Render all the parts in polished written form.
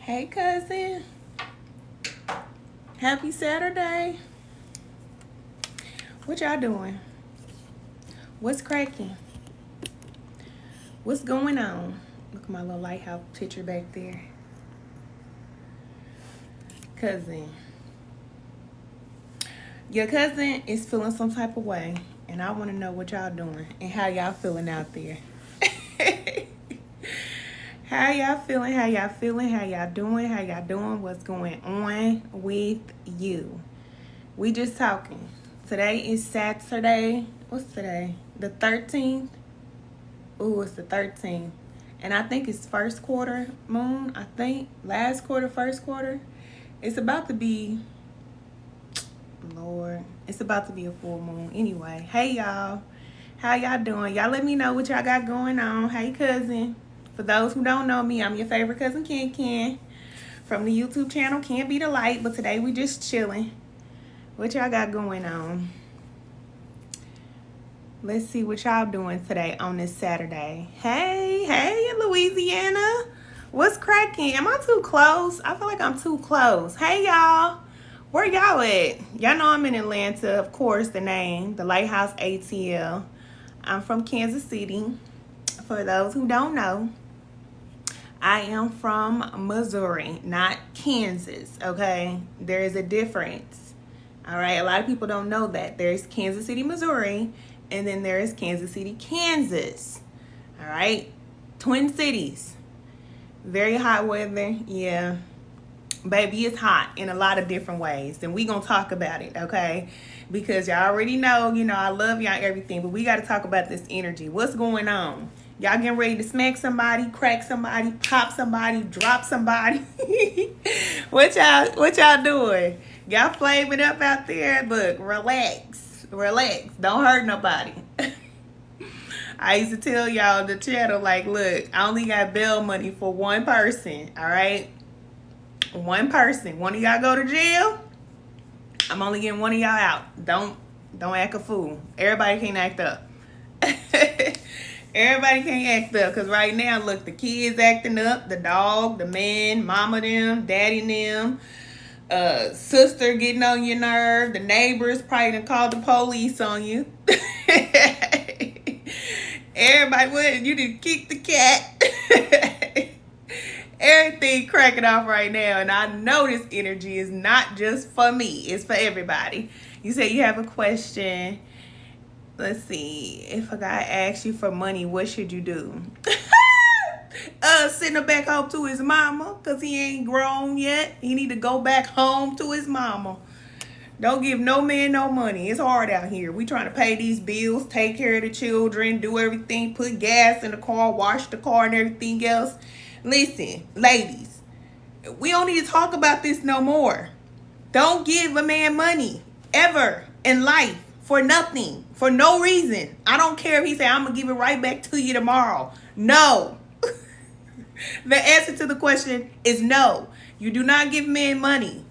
Hey, cousin. Happy Saturday. What y'all doing? What's cracking? What's going on? Look at my little lighthouse picture back there. Cousin. Your cousin is feeling some type of way, and I want to know what y'all doing and how y'all feeling out there. How y'all feeling? How y'all feeling? How y'all doing? How y'all doing? What's going on with you? We just talking. Today is Saturday. What's today? The 13th? Ooh, it's the 13th. And I think it's first quarter moon. I think last quarter, first quarter. It's about to be, Lord, it's about to be a full moon. Anyway, hey y'all. How y'all doing? Y'all let me know what y'all got going on. Hey cousin. For those who don't know me, I'm your favorite cousin Ken from the YouTube channel Can Be The Light. But today we just chilling. What y'all got going on? Let's see what y'all doing today on this Saturday. Hey in Louisiana. What's cracking? Am I too close? I feel like I'm too close. Hey y'all. Where y'all at? Y'all know I'm in Atlanta, of course, the name, the Lighthouse ATL. I'm from Kansas City. For those who don't know, I am from Missouri, not Kansas, okay? There is a difference, all right? A lot of people don't know that. There's Kansas City, Missouri, and then there's Kansas City, Kansas, all right? Twin cities. Very hot weather, yeah. Baby, it's hot in a lot of different ways, and we gonna talk about it, okay? Because y'all already know, I love y'all everything, but we got to talk about this energy. What's going on? Y'all getting ready to smack somebody, crack somebody, pop somebody, drop somebody. What y'all doing? Y'all flaming up out there? Look, relax. Don't hurt nobody. I used to tell y'all the channel, like, look, I only got bail money for one person, all right? One person. One of y'all go to jail, I'm only getting one of y'all out. Don't act a fool. Everybody can't act up. Everybody can't act up, because right now, look, the kids acting up, the dog, the man, mama them, daddy them, sister getting on your nerve, the neighbors probably done called the police on you. Everybody, what? You done kick the cat. Everything cracking off right now, and I know this energy is not just for me, it's for everybody. You say you have a question. Let's see. If a guy asks you for money, what should you do? Send him back home to his mama, because he ain't grown yet. He need to go back home to his mama. Don't give no man no money. It's hard out here. We trying to pay these bills, take care of the children, do everything, put gas in the car, wash the car and everything else. Listen, ladies, we don't need to talk about this no more. Don't give a man money ever in life for nothing, for no reason. I don't care if he say, I'm going to give it right back to you tomorrow. No. The answer to the question is no. You do not give men money.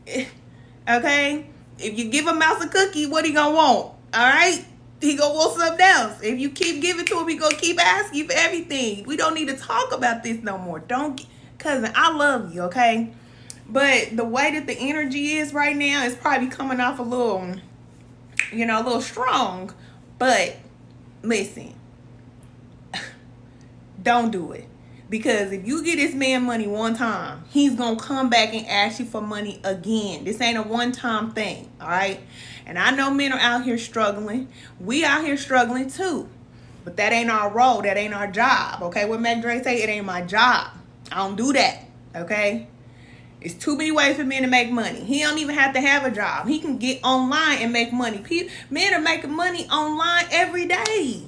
Okay? If you give a mouse a cookie, what he going to want? All right? He gonna want something else. If you keep giving to him, he gonna keep asking you for everything. We don't need to talk about this no more. Cousin, I love you, okay? But the way that the energy is right now is probably coming off a little, a little strong. But listen, don't do it. Because if you get this man money one time, he's going to come back and ask you for money again. This ain't a one-time thing, all right? And I know men are out here struggling. We out here struggling too. But that ain't our role. That ain't our job, okay? What Mac Dre say, it ain't my job. I don't do that, okay? It's too many ways for men to make money. He don't even have to have a job. He can get online and make money. Men are making money online every day.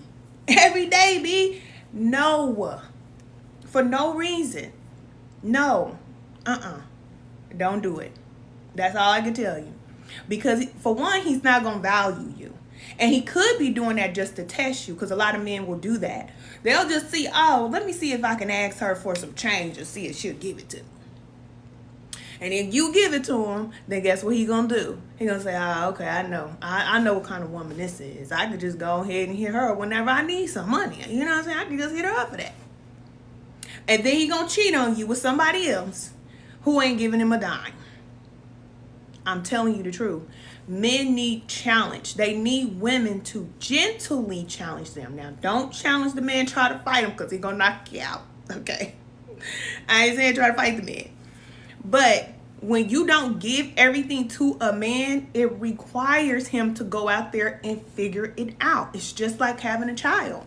Every day, B. No. For no reason. No. Don't do it. That's all I can tell you. Because for one, he's not going to value you. And he could be doing that just to test you, because a lot of men will do that. They'll just see, oh, let me see if I can ask her for some change and see if she'll give it to me. And if you give it to him, then guess what he going to do? He going to say, okay, I know. I know what kind of woman this is. I could just go ahead and hit her whenever I need some money. You know what I'm saying? I can just hit her up for that. And then he gonna cheat on you with somebody else. who ain't giving him a dime. I'm telling you the truth. Men need challenge. They need women to gently challenge them. Now, don't challenge the man, try to fight him, because he's going to knock you out. Okay? I ain't saying try to fight the man. But when you don't give everything to a man, it requires him to go out there and figure it out. It's just like having a child.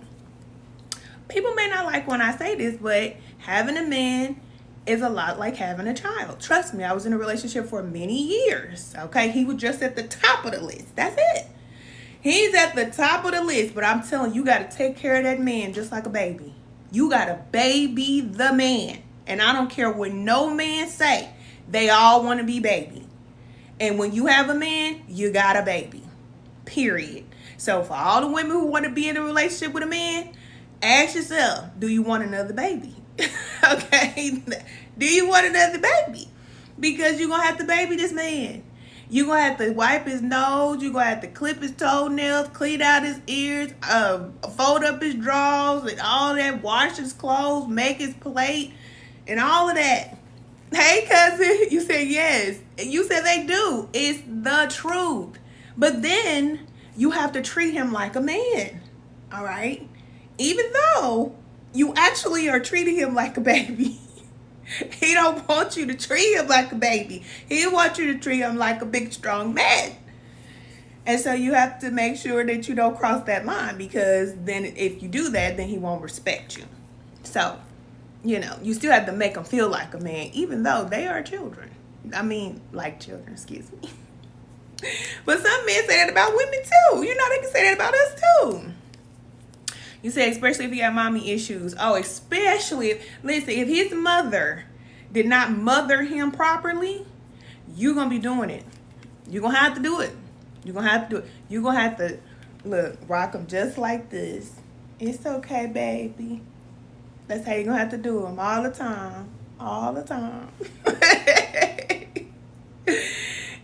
People may not like when I say this, but having a man is a lot like having a child. Trust me, I was in a relationship for many years. Okay, he was just at the top of the list. That's it. He's at the top of the list, but I'm telling you, you got to take care of that man just like a baby. You got to baby the man. And I don't care what no man say. They all want to be baby. And when you have a man, you got a baby. Period. So for all the women who want to be in a relationship with a man, ask yourself, do you want another baby? Okay? Do you want another baby? Because you're going to have to baby this man. You're going to have to wipe his nose. You're going to have to clip his toenails, clean out his ears, fold up his drawers and all that, wash his clothes, make his plate, and all of that. Hey, cousin, you said yes. You said they do. It's the truth. But then you have to treat him like a man. All right? Even though you actually are treating him like a baby. He don't want you to treat him like a baby. He wants you to treat him like a big, strong man. And so you have to make sure that you don't cross that line, because then if you do that, then he won't respect you. So, you know, you still have to make them feel like a man, even though they are children. I mean, like children, excuse me. But some men say that about women too. You know, they can say that about us too. You say, especially if you have mommy issues. Oh, especially if, listen, if his mother did not mother him properly, you're going to be doing it. You're going to have to do it. You're going to have to do it. You're going to have to, look, rock him just like this. It's okay, baby. That's how you're going to have to do him all the time. All the time.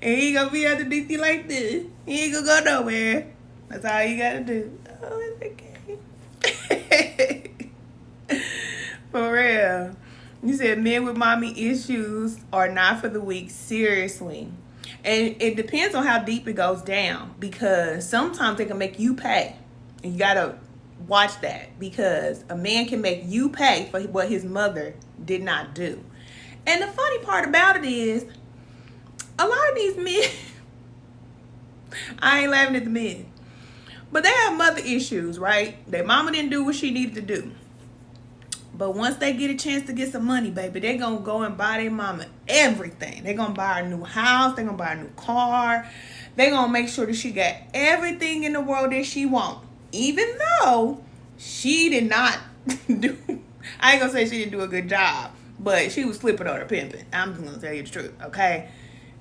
And he going to be underneath you like this. He ain't going to go nowhere. That's all you got to do. Oh, it's okay. For real. You said men with mommy issues are not for the weak. Seriously. And it depends on how deep it goes down, because sometimes they can make you pay. And you got to watch that, because a man can make you pay for what his mother did not do. And the funny part about it is, a lot of these men, I ain't laughing at the men, but they have mother issues, right? Their mama didn't do what she needed to do. But once they get a chance to get some money, baby, they're going to go and buy their mama everything. They're going to buy her a new house. They're going to buy a new car. They're going to make sure that she got everything in the world that she wants. Even though she did not do, I ain't going to say she didn't do a good job, but she was slipping on her pimping. I'm just going to tell you the truth, okay?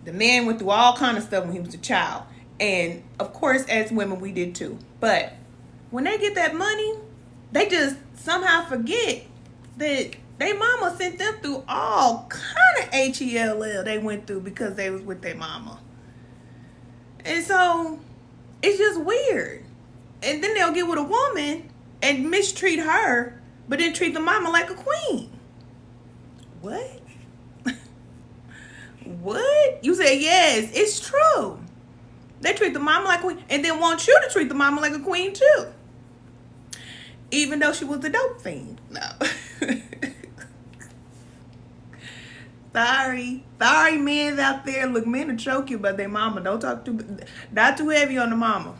The man went through all kind of stuff when he was a child. And, of course, as women, we did too. But when they get that money, they just somehow forget that they mama sent them through all kind of H-E-L-L they went through because they was with their mama. And so, it's just weird. And then they'll get with a woman and mistreat her, but then treat the mama like a queen. What? What? You said yes, it's true. They treat the mama like a queen, and then want you to treat the mama like a queen too. Even though she was a dope fiend. No. Sorry men out there. Look, men will choke you about their mama. Don't talk not too heavy on the mama.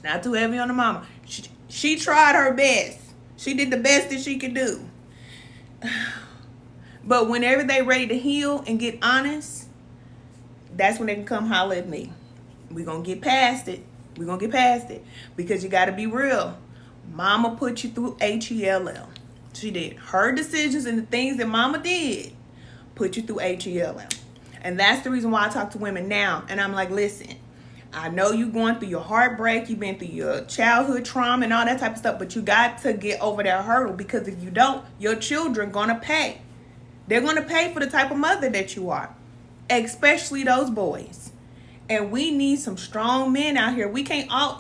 Not too heavy on the mama. She tried her best. She did the best that she could do. But whenever they ready to heal and get honest, that's when they can come holler at me. We're going to get past it. We're going to get past it. Because you got to be real. Mama put you through H-E-L-L. She did. Her decisions and the things that mama did put you through H-E-L-L. And that's the reason why I talk to women now. And I'm like, listen, I know you're going through your heartbreak. You've been through your childhood trauma and all that type of stuff. But you got to get over that hurdle. Because if you don't, your children going to pay. They're going to pay for the type of mother that you are. Especially those boys. And we need some strong men out here. We can't all...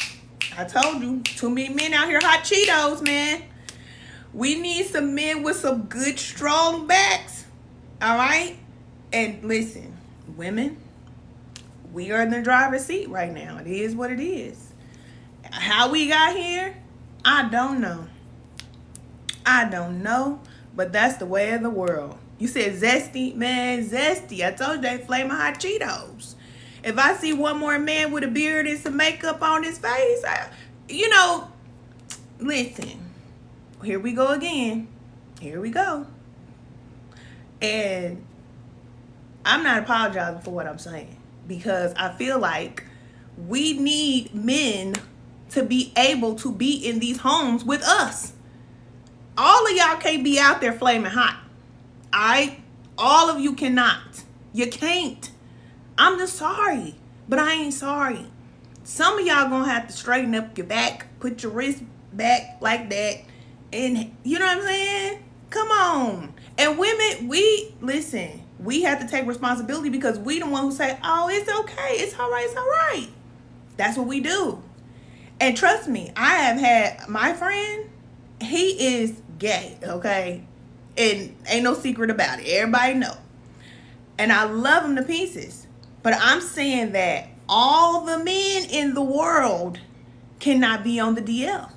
I told you, too many men out here hot Cheetos, man. We need some men with some good, strong backs. All right? And listen, women, we are in the driver's seat right now. It is what it is. How we got here, I don't know. I don't know, but that's the way of the world. You said zesty? Man, zesty. I told you they flaming hot Cheetos. If I see one more man with a beard and some makeup on his face, listen, here we go again. Here we go. And I'm not apologizing for what I'm saying, because I feel like we need men to be able to be in these homes with us. All of y'all can't be out there flaming hot. All right? All of you cannot. You can't. I'm just sorry, but I ain't sorry. Some of y'all gonna have to straighten up your back, put your wrist back like that, and you know what I'm saying? Come on. And women, we have to take responsibility, because we the one who say, oh, it's okay, it's all right, it's all right. That's what we do. And trust me, I have had my friend, he is gay, okay? And ain't no secret about it. Everybody know. And I love him to pieces. But I'm saying that all the men in the world cannot be on the DL.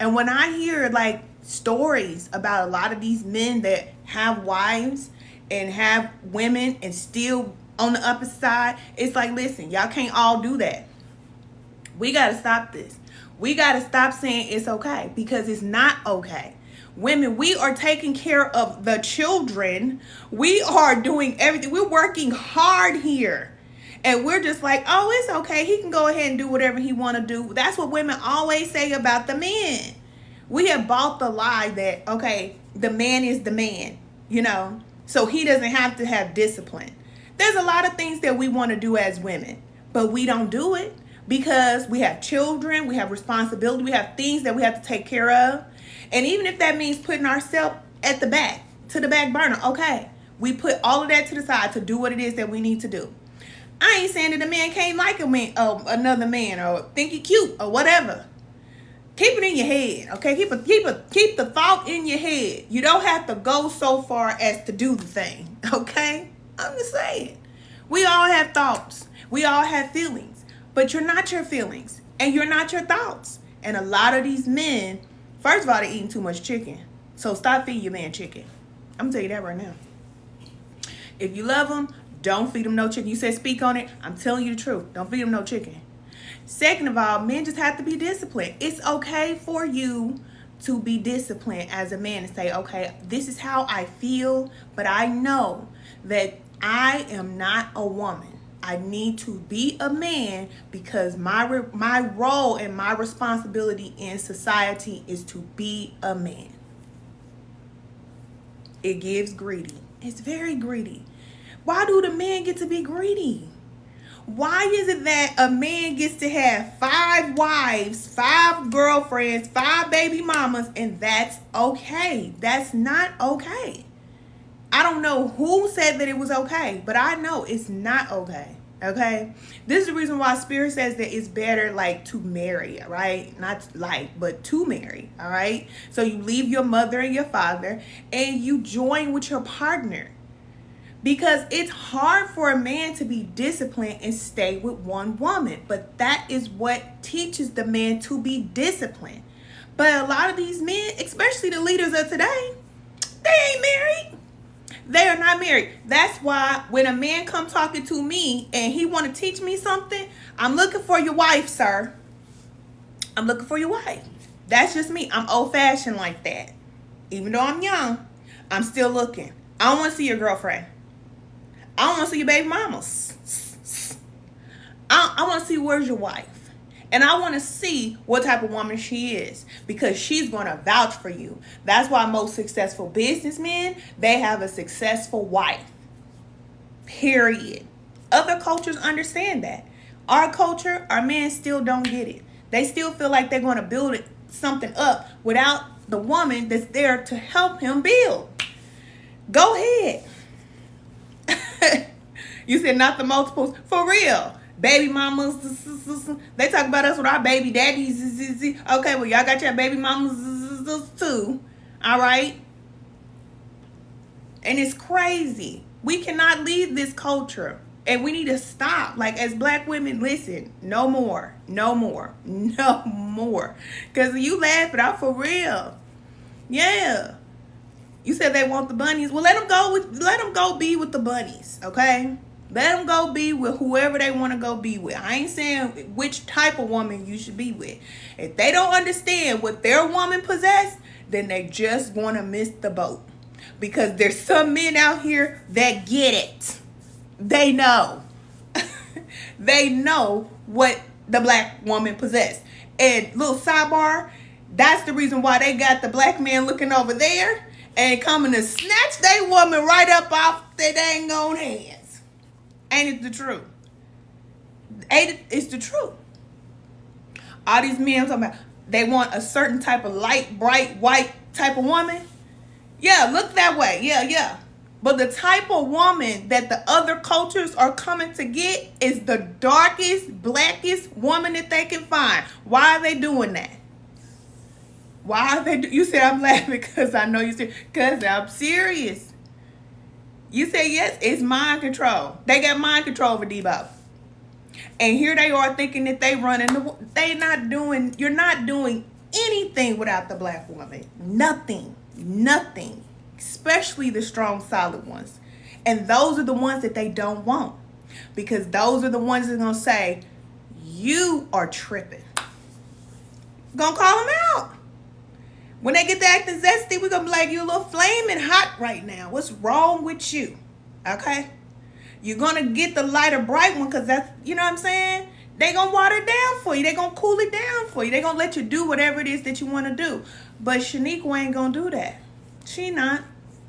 And when I hear like stories about a lot of these men that have wives and have women and still on the upper side, it's like, listen, y'all can't all do that. We got to stop this. We got to stop saying it's okay, because it's not okay. Women, we are taking care of the children. We are doing everything. We're working hard here. And we're just like, oh, it's okay. He can go ahead and do whatever he want to do. That's what women always say about the men. We have bought the lie that, okay, the man is the man, so he doesn't have to have discipline. There's a lot of things that we want to do as women, but we don't do it because we have children, we have responsibility, we have things that we have to take care of. And even if that means putting ourselves at the back, to the back burner, okay, we put all of that to the side to do what it is that we need to do. I ain't saying that a man can't like another man or think he cute or whatever. Keep it in your head, okay? Keep the thought in your head. You don't have to go so far as to do the thing, okay? I'm just saying. We all have thoughts. We all have feelings. But you're not your feelings. And you're not your thoughts. And a lot of these men, first of all, they're eating too much chicken. So stop feeding your man chicken. I'm going to tell you that right now. If you love him, don't feed him no chicken. You said speak on it. I'm telling you the truth. Don't feed him no chicken. Second of all, men just have to be disciplined. It's okay for you to be disciplined as a man and say, okay, this is how I feel, but I know that I am not a woman. I need to be a man because my role and my responsibility in society is to be a man. It gives greedy. It's very greedy. Why do the men get to be greedy? Why is it that a man gets to have 5 wives, 5 girlfriends, 5 baby mamas, and that's okay? That's not okay. I don't know who said that it was okay, but I know it's not okay. Okay? This is the reason why Spirit says that it's better to marry, right? Not but to marry, all right? So you leave your mother and your father and you join with your partner. Because it's hard for a man to be disciplined and stay with one woman. But that is what teaches the man to be disciplined. But a lot of these men, especially the leaders of today, they ain't married. They are not married. That's why when a man come talking to me and he want to teach me something, I'm looking for your wife, sir. I'm looking for your wife. That's just me. I'm old-fashioned like that. Even though I'm young, I'm still looking. I don't want to see your girlfriend. I don't want to see your baby mamas. I want to see where's your wife. And I want to see what type of woman she is, because she's going to vouch for you. That's why most successful businessmen, they have a successful wife. Period. Other cultures understand that. Our culture, our men still don't get it. They still feel like they're going to build something up without the woman that's there to help him build. Go ahead. You said not the multiples. For real. Baby mamas. They talk about us with our baby daddies. Okay, well, y'all got your baby mamas too. All right? And it's crazy. We cannot leave this culture. And we need to stop. Like, as black women, listen, no more. No more. No more. Because you laughing, I'm for real. Yeah. You said they want the bunnies. Well, let them go be with the bunnies, okay? Let them go be with whoever they want to go be with. I ain't saying which type of woman you should be with. If they don't understand what their woman possessed, then they just want to miss the boat. Because there's some men out here that get it. They know. They know what the black woman possessed. And little sidebar, that's the reason why they got the black man looking over there and coming to snatch their woman right up off their dang own hands. Ain't it the truth? It's the truth. All these men talking about they want a certain type of light, bright, white type of woman. Yeah, look that way. Yeah. But the type of woman that the other cultures are coming to get is the darkest, blackest woman that they can find. Why are they doing that? Why are they you said I'm laughing because I know you said, because I'm serious. You say yes, it's mind control. They got mind control over Debo. And here they are thinking that they running you're not doing anything without the black woman. Nothing. Especially the strong, solid ones. And those are the ones that they don't want. Because those are the ones that are going to say, you are tripping. Gonna call them out. When they get to acting zesty, we're going to be like, you a little flaming hot right now. What's wrong with you? Okay? You're going to get the lighter, bright one because that's, you know what I'm saying? They going to water it down for you. They going to cool it down for you. They going to let you do whatever it is that you want to do. But Shaniqua ain't going to do that. She not.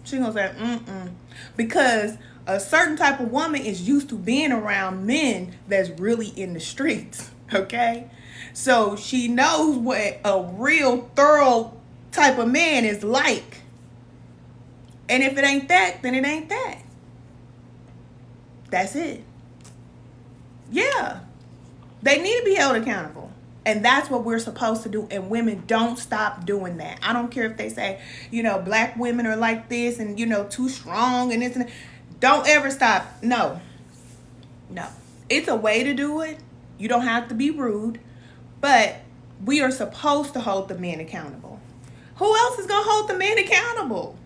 She going to say, Because a certain type of woman is used to being around men that's really in the streets. Okay? So she knows what a real thorough type of man is like. And if it ain't that, then it ain't that. That's it. Yeah. They need to be held accountable. And that's what we're supposed to do. And women don't stop doing that. I don't care if they say, black women are like this and, too strong and this and that. Don't ever stop. No. It's a way to do it. You don't have to be rude. But we are supposed to hold the men accountable. Who else is going to hold the men accountable?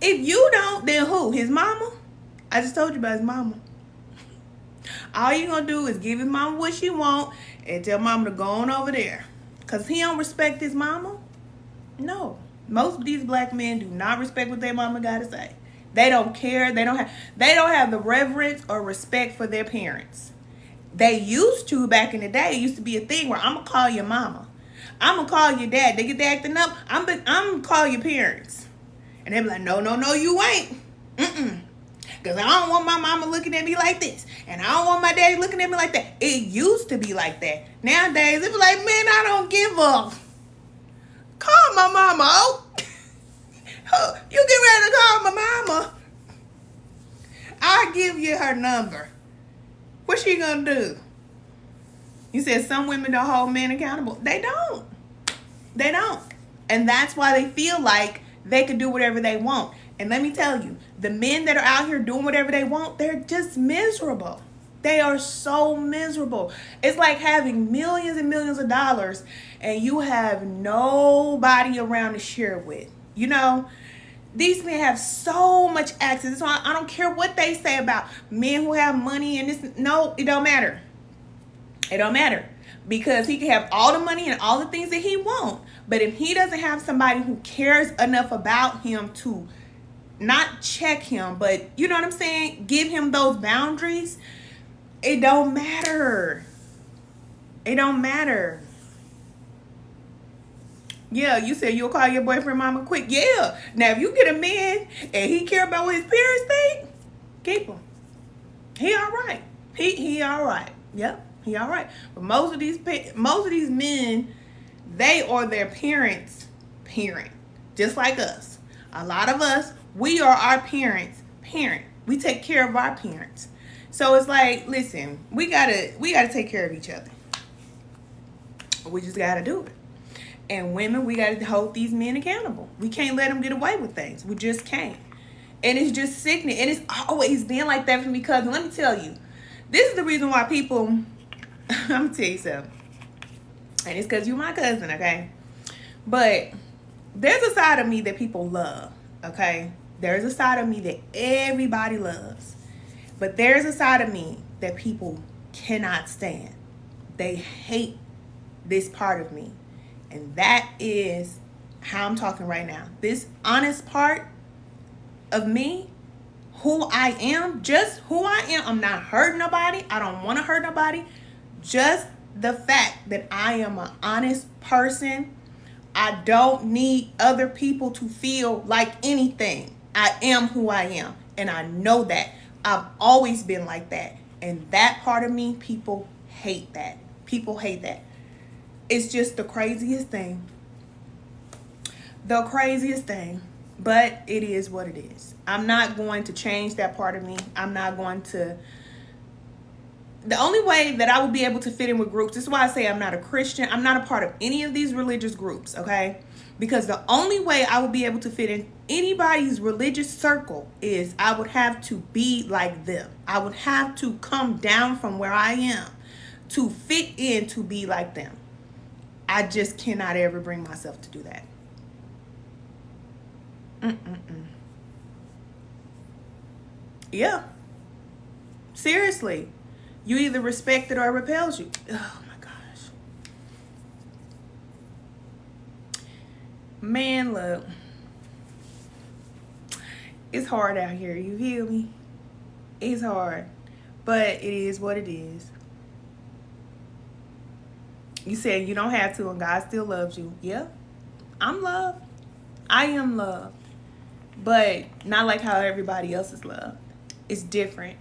If you don't, then who? His mama? I just told you about his mama. All you going to do is give his mama what she want and tell mama to go on over there. Because he don't respect his mama? No. Most of these black men do not respect what their mama got to say. They don't care. They don't have the reverence or respect for their parents. They used to back in the day. It used to be a thing where I'm going to call your mama. I'm going to call your dad. They get to acting up. I'm going to call your parents. And they be like, no, you ain't. Because I don't want my mama looking at me like this. And I don't want my daddy looking at me like that. It used to be like that. Nowadays, it be like, man, I don't give up. Call my mama. Oh. You get ready to call my mama. I'll give you her number. What's she going to do? You said some women don't hold men accountable. They don't. And that's why they feel like they can do whatever they want. And let me tell you, the men that are out here doing whatever they want, they're just miserable. They are so miserable. It's like having millions and millions of dollars and you have nobody around to share with. These men have so much access. So I don't care what they say about men who have money and this. No, it don't matter. It don't matter. Because he can have all the money and all the things that he wants. But if he doesn't have somebody who cares enough about him to not check him, but you know what I'm saying? Give him those boundaries. It don't matter. It don't matter. Yeah, you said you'll call your boyfriend mama quick. Yeah. Now, if you get a man and he care about what his parents think, keep him. He all right. He all right. Yep, he all right. But most of these men, they are their parents' parent, just like us. A lot of us, we are our parents' parent. We take care of our parents. So it's like, listen, we gotta take care of each other. We just gotta do it. And women, we gotta hold these men accountable. We can't let them get away with things. We just can't. And it's just sickening. And it's always been like that for me, cousin. Let me tell you. This is the reason why people, I'm going to tell you something. And it's because you're my cousin, okay? But there's a side of me that people love, okay? There's a side of me that everybody loves. But there's a side of me that people cannot stand. They hate this part of me. And that is how I'm talking right now. This honest part of me, who I am, just who I am. I'm not hurting nobody. I don't want to hurt nobody. Just the fact that I am an honest person. I don't need other people to feel like anything. I am who I am. And I know that. I've always been like that. And that part of me, people hate that. People hate that. It's just the craziest thing. The craziest thing. But it is what it is. I'm not going to change that part of me. I'm not going to. The only way that I will be able to fit in with groups, this is why I say I'm not a Christian. I'm not a part of any of these religious groups, okay? Because the only way I will be able to fit in anybody's religious circle is I would have to be like them. I would have to come down from where I am to fit in to be like them. I just cannot ever bring myself to do that. Yeah. Seriously. You either respect it or it repels you. Oh my gosh. Man, look. It's hard out here. You feel me? It's hard. But it is what it is. You said you don't have to and God still loves you. Yeah. I'm loved. I am loved. But not like how everybody else is loved. It's different.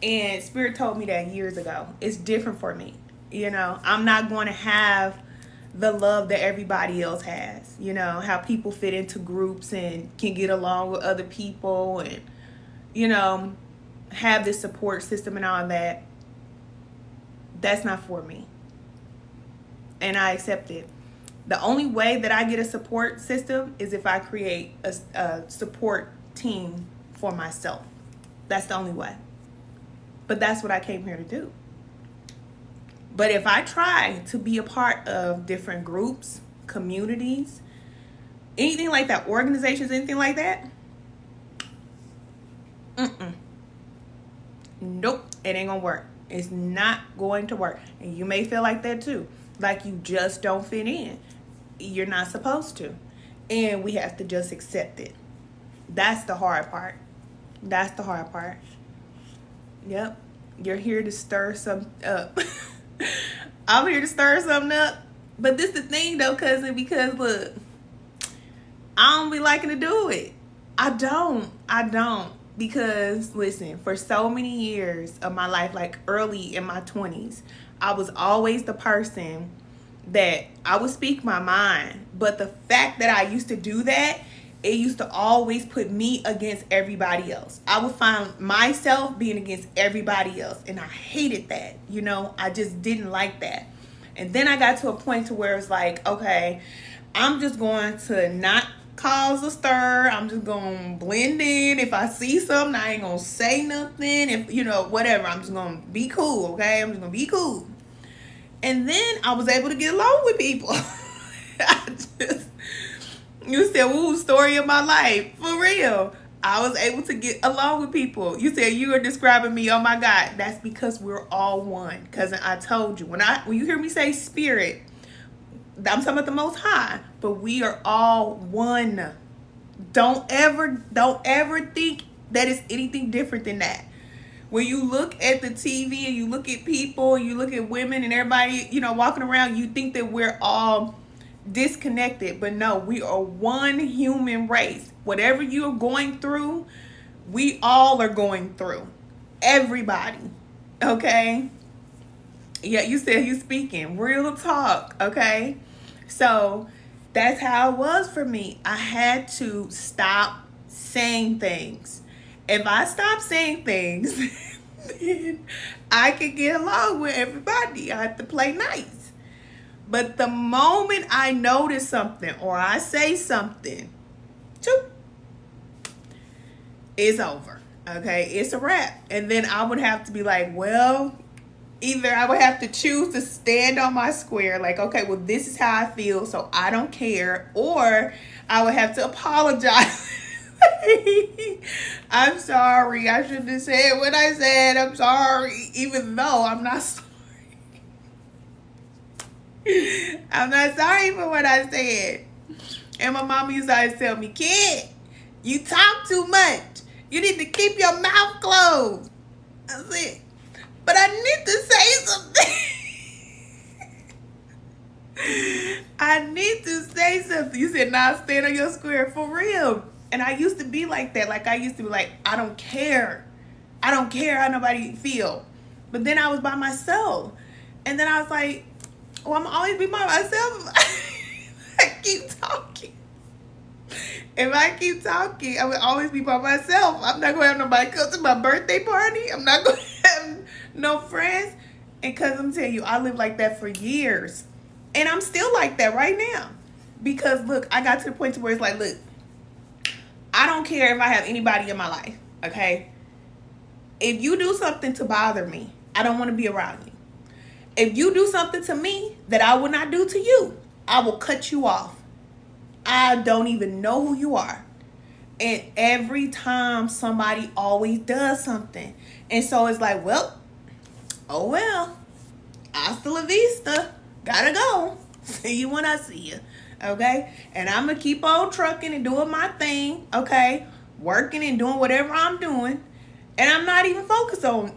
And Spirit told me that years ago. It's different for me. You know, I'm not going to have the love that everybody else has. You know, how people fit into groups and can get along with other people and, you know, have this support system and all that. That's not for me. And I accept it. The only way that I get a support system is if I create a support team for myself. That's the only way. But that's what I came here to do. But if I try to be a part of different groups, communities, anything like that, organizations, anything like that, nope, it ain't gonna work. It's not going to work. And you may feel like that too. Like you just don't fit in. You're not supposed to. And we have to just accept it. That's the hard part. That's the hard part. Yep. You're here to stir something up. I'm here to stir something up. But this is the thing though, cousin, because look, I don't be liking to do it. I don't. Because listen, for so many years of my life, like early in my 20s, I was always the person that I would speak my mind. But the fact that I used to do that, it used to always put me against everybody else. I would find myself being against everybody else. And I hated that. You know, I just didn't like that. And then I got to a point to where it's like, okay, I'm just going to not cause a stir. I'm just going to blend in. If I see something, I ain't going to say nothing. If, you know, whatever. I'm just going to be cool, okay? I'm just going to be cool. And then I was able to get along with people. You said, ooh, story of my life. For real. I was able to get along with people. You said you were describing me. Oh my God. That's because we're all one. Because I told you, when you hear me say spirit, I'm talking about the Most High. But we are all one. Don't ever think that it's anything different than that. When you look at the TV and you look at people and you look at women and everybody, you know, walking around, you think that we're all disconnected. But no, we are one human race. Whatever you're going through, we all are going through. Everybody. Okay? Yeah, you said you speaking. Real talk. Okay? So that's how it was for me. I had to stop saying things. If I stop saying things, then I can get along with everybody. I have to play nice. But the moment I notice something or I say something, it's over. Okay, it's a wrap. And then I would have to be like, well, either I would have to choose to stand on my square, like, okay, well, this is how I feel, so I don't care, or I would have to apologize. I'm sorry. I shouldn't have said what I said. I'm sorry, even though I'm not sorry. I'm not sorry for what I said. And my mama used to always tell me, kid, you talk too much. You need to keep your mouth closed. I said, but I need to say something. I need to say something. You said, nah, stand on your square for real. And I used to be like that. Like, I used to be like, I don't care. I don't care how nobody feel. But then I was by myself. And then I was like, well, I'm always be by myself. I keep talking. If I keep talking, I will always be by myself. I'm not going to have nobody come to my birthday party. I'm not going to have no friends. And because I'm telling you, I lived like that for years. And I'm still like that right now. Because, look, I got to the point to where it's like, look, I don't care if I have anybody in my life, okay? If you do something to bother me, I don't want to be around you. If you do something to me that I will not do to you, I will cut you off. I don't even know who you are. And every time somebody always does something. And so it's like, well, oh well. Hasta la vista. Gotta go. See you when I see you. Okay? And I'm going to keep on trucking and doing my thing. Okay? Working and doing whatever I'm doing. And I'm not even focused on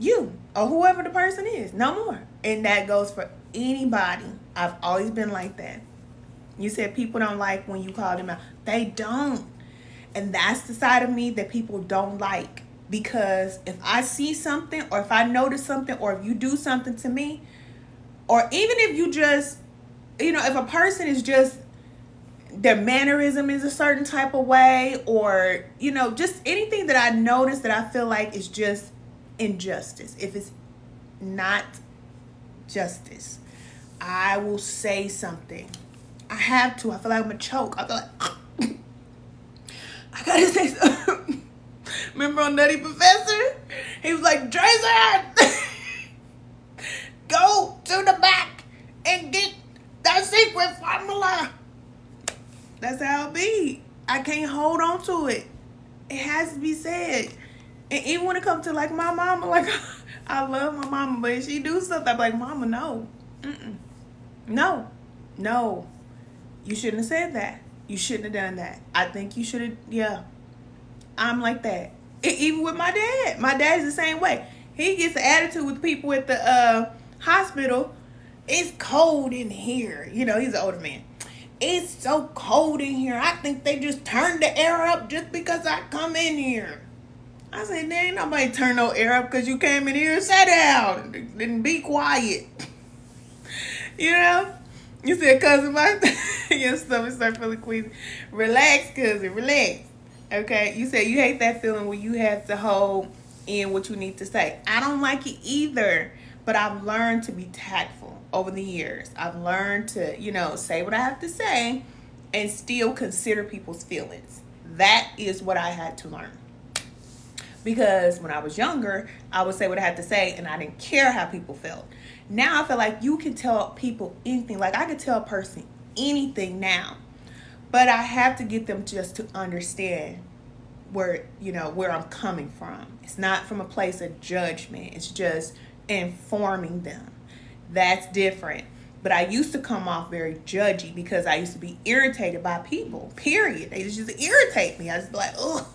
you or whoever the person is. No more. And that goes for anybody. I've always been like that. You said people don't like when you call them out. They don't. And that's the side of me that people don't like. Because if I see something or if I notice something or if you do something to me, or even if you just, you know, if a person is just, their mannerism is a certain type of way, or, you know, just anything that I notice that I feel like is just injustice. If it's not justice, I will say something. I have to. I feel like I'm going to choke. I feel like, I got to say something. Remember on Nutty Professor? He was like, Drazen, go to the back and get that secret formula. That's how it be. I can't hold on to it. It has to be said. And even when it comes to like my mama, like I love my mama, but if she do something, I'm like, mama, no. No. You shouldn't have said that. You shouldn't have done that. I think you should have, yeah. I'm like that. Even with my dad. My dad's the same way. He gets an attitude with people at the hospital. It's cold in here. You know, he's an older man. It's so cold in here. I think they just turned the air up just because I come in here. I said, there ain't nobody turn no air up because you came in here and sat down. Then be quiet. You know? You said, cousin, my your stomach start feeling queasy. Relax, cousin, relax. Okay? You said you hate that feeling when you have to hold in what you need to say. I don't like it either, but I've learned to be tactful over the years. I've learned to, you know, say what I have to say and still consider people's feelings. That is what I had to learn. Because when I was younger, I would say what I had to say and I didn't care how people felt. Now I feel like you can tell people anything. Like I could tell a person anything now. But I have to get them just to understand where, you know, where I'm coming from. It's not from a place of judgment. It's just informing them. That's different. But I used to come off very judgy because I used to be irritated by people, period. They just used to irritate me. I just be like, ugh,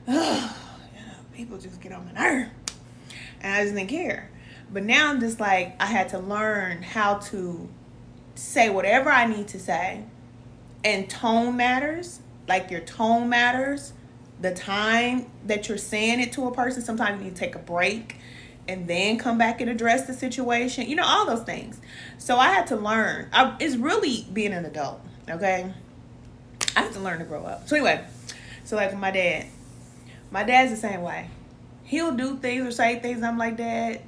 you know, people just get on my nerve. And I just didn't care. But now I'm just like, I had to learn how to say whatever I need to say. And tone matters. Like your tone matters. The time that you're saying it to a person. Sometimes you need to take a break and then come back and address the situation. You know, all those things. So I had to learn. It's really being an adult, okay? I had to learn to grow up. So anyway, so like my dad's the same way. He'll do things or say things. I'm like, Dad,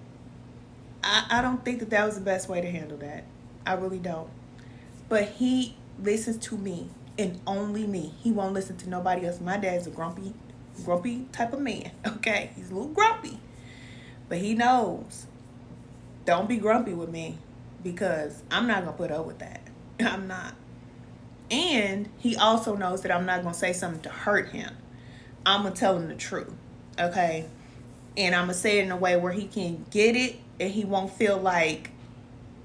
I don't think that was the best way to handle that. I really don't. But he listens to me and only me. He won't listen to nobody else. My dad's a grumpy grumpy type of man, okay? He's a little grumpy. But he knows, don't be grumpy with me because I'm not going to put up with that. I'm not. And he also knows that I'm not going to say something to hurt him. I'm going to tell him the truth, okay? And I'm going to say it in a way where he can get it and he won't feel like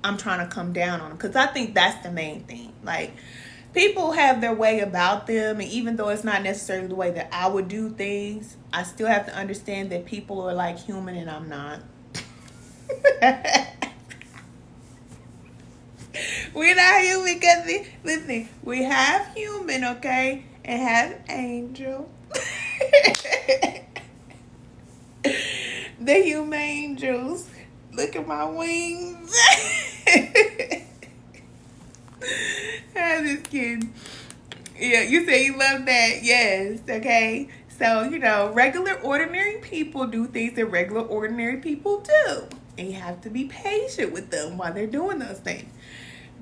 I'm trying to come down on him. Because I think that's the main thing. Like, people have their way about them, and even though it's not necessarily the way that I would do things, I still have to understand that people are like human and I'm not. We're not human because, listen, we have human, okay, and have angel. The human angels. Look at my wings. I'm just kidding. Yeah, you say you love that. Yes, okay. So, you know, regular, ordinary people do things that regular, ordinary people do. And you have to be patient with them while they're doing those things.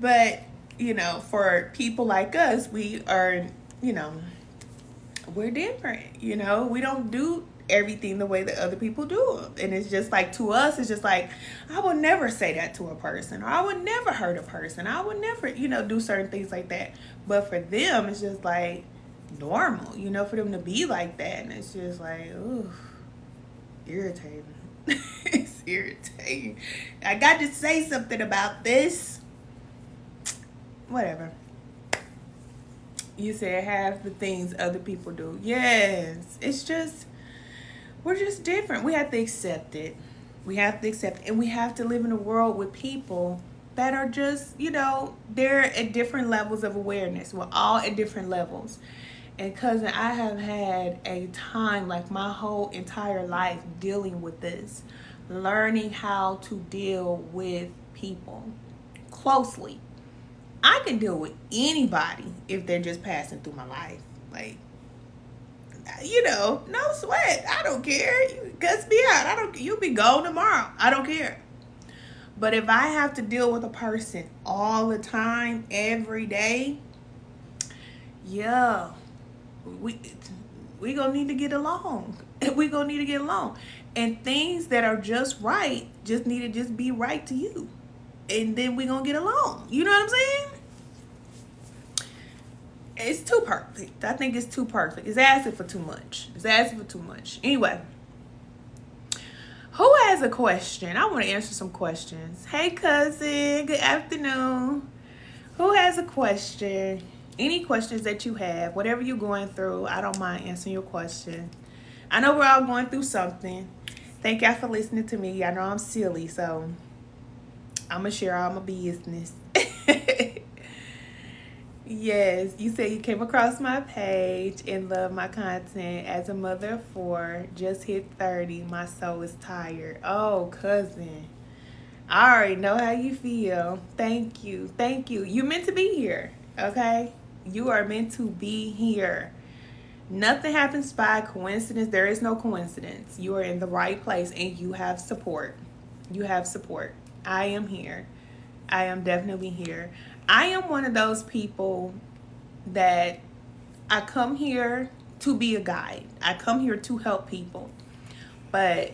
But, you know, for people like us, we are, you know, we're different. You know, we don't do everything the way that other people do them. And it's just like, to us, it's just like, I would never say that to a person, or I would never hurt a person, I would never, you know, do certain things like that. But for them, it's just like normal, you know, for them to be like that. And it's just like, ooh, irritating. It's irritating. I got to say something about this. Whatever. You said half the things other people do. Yes, it's just, we're just different. We have to accept it. We have to accept it. And we have to live in a world with people that are just, you know, they're at different levels of awareness. We're all at different levels. And cousin, I have had a time, like my whole entire life, dealing with this. Learning how to deal with people closely. I can deal with anybody if they're just passing through my life. Like, you know, no sweat. I don't care. You cuss me out. You'll be gone tomorrow. I don't care. But if I have to deal with a person all the time, every day, yeah, we gonna need to get along. We gonna need to get along. And things that are just right just need to just be right to you. And then we gonna get along. You know what I'm saying? It's too perfect. I think it's too perfect. It's asking for too much. It's asking for too much. Anyway, who has a question? I want to answer some questions. Hey, cousin. Good afternoon. Who has a question? Any questions that you have, whatever you're going through, I don't mind answering your question. I know we're all going through something. Thank y'all for listening to me. I know I'm silly, so I'm going to share all my business. Yes, you say you came across my page and love my content. As a mother of 4, just hit 30. My soul is tired. Oh, cousin. I already know how you feel. Thank you. Thank you. You meant to be here, okay? You are meant to be here. Nothing happens by coincidence. There is no coincidence. You are in the right place and you have support. You have support. I am here. I am definitely here. I am one of those people that I come here to be a guide. I come here to help people. But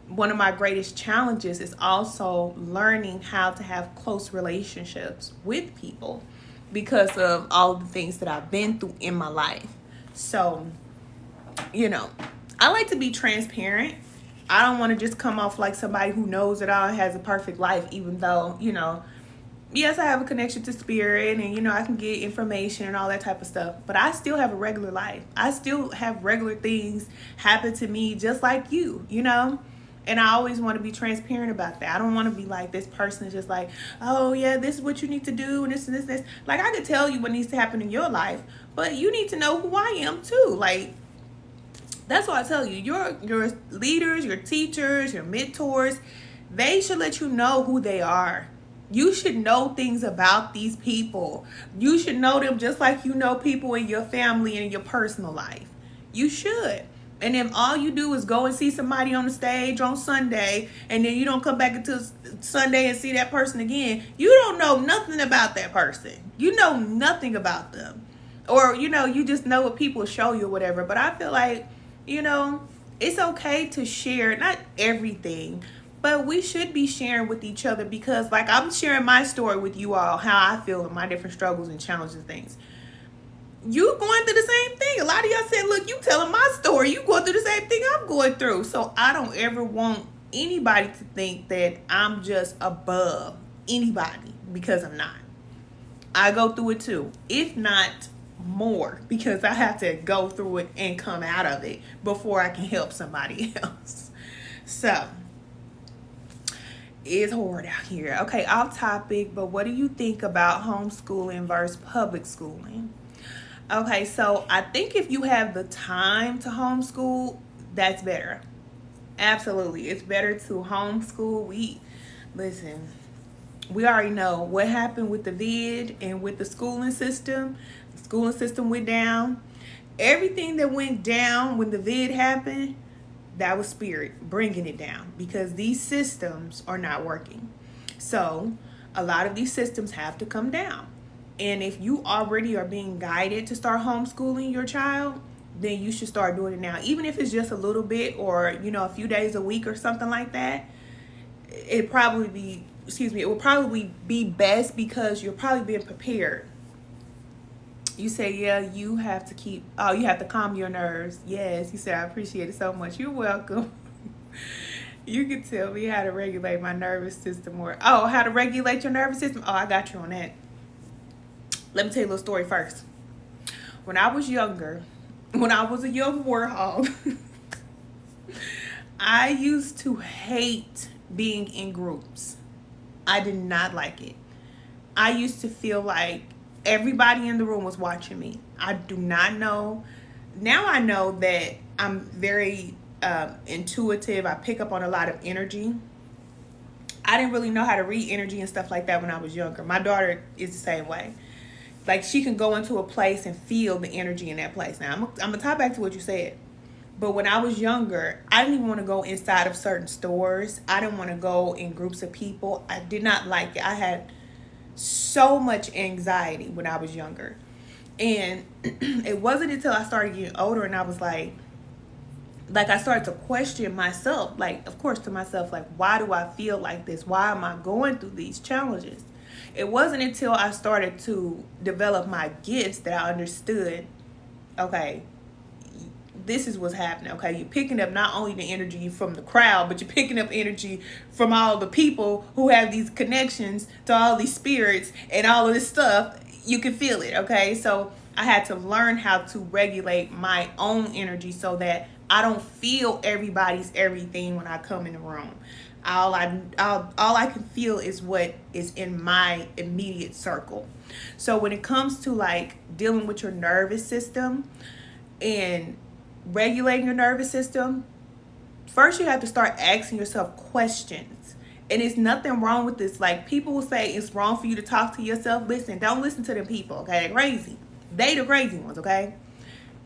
one of my greatest challenges is also learning how to have close relationships with people because of all the things that I've been through in my life. So, you know, I like to be transparent. I don't want to just come off like somebody who knows it all, has a perfect life, even though, you know, yes, I have a connection to spirit and, you know, I can get information and all that type of stuff. But I still have a regular life. I still have regular things happen to me just like you, you know. And I always want to be transparent about that. I don't want to be like, this person is just like, oh, yeah, this is what you need to do and this and this and this. Like, I could tell you what needs to happen in your life, but you need to know who I am too. Like, that's what I tell you. Your leaders, your teachers, your mentors, they should let you know who they are. You should know things about these people. You should know them just like you know people in your family and in your personal life. You should. And if all you do is go and see somebody on the stage on Sunday and then you don't come back until Sunday and see that person again, you don't know nothing about that person. You know nothing about them. Or, you know, you just know what people show you or whatever. But I feel like You know, it's okay to share, not everything, but we should be sharing with each other, because like I'm sharing my story with you all, how I feel and my different struggles and challenges and things. You going through the same thing. A lot of y'all said, look, you telling my story. You going through the same thing I'm going through. So I don't ever want anybody to think that I'm just above anybody, because I'm not. I go through it too, if not more, because I have to go through it and come out of it before I can help somebody else. So it's hard out here. Okay, off topic, but what do you think about homeschooling versus public schooling? Okay, so I think if you have the time to homeschool, that's better. Absolutely. It's better to homeschool. Listen, we already know what happened with the vid and with the schooling system. The schooling system went down. Everything that went down when the vid happened, that was spirit bringing it down, because these systems are not working. So a lot of these systems have to come down. And if you already are being guided to start homeschooling your child, then you should start doing it now. Even if it's just a little bit, or, a few days a week or something like that, it will probably be best, because you're probably being prepared. You say, yeah, you have to calm your nerves. Yes, you said, I appreciate it so much. You're welcome. You can tell me how to regulate my nervous system, or, how to regulate your nervous system. Oh, I got you on that. Let me tell you a little story first. When I was younger, when I was a young warthog, I used to hate being in groups. I did not like it. I used to feel like everybody in the room was watching me. I do not know. Now I know that I'm very intuitive. I pick up on a lot of energy. I didn't really know how to read energy and stuff like that when I was younger. My daughter is the same way. Like, she can go into a place and feel the energy in that place. Now, I'm going to tie back to what you said. But when I was younger, I didn't even want to go inside of certain stores. I didn't want to go in groups of people. I did not like it. I had so much anxiety when I was younger. And it wasn't until I started getting older and I was like I started to question myself. Like, of course, to myself, like, why do I feel like this? Why am I going through these challenges? It wasn't until I started to develop my gifts that I understood, okay, this is what's happening. Okay, you're picking up not only the energy from the crowd, but you're picking up energy from all the people who have these connections to all these spirits and all of this stuff. You can feel it, okay? So I had to learn how to regulate my own energy so that I don't feel everybody's everything when I come in the room. All I can feel is what is in my immediate circle. So when it comes to like dealing with your nervous system and regulating your nervous system, first you have to start asking yourself questions. And it's nothing wrong with this. Like, people will say it's wrong for you to talk to yourself. Listen, don't listen to them people, okay? They're crazy. They the crazy ones, okay?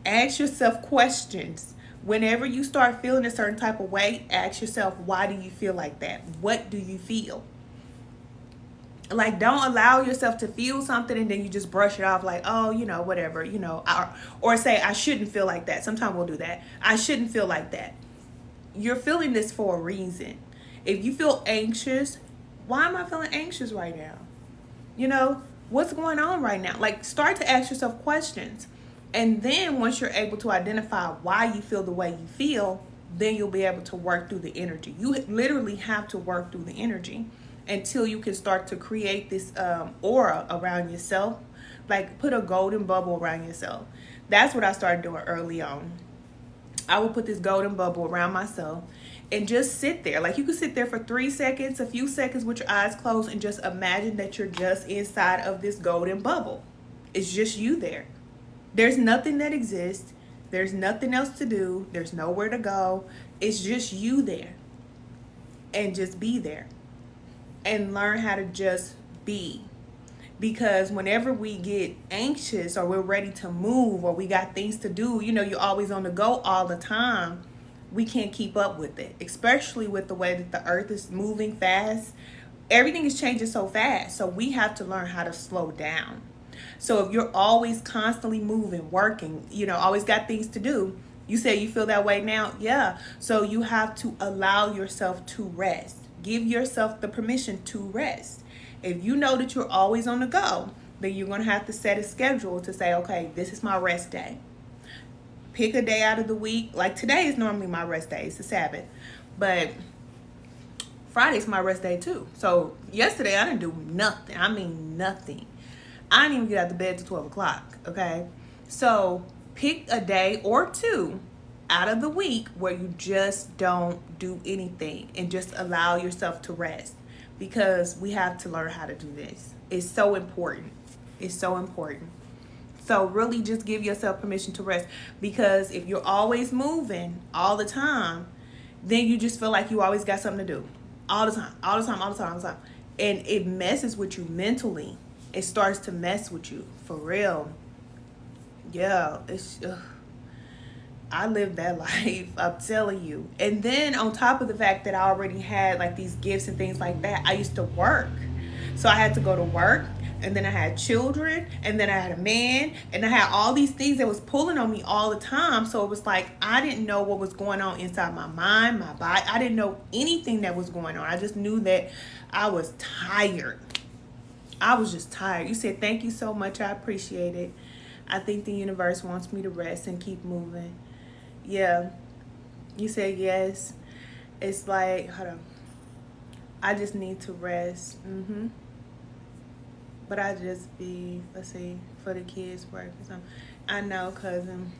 Ask yourself questions. Whenever you start feeling a certain type of way, ask yourself, why do you feel like that? What do you feel? Like, don't allow yourself to feel something and then you just brush it off like, oh, whatever, or say, I shouldn't feel like that. Sometimes we'll do that. I shouldn't feel like that. You're feeling this for a reason. If you feel anxious, why am I feeling anxious right now? What's going on right now? Like, start to ask yourself questions. And then once you're able to identify why you feel the way you feel, then you'll be able to work through the energy. You literally have to work through the energy until you can start to create this aura around yourself. Like, put a golden bubble around yourself. That's what I started doing early on. I would put this golden bubble around myself and just sit there. Like, you could sit there for 3 seconds, a few seconds with your eyes closed, and just imagine that you're just inside of this golden bubble. It's just you there. There's nothing that exists. There's nothing else to do. There's nowhere to go. It's just you there. And just be there. And learn how to just be. Because whenever we get anxious or we're ready to move or we got things to do, you're always on the go all the time, we can't keep up with it. Especially with the way that the earth is moving fast. Everything is changing so fast. So we have to learn how to slow down. So if you're always constantly moving, working, always got things to do, You say you feel that way now? Yeah. So you have to allow yourself to rest. Give yourself the permission to rest. If you know that you're always on the go, then you're going to have to set a schedule to say, okay, this is my rest day. Pick a day out of the week. Like today is normally my rest day. It's the Sabbath. But Friday's my rest day too. So yesterday I didn't do nothing. I mean nothing. I didn't even get out of bed till 12 o'clock. Okay. So pick a day or two out of the week where you just don't do anything and just allow yourself to rest, because we have to learn how to do this. It's so important. It's so important. So really just give yourself permission to rest, because if you're always moving all the time, then you just feel like you always got something to do all the time, all the time, all the time, all the time. And it messes with you mentally. It starts to mess with you for real. Yeah, I lived that life, I'm telling you. And then on top of the fact that I already had like these gifts and things like that, I used to work. So I had to go to work, and then I had children, and then I had a man, and I had all these things that was pulling on me all the time. So it was like I didn't know what was going on inside my mind, my body. I didn't know anything that was going on. I just knew that I was tired. I was just tired. You said thank you so much. I appreciate it. I think the universe wants me to rest and keep moving. Yeah. You said yes. It's like, hold on. I just need to rest. But I just be, let's see, for the kids' work or something. I know, cousin.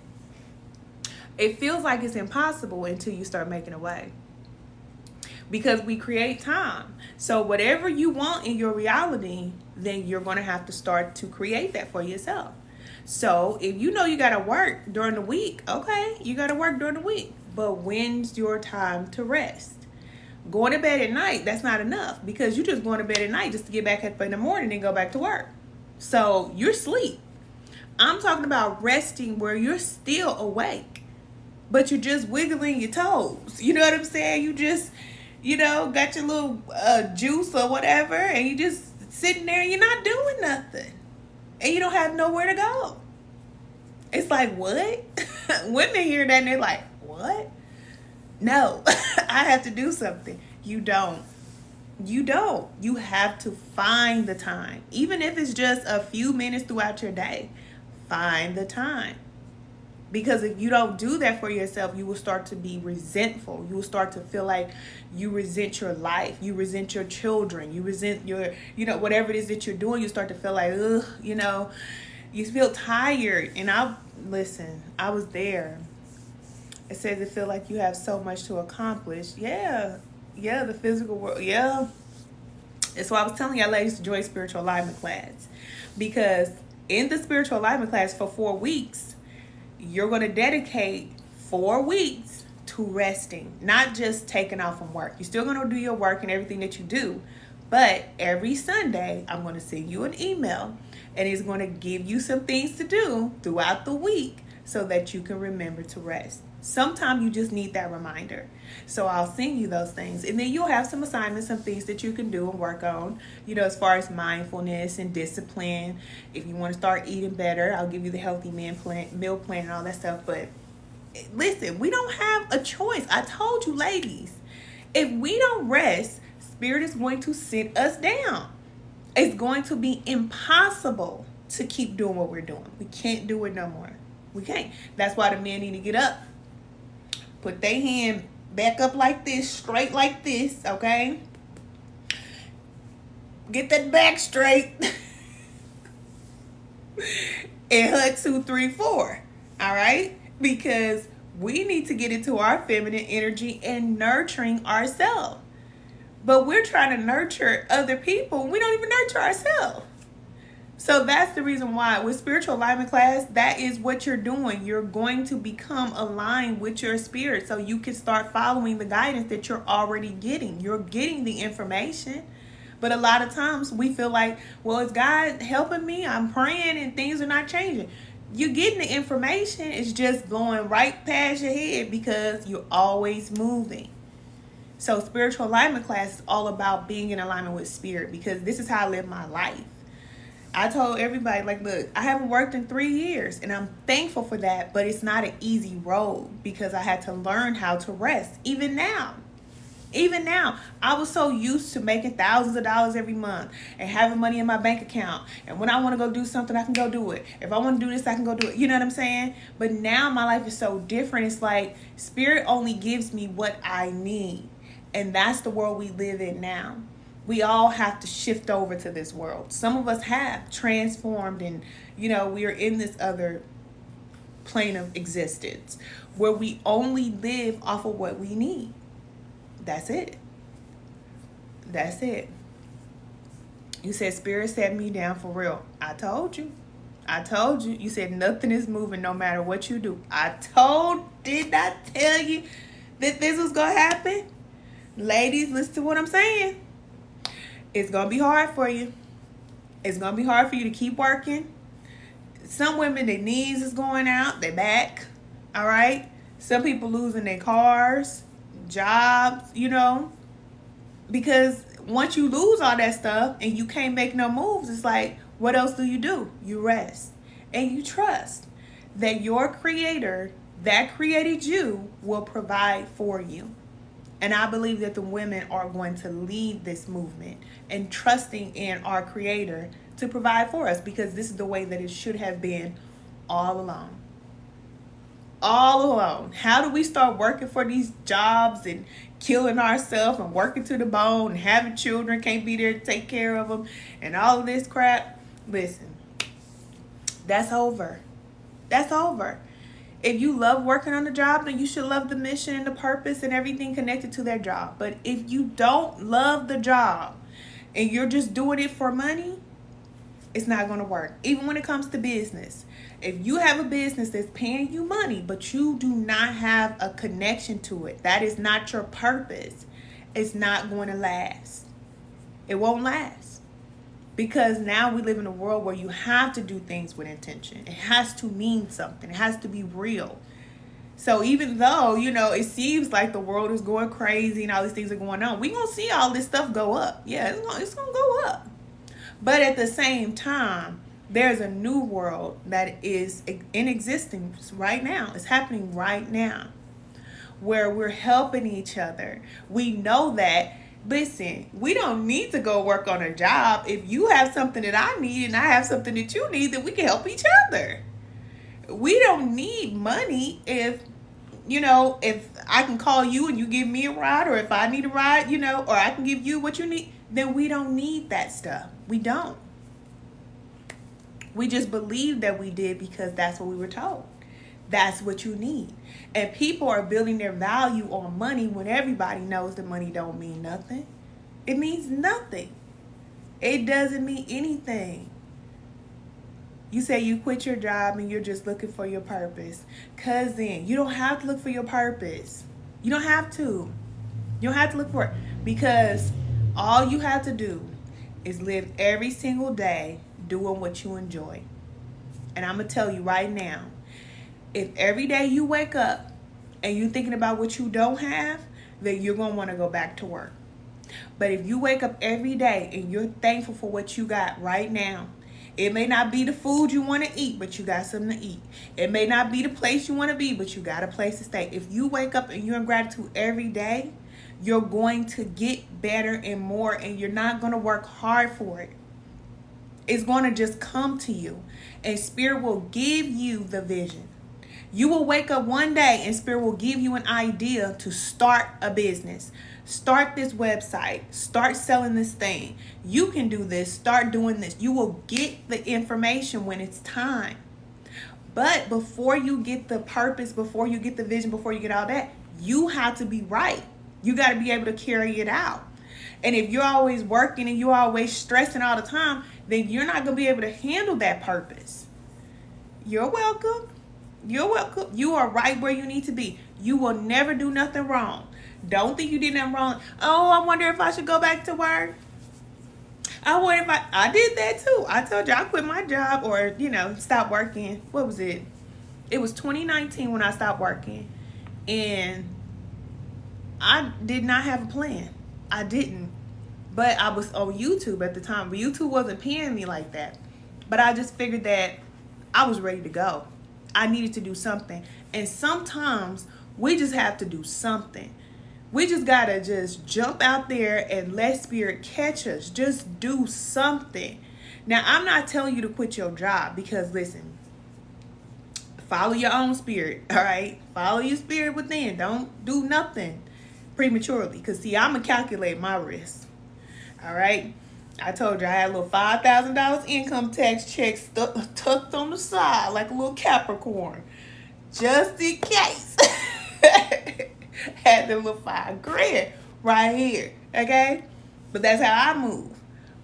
It feels like it's impossible until you start making a way. Because we create time. So whatever you want in your reality, then you're going to have to start to create that for yourself. So if you know you got to work during the week, okay, you got to work during the week. But when's your time to rest? Going to bed at night, that's not enough, because you just going to bed at night just to get back up in the morning and go back to work. So you're asleep. I'm talking about resting where you're still awake, but you're just wiggling your toes. You know what I'm saying? You just, got your little juice or whatever, and you just sitting there and you're not doing nothing. And you don't have nowhere to go. It's like, what? Women hear that and they're like, what? No, I have to do something. You don't. You have to find the time. Even if it's just a few minutes throughout your day, find the time. Because if you don't do that for yourself, you will start to be resentful. You will start to feel like you resent your life. You resent your children. You resent your, whatever it is that you're doing. You start to feel like, ugh, you feel tired. And I was there. It says it feel like you have so much to accomplish. Yeah, the physical world. Yeah. And so I was telling y'all ladies to join spiritual alignment class, because in the spiritual alignment class for 4 weeks, you're going to dedicate 4 weeks to resting, not just taking off from work. You're still going to do your work and everything that you do, but every Sunday I'm going to send you an email, and it's going to give you some things to do throughout the week so that you can remember to rest. Sometimes you just need that reminder. So I'll send you those things. And then you'll have some assignments, some things that you can do and work on, as far as mindfulness and discipline. If you want to start eating better, I'll give you the healthy meal plan and all that stuff. But listen, we don't have a choice. I told you, ladies, if we don't rest, Spirit is going to sit us down. It's going to be impossible to keep doing what we're doing. We can't do it no more. We can't. That's why the men need to get up. Put their hand back up like this, straight like this, okay? Get that back straight. And HUD 2, 3, 4. All right? Because we need to get into our feminine energy and nurturing ourselves. But we're trying to nurture other people. We don't even nurture ourselves. So that's the reason why with spiritual alignment class, that is what you're doing. You're going to become aligned with your spirit so you can start following the guidance that you're already getting. You're getting the information. But a lot of times we feel like, well, is God helping me? I'm praying and things are not changing. You're getting the information. It's just going right past your head because you're always moving. So spiritual alignment class is all about being in alignment with spirit, because this is how I live my life. I told everybody, like, look, I haven't worked in 3 years, and I'm thankful for that, but it's not an easy road because I had to learn how to rest. Even now, I was so used to making thousands of dollars every month and having money in my bank account. And when I want to go do something, I can go do it. If I want to do this, I can go do it. You know what I'm saying? But now my life is so different. It's like Spirit only gives me what I need. And that's the world we live in now. We all have to shift over to this world. Some of us have transformed and, we are in this other plane of existence where we only live off of what we need. That's it. That's it. You said Spirit set me down for real. I told you. You said nothing is moving no matter what you do. Did I tell you that this was going to happen? Ladies, listen to what I'm saying. It's going to be hard for you. It's going to be hard for you to keep working. Some women, their knees is going out, their back. All right? Some people losing their cars, jobs, because once you lose all that stuff and you can't make no moves, it's like, what else do? You rest and you trust that your creator that created you will provide for you. And I believe that the women are going to lead this movement and trusting in our creator to provide for us, because this is the way that it should have been all along. All alone. How do we start working for these jobs and killing ourselves and working to the bone and having children, can't be there to take care of them and all of this crap? Listen, that's over. That's over. If you love working on the job, then you should love the mission and the purpose and everything connected to their job. But if you don't love the job and you're just doing it for money, it's not going to work. Even when it comes to business. If you have a business that's paying you money, but you do not have a connection to it, that is not your purpose, it's not going to last. It won't last. Because now we live in a world where you have to do things with intention. It has to mean something. It has to be real. So even though, it seems like the world is going crazy and all these things are going on, we're going to see all this stuff go up. Yeah, it's going to go up. But at the same time, there's a new world that is in existence right now. It's happening right now where we're helping each other. We know that. Listen, we don't need to go work on a job. If you have something that I need and I have something that you need, then we can help each other. We don't need money if I can call you and you give me a ride, or if I need a ride, or I can give you what you need, then we don't need that stuff. We don't. We just believe that we did because that's what we were told. That's what you need. And people are building their value on money when everybody knows that money don't mean nothing. It means nothing. It doesn't mean anything. You say you quit your job and you're just looking for your purpose. Cousin, you don't have to look for your purpose. You don't have to. You don't have to look for it. Because all you have to do is live every single day doing what you enjoy. And I'm going to tell you right now, if every day you wake up and you're thinking about what you don't have, then you're going to want to go back to work. But if you wake up every day and you're thankful for what you got right now, it may not be the food you want to eat, but you got something to eat. It may not be the place you want to be, but you got a place to stay. If you wake up and you're in gratitude every day, you're going to get better and more, and you're not going to work hard for it. It's going to just come to you, and Spirit will give you the vision. You will wake up one day and Spirit will give you an idea to start a business. Start this website. Start selling this thing. You can do this. Start doing this. You will get the information when it's time. But before you get the purpose, before you get the vision, before you get all that, you have to be right. You got to be able to carry it out. And if you're always working and you're always stressing all the time, then you're not going to be able to handle that purpose. You're welcome. You're welcome. You are right where you need to be. You will never do nothing wrong. Don't think you did nothing wrong. Oh, I wonder if I should go back to work. I wonder if I did that too. I told you I quit my job or, stopped working. What was it? It was 2019 when I stopped working. And I did not have a plan. I didn't. But I was on YouTube at the time. But YouTube wasn't paying me like that. But I just figured that I was ready to go. I needed to do something. And sometimes we just have to do something. We just gotta just jump out there and let spirit catch us. Just do something. Now, I'm not telling you to quit your job, because listen, follow your own spirit, all right? Follow your spirit within. Don't do nothing prematurely, because see, I'm gonna calculate my risk, all right? I told you I had a little $5,000 income tax check tucked on the side like a little Capricorn, just in case. Had them little $5,000 right here, okay? But that's how I move.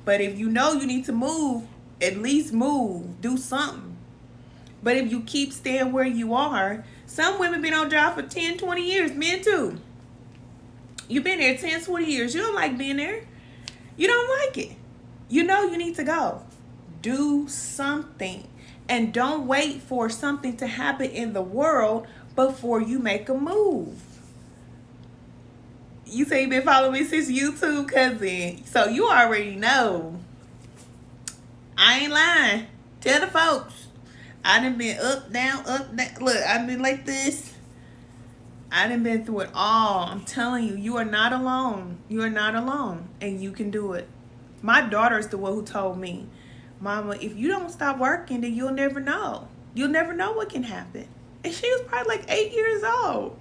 But if you know you need to move, at least move, do something. But if you keep staying where you are, some women been on job for 10, 20 years, men too. You've been there 10, 20 years. You don't like being there. You don't like it. You know you need to go. Do something. And don't wait for something to happen in the world before you make a move. You say you've been following me since YouTube, cousin. So you already know. I ain't lying. Tell the folks. I done been up, down, up, down. Look, I've been like this. I done been through it all. I'm telling you, you are not alone. You are not alone. And you can do it. My daughter is the one who told me, Mama, if you don't stop working, then you'll never know. You'll never know what can happen. And she was probably like 8 years old.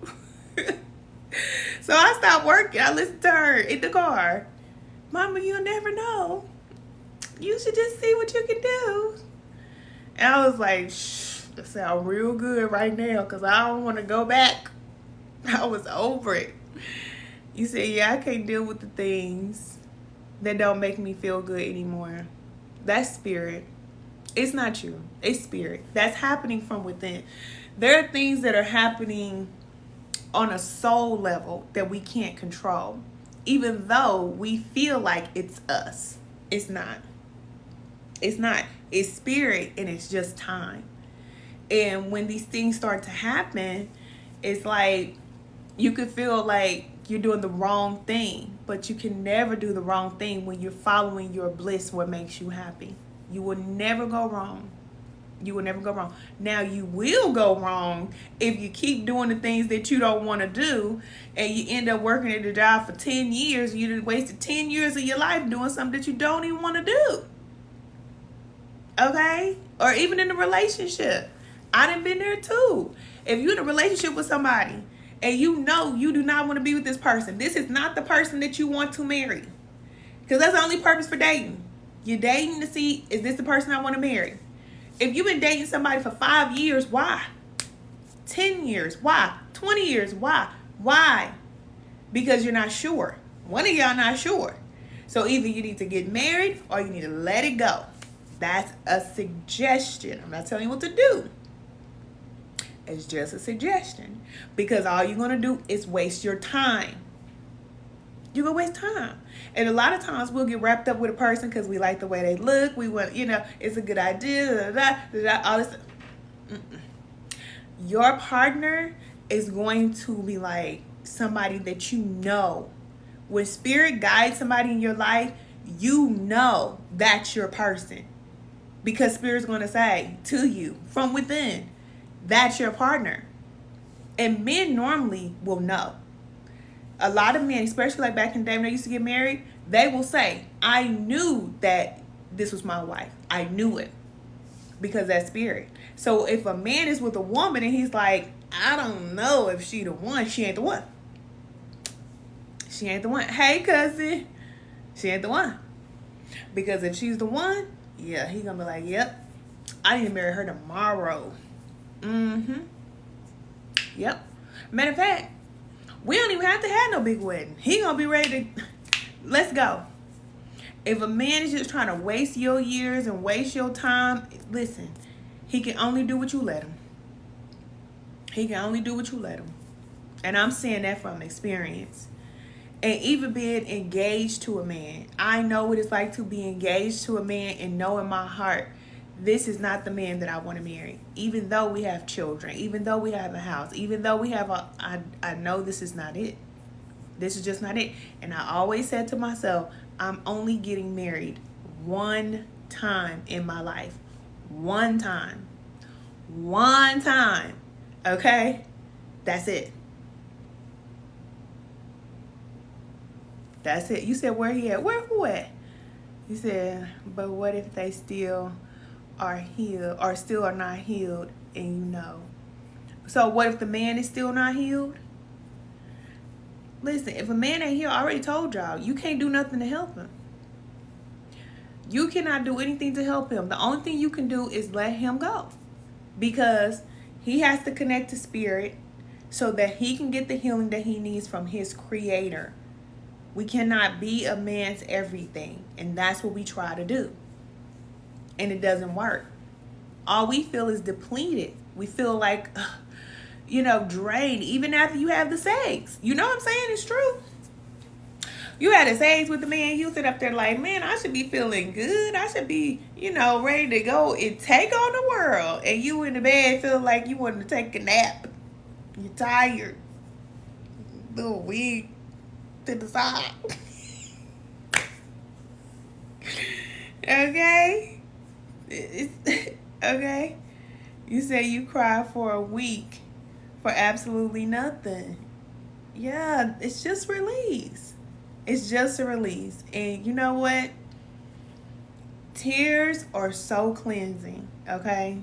So I stopped working. I listened to her in the car. Mama, you'll never know. You should just see what you can do. And I was like, shh, that sounds real good right now, because I don't want to go back. I was over it. You said, yeah, I can't deal with the things that don't make me feel good anymore. That's spirit. It's not you. It's spirit. That's happening from within. There are things that are happening on a soul level that we can't control, even though we feel like it's us. It's not. It's not. It's spirit, and it's just time. And when these things start to happen, it's like you could feel like you're doing the wrong thing, but you can never do the wrong thing when you're following your bliss, what makes you happy. You will never go wrong. You will never go wrong. Now, you will go wrong if you keep doing the things that you don't want to do, and you end up working at a job for 10 years, and you wasted 10 years of your life doing something that you don't even want to do. Okay? Or even in a relationship. I done been there too. If you're in a relationship with somebody and you know you do not want to be with this person, this is not the person that you want to marry. Because that's the only purpose for dating. You're dating to see, is this the person I want to marry? If you've been dating somebody for 5 years, why? 10 years, why? 20 years, why? Why? Because you're not sure. One of y'all not sure. So either you need to get married or you need to let it go. That's a suggestion. I'm not telling you what to do. It's just a suggestion. Because all you're going to do is waste your time. You're going to waste time. And a lot of times we'll get wrapped up with a person because we like the way they look. We want, it's a good idea. All this. Your partner is going to be like somebody that you know. When spirit guides somebody in your life, you know that's your person. Because spirit's going to say to you from within, that's your partner. And men normally will know. A lot of men, especially like back in the day when they used to get married, they will say, I knew that this was my wife. I knew it. Because that's spirit. So if a man is with a woman and he's like, I don't know if she the one, she ain't the one. She ain't the one. Hey, cousin. She ain't the one. Because if she's the one, yeah, he gonna be like, yep, I need to marry her tomorrow. Yep. Matter of fact, we don't even have to have no big wedding. He gonna be ready to, let's go. If a man is just trying to waste your years and waste your time, listen, he can only do what you let him. He can only do what you let him. And I'm saying that from experience. And even being engaged to a man, I know what it's like to be engaged to a man and know in my heart, this is not the man that I want to marry. Even though we have children, even though we have a house, even though we have I know this is not it. This is just not it. And I always said to myself, I'm only getting married one time in my life. One time. One time. Okay? That's it. That's it. You said where he at? Where who at? You said, but what if they still are healed or still are not healed and you know? So what if the man is still not healed? Listen, if a man ain't healed, I already told y'all, you can't do nothing to help him. You cannot do anything to help him. The only thing you can do is let him go. Because he has to connect to spirit so that he can get the healing that he needs from his creator. We cannot be a man's everything. And that's what we try to do. And it doesn't work. All we feel is depleted. We feel like, drained. Even after you have the sex. You know what I'm saying? It's true. You had a sex with the man. You sit up there like, man, I should be feeling good. I should be, ready to go and take on the world. And you in the bed feel like you want to take a nap. You're tired. Little wig to the side. Okay? Okay? You say you cry for a week for absolutely nothing. Yeah, it's just release. It's just a release. And you know what? Tears are so cleansing, okay?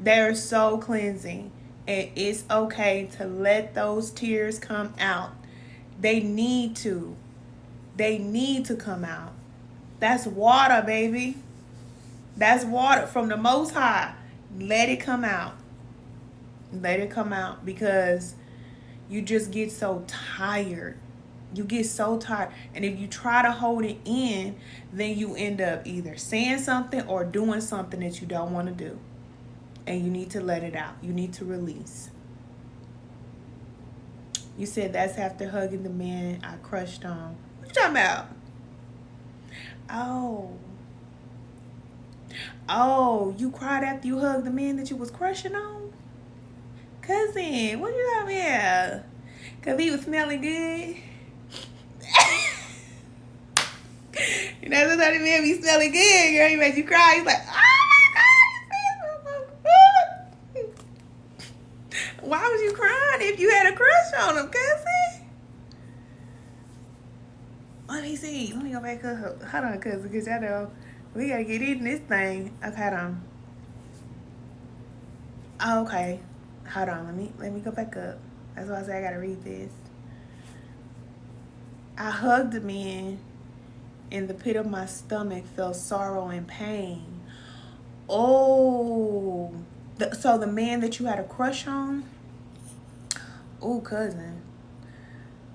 They're so cleansing. And it's okay to let those tears come out. They need to. They need to come out. That's water, baby. That's water from the Most High. Let it come out. Let it come out because you just get so tired. You get so tired. And if you try to hold it in, then you end up either saying something or doing something that you don't want to do. And you need to let it out. You need to release. You said that's after hugging the man I crushed on. What you talking about? Oh, you cried after you hugged the man that you was crushing on? Cousin, what you talking about? Because he was smelling good? Sometimes the man be smelling good, girl. He made you cry. He's like, oh my God, you smell so good. Why was you crying if you had a crush on him, cousin? Let me see. Let me go back up. Hold on, cousin, because y'all know we got to get in this thing. Okay, hold on. Oh, okay. Hold on. Let me go back up. That's why I say I got to read this. I hugged the man. In the pit of my stomach felt sorrow and pain. Oh. So the man that you had a crush on? Oh, cousin.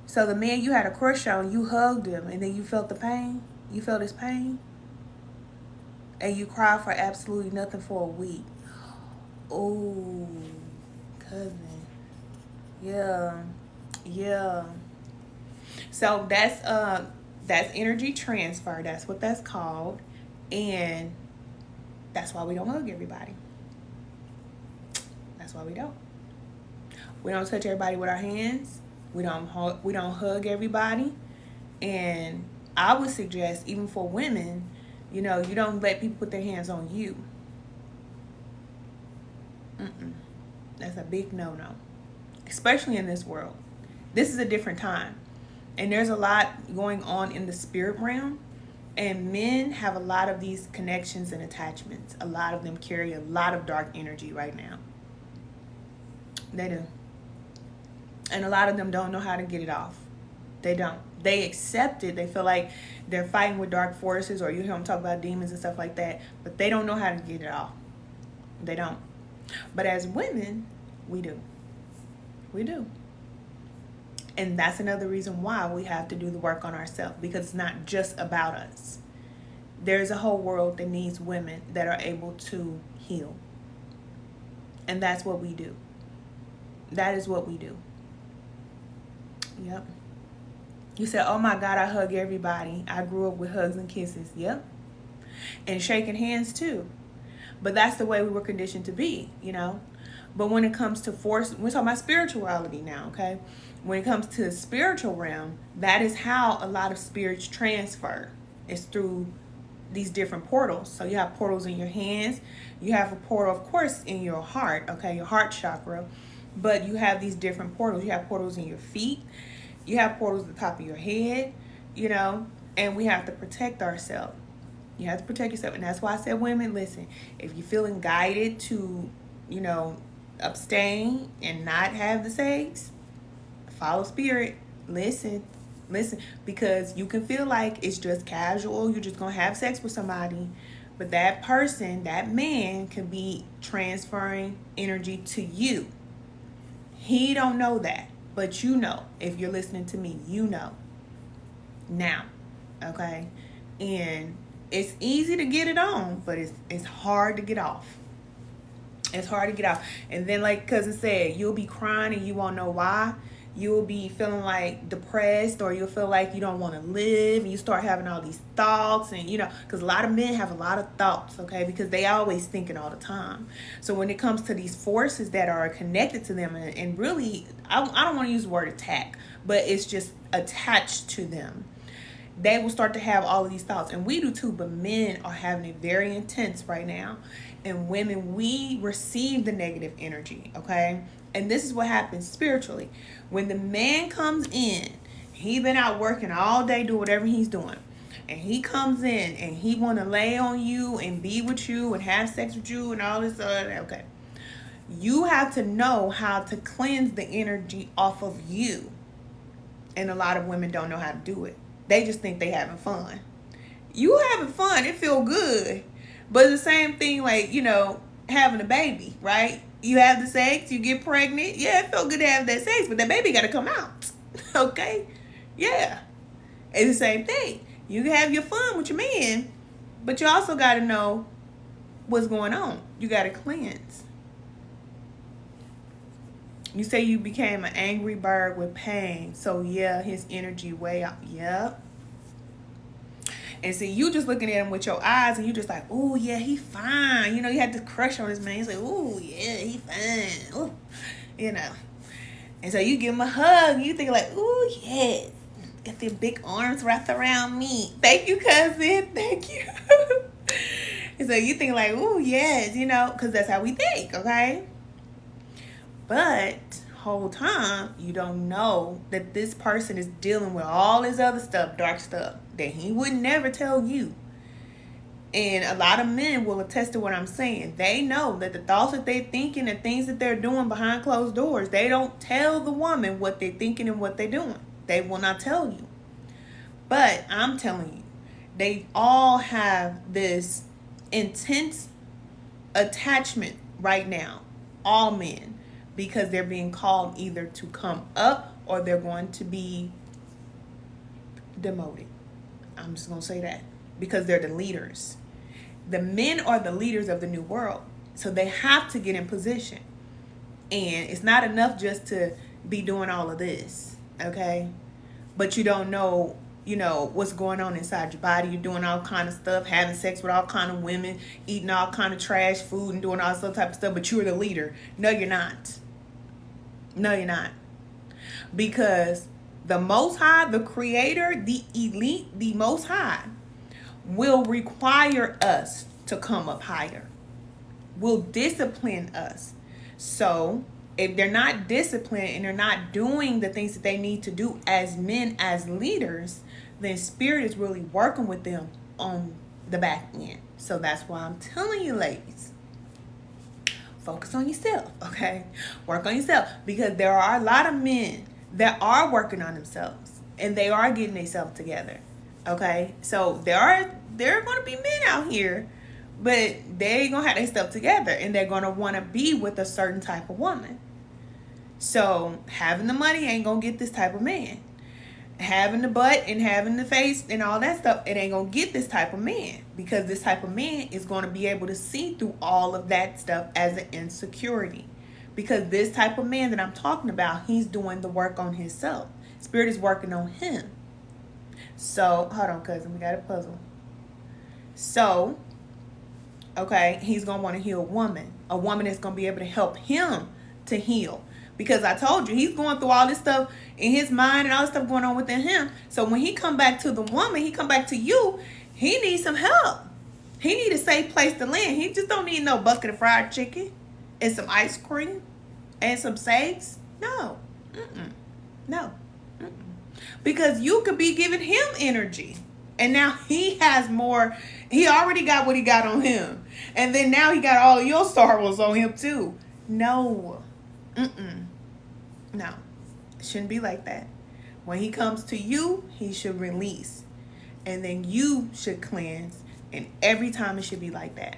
So the man you had a crush on, you hugged him and then you felt the pain? You felt his pain? And you cried for absolutely nothing for a week. Oh, cousin. Yeah. So that's energy transfer. That's what that's called. And that's why we don't hug everybody. That's why we don't. We don't touch everybody with our hands. We don't hug everybody. And I would suggest, even for women, you don't let people put their hands on you. That's a big no-no. Especially in this world. This is a different time. And there's a lot going on in the spirit realm. And men have a lot of these connections and attachments. A lot of them carry a lot of dark energy right now. They do. And a lot of them don't know how to get it off. They don't. They accept it. They feel like they're fighting with dark forces, or you hear them talk about demons and stuff like that. But they don't know how to get it off. They don't. But as women, we do. We do. And that's another reason why we have to do the work on ourselves, because it's not just about us. There's a whole world that needs women that are able to heal. And that's what we do. That is what we do. Yep. You said, oh my God, I hug everybody. I grew up with hugs and kisses. Yep. And shaking hands too. But that's the way we were conditioned to be, But when it comes to force, we're talking about spirituality now, okay? When it comes to the spiritual realm, that is how a lot of spirits transfer. It's through these different portals. So you have portals in your hands. You have a portal, of course, in your heart, okay, your heart chakra. But you have these different portals. You have portals in your feet. You have portals at the top of your head, and we have to protect ourselves. You have to protect yourself. And that's why I said, women, listen, if you're feeling guided to, abstain and not have the sex, follow spirit. Listen, because you can feel like it's just casual. You're just going to have sex with somebody. But that person, that man, can be transferring energy to you. He don't know that, but you know. If you're listening to me, you know. Now, okay? And it's easy to get it on, but it's hard to get off. It's hard to get off. And then, like Cousin said, you'll be crying and you won't know why. You'll be feeling like depressed, or you'll feel like you don't want to live, and you start having all these thoughts, and because a lot of men have a lot of thoughts, okay, because they always thinking all the time. So when it comes to these forces that are connected to them, and really, I don't want to use the word attack, but it's just attached to them, they will start to have all of these thoughts. And we do too, but men are having it very intense right now. And women, we receive the negative energy, okay? And this is what happens spiritually. When the man comes in, he been out working all day, do whatever he's doing. And he comes in and he want to lay on you and be with you and have sex with you and all this other, okay. You have to know how to cleanse the energy off of you. And a lot of women don't know how to do it. They just think they having fun. You having fun, it feel good. But it's the same thing like, having a baby, right? You have the sex, you get pregnant. Yeah, it felt good to have that sex, but that baby got to come out. Okay? Yeah. It's the same thing. You can have your fun with your man, but you also got to know what's going on. You got to cleanse. You say you became an angry bird with pain. So, yeah, his energy way up. Yep. And see, you just looking at him with your eyes, and you just like, oh, yeah, he fine. You had to crush on this man. He's like, oh, yeah, he fine. Ooh. And so you give him a hug, and you think like, oh, yes. Got their big arms wrapped around me. Thank you, cousin. Thank you. And so you think like, oh, yes, because that's how we think, okay? But whole time, you don't know that this person is dealing with all this other stuff, dark stuff, that he would never tell you. And a lot of men will attest to what I'm saying. They know that the thoughts that they're thinking and things that they're doing behind closed doors, they don't tell the woman what they're thinking and what they're doing. They will not tell you. But I'm telling you, they all have this intense attachment right now. All men. Because they're being called either to come up or they're going to be demoted. I'm just going to say that. Because they're the leaders. The men are the leaders of the new world. So they have to get in position. And it's not enough just to be doing all of this. Okay? But you don't know, what's going on inside your body. You're doing all kind of stuff. Having sex with all kind of women. Eating all kind of trash food and doing all some type of stuff. But you're the leader. No, you're not. No, you're not. Because the Most High, the Creator, the elite, the Most High will require us to come up higher. Will discipline us. So if they're not disciplined and they're not doing the things that they need to do as men, as leaders, then Spirit is really working with them on the back end. So that's why I'm telling you, ladies, focus on yourself, okay? Work on yourself, because there are a lot of men that are working on themselves and they are getting themselves together, okay? So there are going to be men out here, but they ain't going to have their stuff together, and they're going to want to be with a certain type of woman. So having the money ain't going to get this type of man. Having the butt and having the face and all that stuff, it ain't going to get this type of man, because this type of man is going to be able to see through all of that stuff as an insecurity. Because this type of man that I'm talking about, he's doing the work on himself. Spirit is working on him. So, hold on, cousin, we got a puzzle. So, okay, he's going to want to heal a woman that's going to be able to help him to heal. Because I told you, he's going through all this stuff in his mind and all this stuff going on within him. So when he come back to the woman, he come back to you, he needs some help. He need a safe place to land. He just don't need no bucket of fried chicken and some ice cream and some safes. No. Mm-mm. No. Mm-mm. Because you could be giving him energy. And now he has more. He already got what he got on him. And then now he got all your sorrows on him too. No. Mm-mm. No. It shouldn't be like that. When he comes to you, he should release. And then you should cleanse. And every time it should be like that.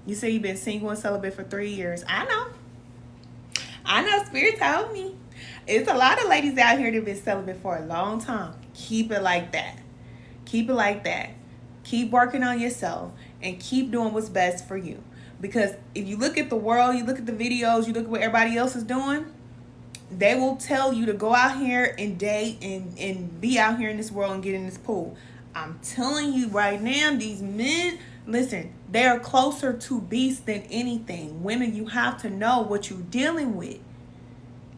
You say you've been single and celibate for 3 years. I know. Spirit told me. It's a lot of ladies out here that have been celibate for a long time. Keep it like that. Keep it like that. Keep working on yourself and keep doing what's best for you. Because if you look at the world, you look at the videos, you look at what everybody else is doing, they will tell you to go out here and date and be out here in this world and get in this pool. I'm telling you right now, these men, listen, they are closer to beasts than anything. Women, you have to know what you're dealing with.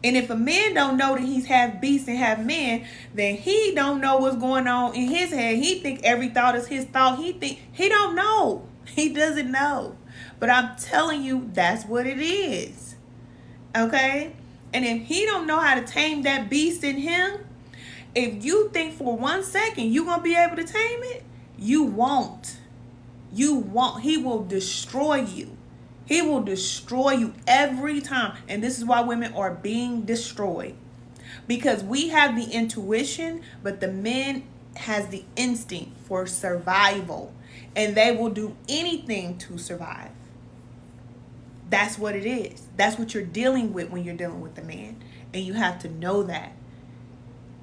And if a man don't know that he's half beast and half man, then he don't know what's going on in his head. He think every thought is his thought. He don't know. He doesn't know. But I'm telling you, that's what it is. Okay? And if he don't know how to tame that beast in him, if you think for 1 second you're going to be able to tame it, you won't. You won't. He will destroy you. He will destroy you every time. And this is why women are being destroyed. Because we have the intuition, but the men has the instinct for survival. And they will do anything to survive. That's what it is. That's what you're dealing with when you're dealing with the man. And you have to know that.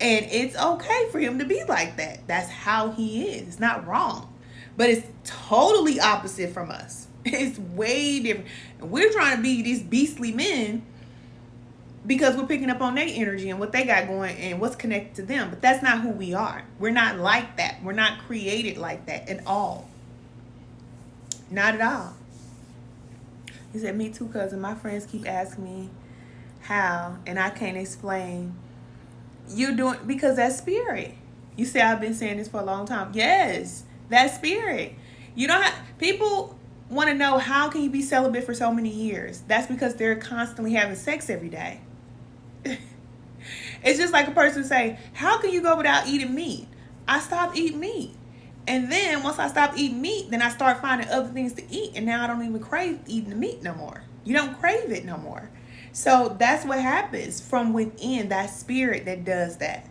And it's okay for him to be like that. That's how he is. It's not wrong. But it's totally opposite from us. It's way different. And we're trying to be these beastly men because we're picking up on their energy and what they got going and what's connected to them. But that's not who we are. We're not like that. We're not created like that at all. Not at all. He said, me too, cousin. My friends keep asking me how, and I can't explain. You're doing, because that's spirit. You say, I've been saying this for a long time. Yes, that's spirit. You don't have, people want to know, how can you be celibate for so many years? That's because they're constantly having sex every day. It's just like a person say, how can you go without eating meat? I stopped eating meat. And then once I stopped eating meat, then I start finding other things to eat. And now I don't even crave eating the meat no more. You don't crave it no more. So that's what happens from within, that spirit that does that.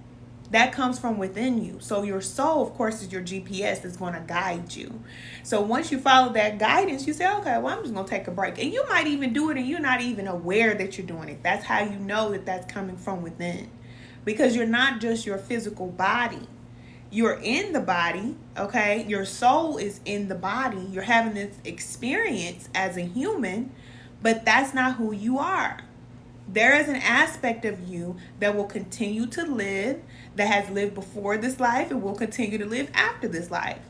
That comes from within you. So your soul, of course, is your GPS that's going to guide you. So once you follow that guidance, you say, okay, well, I'm just going to take a break. And you might even do it and you're not even aware that you're doing it. That's how you know that that's coming from within. Because you're not just your physical body. You're in the body, okay? Your soul is in the body. You're having this experience as a human, but that's not who you are. There is an aspect of you that will continue to live, that has lived before this life and will continue to live after this life.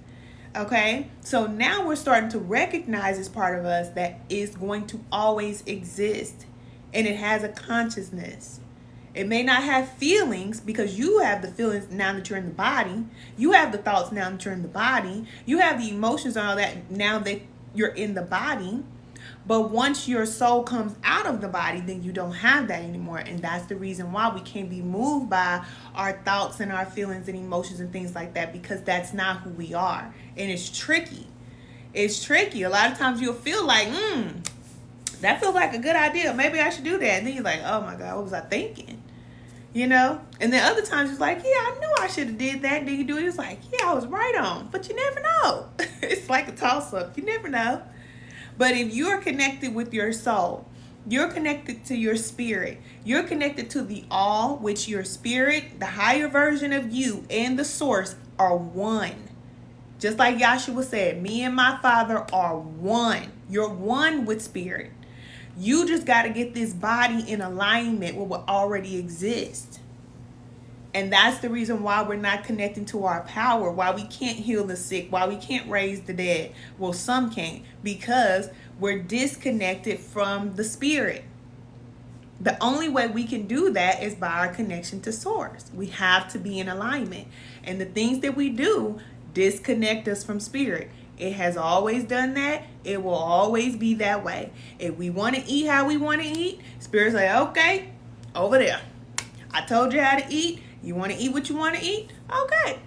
Okay? So now we're starting to recognize this part of us that is going to always exist. And it has a consciousness. It may not have feelings because you have the feelings now that you're in the body. You have the thoughts now that you're in the body. You have the emotions and all that now that you're in the body. But once your soul comes out of the body, then you don't have that anymore. And that's the reason why we can't be moved by our thoughts and our feelings and emotions and things like that, because that's not who we are. And it's tricky. It's tricky. A lot of times you'll feel like, that feels like a good idea. Maybe I should do that. And then you're like, oh my God, what was I thinking? You know? And then other times it's like, yeah, I knew I should have did that. Then you do it. It's like, yeah, I was right on. But you never know. It's like a toss-up. You never know. But if you're connected with your soul, you're connected to your spirit, you're connected to the all, which your spirit, the higher version of you, and the source are one. Just like Yahshua said, me and my Father are one. You're one with spirit. You just got to get this body in alignment with what already exists. And that's the reason why we're not connecting to our power, why we can't heal the sick, why we can't raise the dead. Well, some can't, because we're disconnected from the spirit. The only way we can do that is by our connection to source. We have to be in alignment. And the things that we do disconnect us from spirit. It has always done that. It will always be that way. If we want to eat how we want to eat, spirit's like, okay, over there. I told you how to eat. You want to eat what you want to eat? Okay.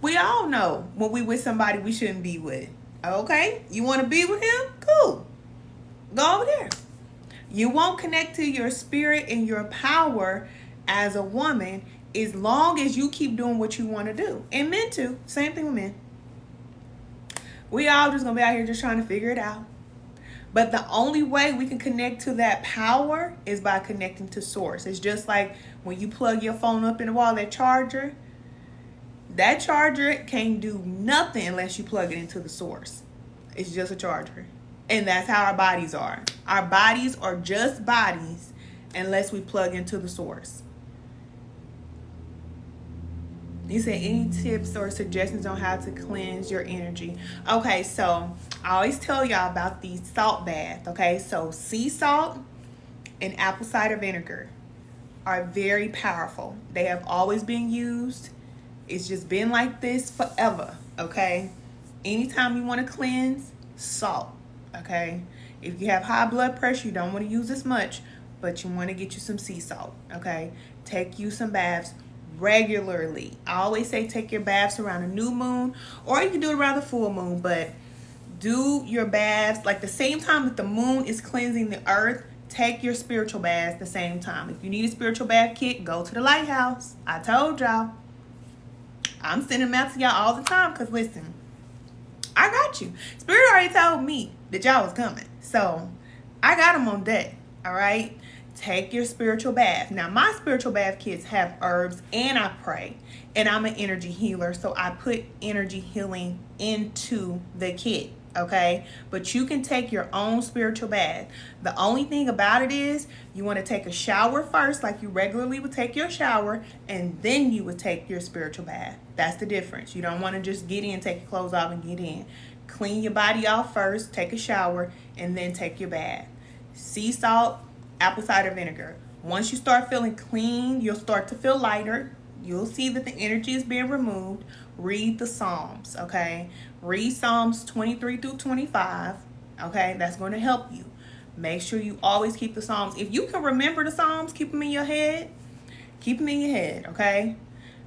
We all know when we with somebody we shouldn't be with. Okay? You want to be with him? Cool. Go over there. You won't connect to your spirit and your power as a woman as long as you keep doing what you want to do. And men too. Same thing with men. We all just going to be out here just trying to figure it out. But the only way we can connect to that power is by connecting to source. It's just like when you plug your phone up in the wall, that charger can't do nothing unless you plug it into the source. It's just a charger. And that's how our bodies are. Our bodies are just bodies unless we plug into the source. You said any tips or suggestions on how to cleanse your energy? Okay, so I always tell y'all about the salt bath. Okay, so sea salt and apple cider vinegar are very powerful. They have always been used. It's just been like this forever. Okay, anytime you want to cleanse, salt. Okay, if you have high blood pressure, you don't want to use as much, but you want to get you some sea salt. Okay, take you some baths regularly. I always say take your baths around a new moon, or you can do it around the full moon, but do your baths like the same time that the moon is cleansing the earth. Take your spiritual baths the same time. If you need a spiritual bath kit, go to the lighthouse. I told y'all. I'm sending them out to y'all all the time because listen, I got you. Spirit already told me that y'all was coming, so I got them on deck. All right, take your spiritual bath. Now my spiritual bath kits have herbs and I pray, and I'm an energy healer, so I put energy healing into the kit. Okay, but you can take your own spiritual bath. The only thing about it is you want to take a shower first, like you regularly would take your shower, and then you would take your spiritual bath. That's the difference. You don't want to just get in, take your clothes off and get in. Clean your body off first, take a shower, and then take your bath. Sea salt, apple cider vinegar. Once you start feeling clean, you'll start to feel lighter. You'll see that the energy is being removed. Read the Psalms, okay? Read Psalms 23 through 25, okay? That's going to help you. Make sure you always keep the Psalms. If you can remember the Psalms, keep them in your head. Keep them in your head, okay?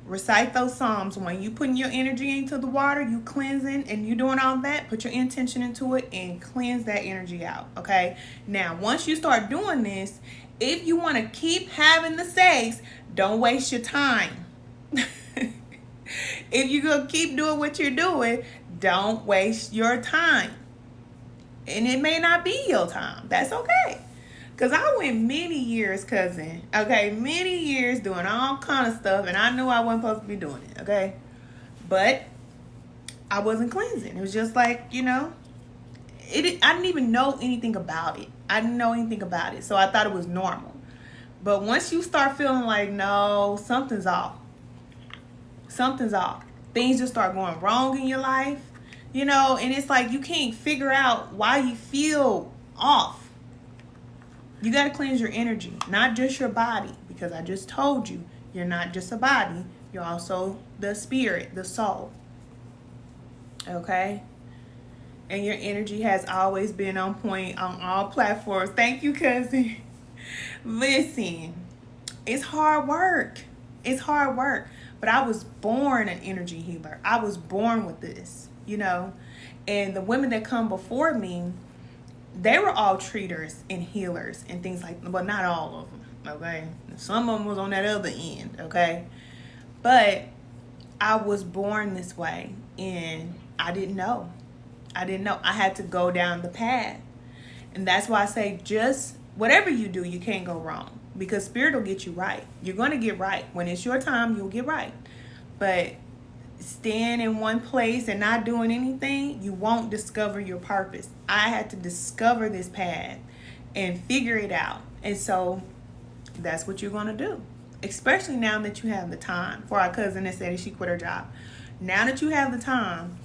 Recite those Psalms. When you putting your energy into the water, you cleansing and you doing all that, put your intention into it and cleanse that energy out, okay? Now, once you start doing this, if you want to keep having the sex, don't waste your time. If you're going to keep doing what you're doing, don't waste your time. And it may not be your time. That's okay. Because I went many years, cousin. Okay, many years doing all kind of stuff. And I knew I wasn't supposed to be doing it. Okay. But I wasn't cleansing. It was just like, you know, I didn't even know anything about it. I didn't know anything about it. So I thought it was normal. But once you start feeling like, no, something's off. Something's off. Things just start going wrong in your life, you know, and it's like you can't figure out why you feel off. You got to cleanse your energy, not just your body, because I just told you, you're not just a body. You're also the spirit, the soul. Okay? And your energy has always been on point on all platforms. Thank you, cousin. Listen, it's hard work. It's hard work. But I was born an energy healer. I was born with this, you know. And the women that come before me, they were all treaters and healers and things like that. But not all of them, okay? Some of them was on that other end, okay? But I was born this way, and I didn't know. I didn't know. I had to go down the path. And that's why I say just whatever you do, you can't go wrong. Because spirit will get you right. You're going to get right. When it's your time, you'll get right. But staying in one place and not doing anything, you won't discover your purpose. I had to discover this path and figure it out. And so that's what you're going to do. Especially now that you have the time. For our cousin that said she quit her job. Now that you have the time,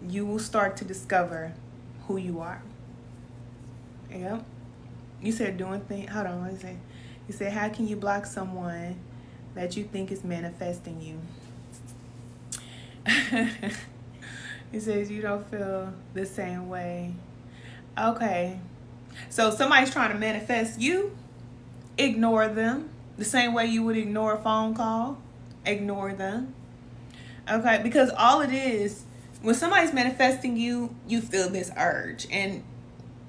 you will start to discover who you are. Yep. You said doing things. Hold on, what did you say? You said, how can you block someone that you think is manifesting you? It says you don't feel the same way. Okay. So somebody's trying to manifest you, ignore them. The same way you would ignore a phone call, ignore them. Okay, because all it is, when somebody's manifesting you, you feel this urge. And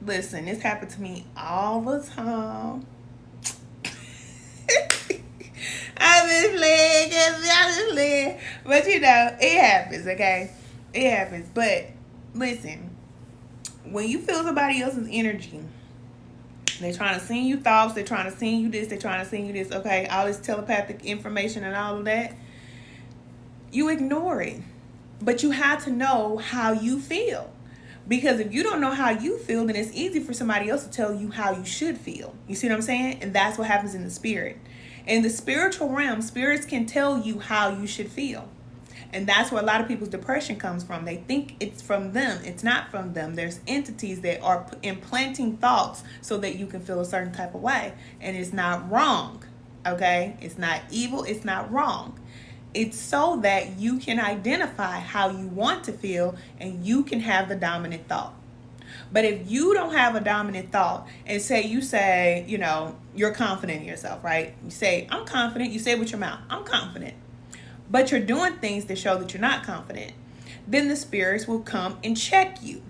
listen, this happened to me all the time. I'm just playing. But you know, it happens, okay? It happens. But listen, when you feel somebody else's energy, they're trying to send you thoughts, they're trying to send you this, they're trying to send you this, okay? All this telepathic information and all of that, you ignore it. But you have to know how you feel. Because if you don't know how you feel, then it's easy for somebody else to tell you how you should feel. You see what I'm saying? And that's what happens in the spirit. In the spiritual realm, spirits can tell you how you should feel. And that's where a lot of people's depression comes from. They think it's from them. It's not from them. There's entities that are implanting thoughts so that you can feel a certain type of way. And it's not wrong, okay? It's not evil. It's not wrong. It's so that you can identify how you want to feel and you can have the dominant thought. But if you don't have a dominant thought and you say, you know, you're confident in yourself, right? You say, I'm confident. You say it with your mouth, I'm confident. But you're doing things that show that you're not confident. Then the spirits will come and check you.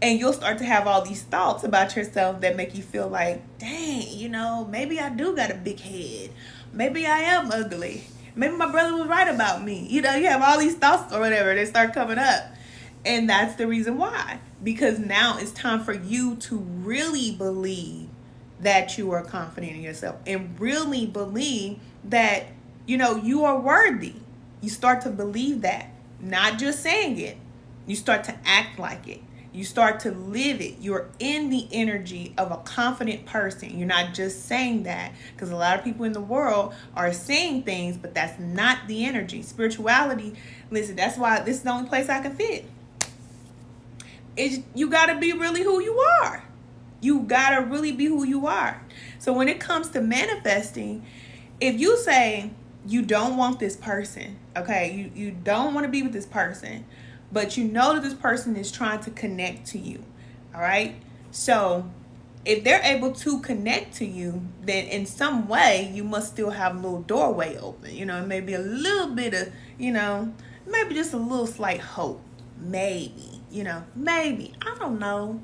And you'll start to have all these thoughts about yourself that make you feel like, dang, you know, maybe I do got a big head. Maybe I am ugly. Maybe my brother was right about me. You know, you have all these thoughts or whatever. They start coming up. And that's the reason why. Because now it's time for you to really believe that you are confident in yourself. And really believe that, you know, you are worthy. You start to believe that. Not just saying it. You start to act like it. You start to live it. You're in the energy of a confident person. You're not just saying that, because a lot of people in the world are saying things, but that's not the energy. Spirituality, listen, that's why this is the only place I can fit. You got to be really who you are. You got to really be who you are. So when it comes to manifesting, if you say you don't want this person, okay, you don't want to be with this person, but you know that this person is trying to connect to you, all right? So if they're able to connect to you, then in some way you must still have a little doorway open. You know, maybe a little bit of, you know, maybe just a little slight hope. Maybe, you know, maybe. I don't know.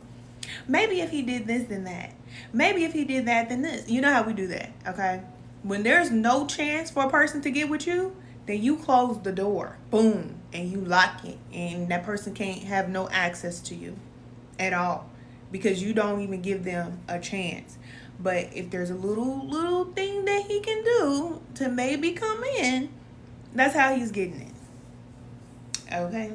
Maybe if he did this, then that. Maybe if he did that, then this. You know how we do that, okay? When there's no chance for a person to get with you, then you close the door. Boom. And you lock it. And that person can't have no access to you at all. Because you don't even give them a chance. But if there's a little thing that he can do to maybe come in, that's how he's getting it. Okay?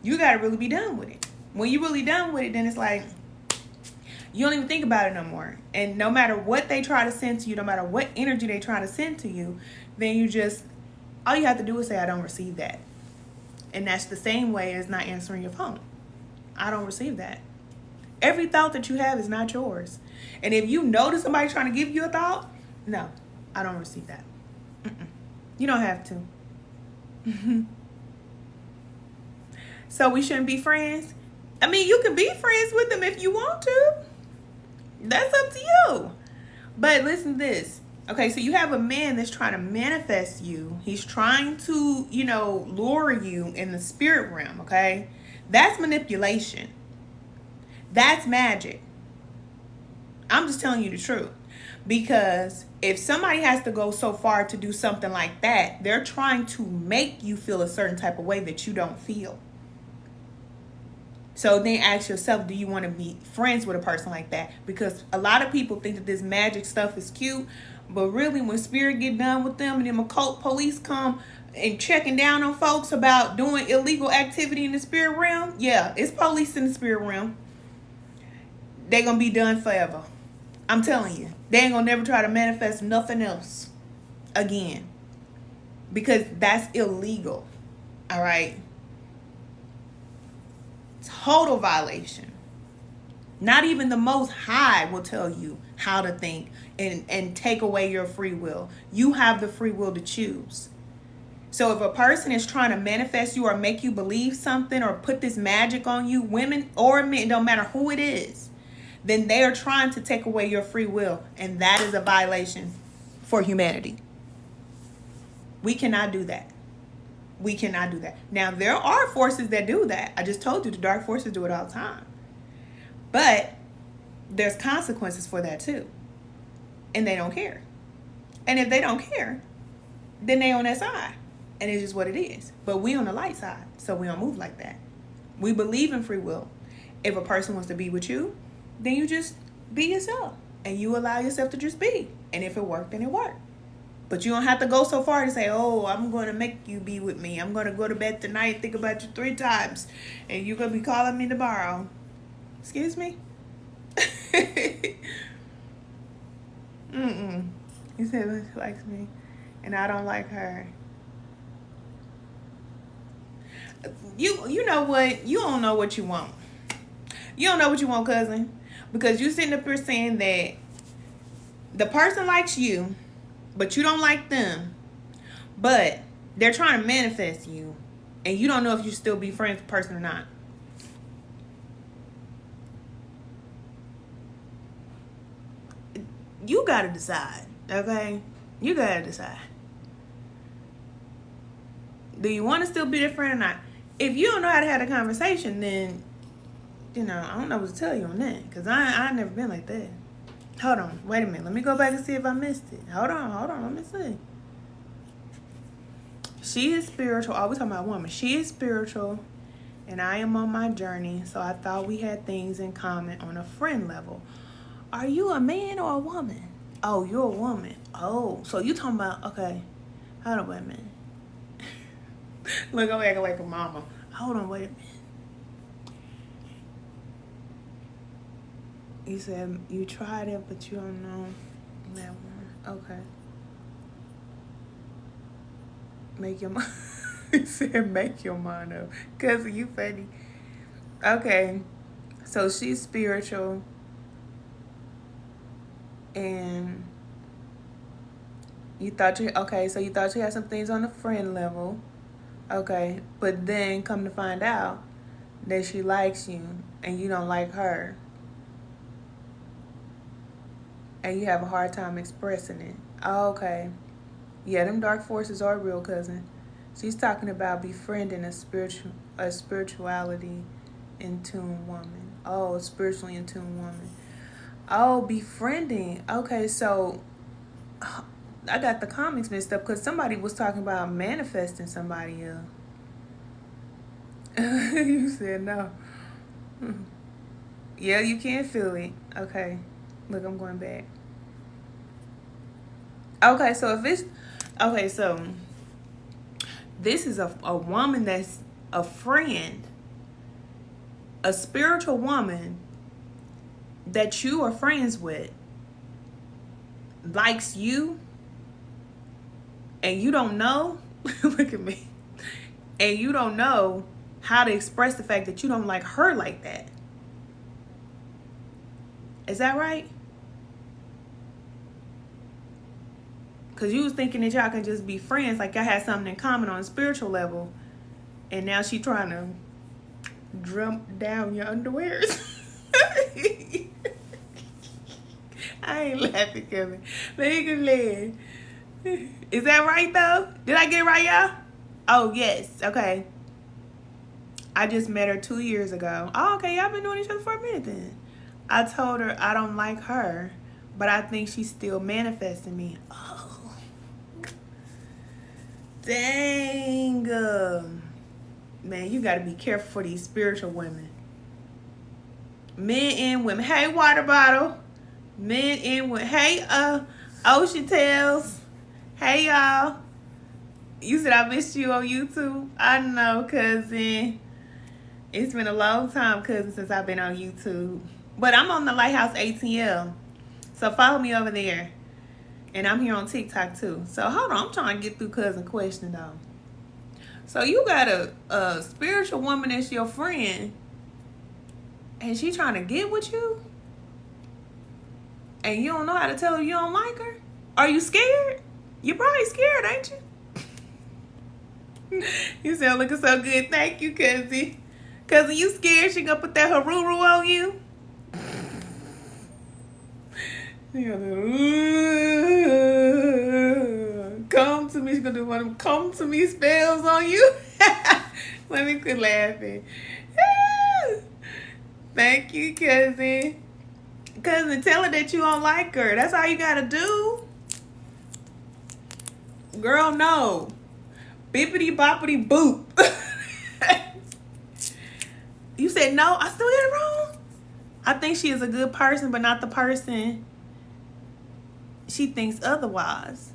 You got to really be done with it. When you're really done with it, then it's like, you don't even think about it no more. And no matter what they try to send to you, no matter what energy they try to send to you, then you just, all you have to do is say, I don't receive that. And that's the same way as not answering your phone. I don't receive that. Every thought that you have is not yours. And if you notice somebody trying to give you a thought, no, I don't receive that. You don't have to. So we shouldn't be friends? I mean, you can be friends with them if you want to. That's up to you. But listen to this. Okay, so you have a man that's trying to manifest you. He's trying to, you know, lure you in the spirit realm, okay? That's manipulation. That's magic. I'm just telling you the truth. Because if somebody has to go so far to do something like that, they're trying to make you feel a certain type of way that you don't feel. So then ask yourself, do you want to be friends with a person like that? Because a lot of people think that this magic stuff is cute, but really when spirit get done with them and then occult police come and checking down on folks about doing illegal activity in the spirit realm, yeah, it's police in the spirit realm. They're going to be done forever. I'm telling you. They ain't going to never try to manifest nothing else again. Because that's illegal. All right? Total violation. Not even the Most High will tell you how to think and take away your free will. You have the free will to choose. So if a person is trying to manifest you or make you believe something or put this magic on you, women or men, don't matter who it is, then they are trying to take away your free will. And that is a violation for humanity. We cannot do that. We cannot do that. Now, there are forces that do that. I just told you the dark forces do it all the time. But there's consequences for that too. And they don't care. And if they don't care, then they on that side. And it's just what it is. But we on the light side, so we don't move like that. We believe in free will. If a person wants to be with you, then you just be yourself. And you allow yourself to just be. And if it worked, then it worked. But you don't have to go so far to say, oh, I'm going to make you be with me. I'm going to go to bed tonight, think about you 3 times. And you're going to be calling me tomorrow. Excuse me? He said she likes me. And I don't like her. You know what? You don't know what you want. You don't know what you want, cousin. Because you sitting up here saying that the person likes you, but you don't like them. But they're trying to manifest you. And you don't know if you still be friends with the person or not. You got to decide, okay? You got to decide. Do you want to still be their friend or not? If you don't know how to have a conversation, then, I don't know what to tell you on that. Because I never been like that. Hold on. Wait a minute. Let me go back and see if I missed it. Hold on. Let me see. She is spiritual. Oh, we're talking about a woman. She is spiritual. And I am on my journey. So I thought we had things in common on a friend level. Are you a man or a woman? Oh, you're a woman. Oh, so you talking about, okay. Hold on, wait a minute. Look, I'm acting like a mama. Hold on, wait a minute. You said you tried it, but you don't know that one. Okay. Make your mind. He said make your mind up. Cause you funny. Okay. So she's spiritual. And you thought you had some things on the friend level. Okay, but then come to find out that she likes you and you don't like her. And you have a hard time expressing it. Okay. Yeah, them dark forces are real, cousin. She's talking about befriending a spirituality in tune woman. Oh, spiritually in tune woman. Oh, befriending. Okay, so I got the comics mixed up because somebody was talking about manifesting somebody else. You said no. Yeah, you can feel it. Okay. Look, I'm going back. Okay, so this is a woman that's a friend, a spiritual woman that you are friends with, likes you, and you don't know, look at me, and you don't know how to express the fact that you don't like her like that. Is that right? Because you was thinking that y'all can just be friends, like y'all had something in common on a spiritual level, and now she trying to dump down your underwears. I ain't laughing, Kevin. Let me get laugh. Is that right, though? Did I get it right, y'all? Oh, yes. Okay. I just met her 2 years ago. Oh, okay. Y'all been knowing each other for a minute then. I told her I don't like her, but I think she's still manifesting me. Oh. Dang. Man, you got to be careful for these spiritual women. Men and women. Hey, water bottle. Men and women. Hey, Ocean Tales. Hey, y'all. You said I missed you on YouTube? I know, cousin. It's been a long time, cousin, since I've been on YouTube. But I'm on the Lighthouse ATL. So follow me over there. And I'm here on TikTok, too. So hold on. I'm trying to get through cousin question, though. So you got a spiritual woman that's your friend. And she trying to get with you? And you don't know how to tell her you don't like her? Are you scared? You're probably scared, ain't you? You sound looking so good. Thank you, cousin. Cousin, you scared she gonna put that haruru on you? Come to me. She's gonna do one of them come to me spells on you. Let me quit laughing. Thank you, cousin. Cousin, tell her that you don't like her. That's all you gotta do. Girl, no. Bippity boppity boop. You said no? I still get it wrong? I think she is a good person, but not the person she thinks otherwise.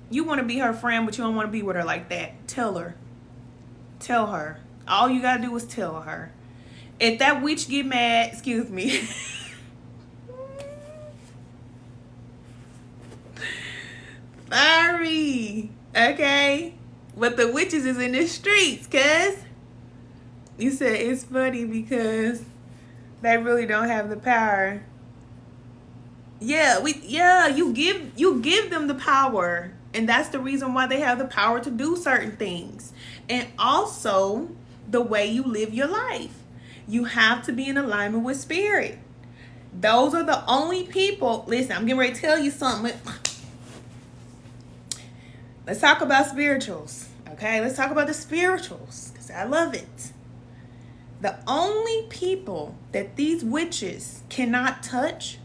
You want to be her friend, but you don't want to be with her like that. Tell her. Tell her. All you got to do is tell her. If that witch get mad, excuse me. Sorry. Okay? But the witches is in the streets, cuz. You said it's funny because they really don't have the power. Yeah, you give them the power. And that's the reason why they have the power to do certain things. And also the way you live your life. You have to be in alignment with spirit. Those are the only people. Listen, I'm getting ready to tell you something. Let's talk about spirituals. Okay, let's talk about the spirituals because I love it. The only people that these witches cannot touch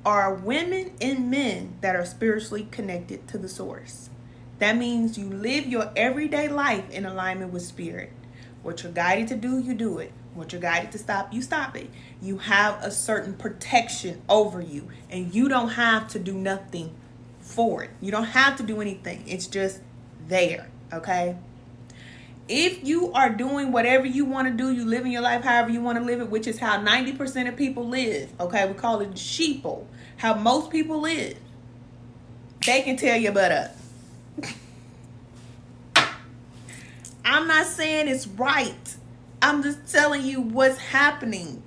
are women and men that are spiritually connected to the source. That means you live your everyday life in alignment with spirit. What you're guided to do, you do it. What you're guided to stop, you stop it. You have a certain protection over you, and you don't have to do nothing for it. You don't have to do anything. It's just there, okay? If you are doing whatever you want to do, you living your life however you want to live it, which is how 90% of people live, okay? We call it sheeple, how most people live. They can tear your butt up. I'm not saying it's right. I'm just telling you what's happening.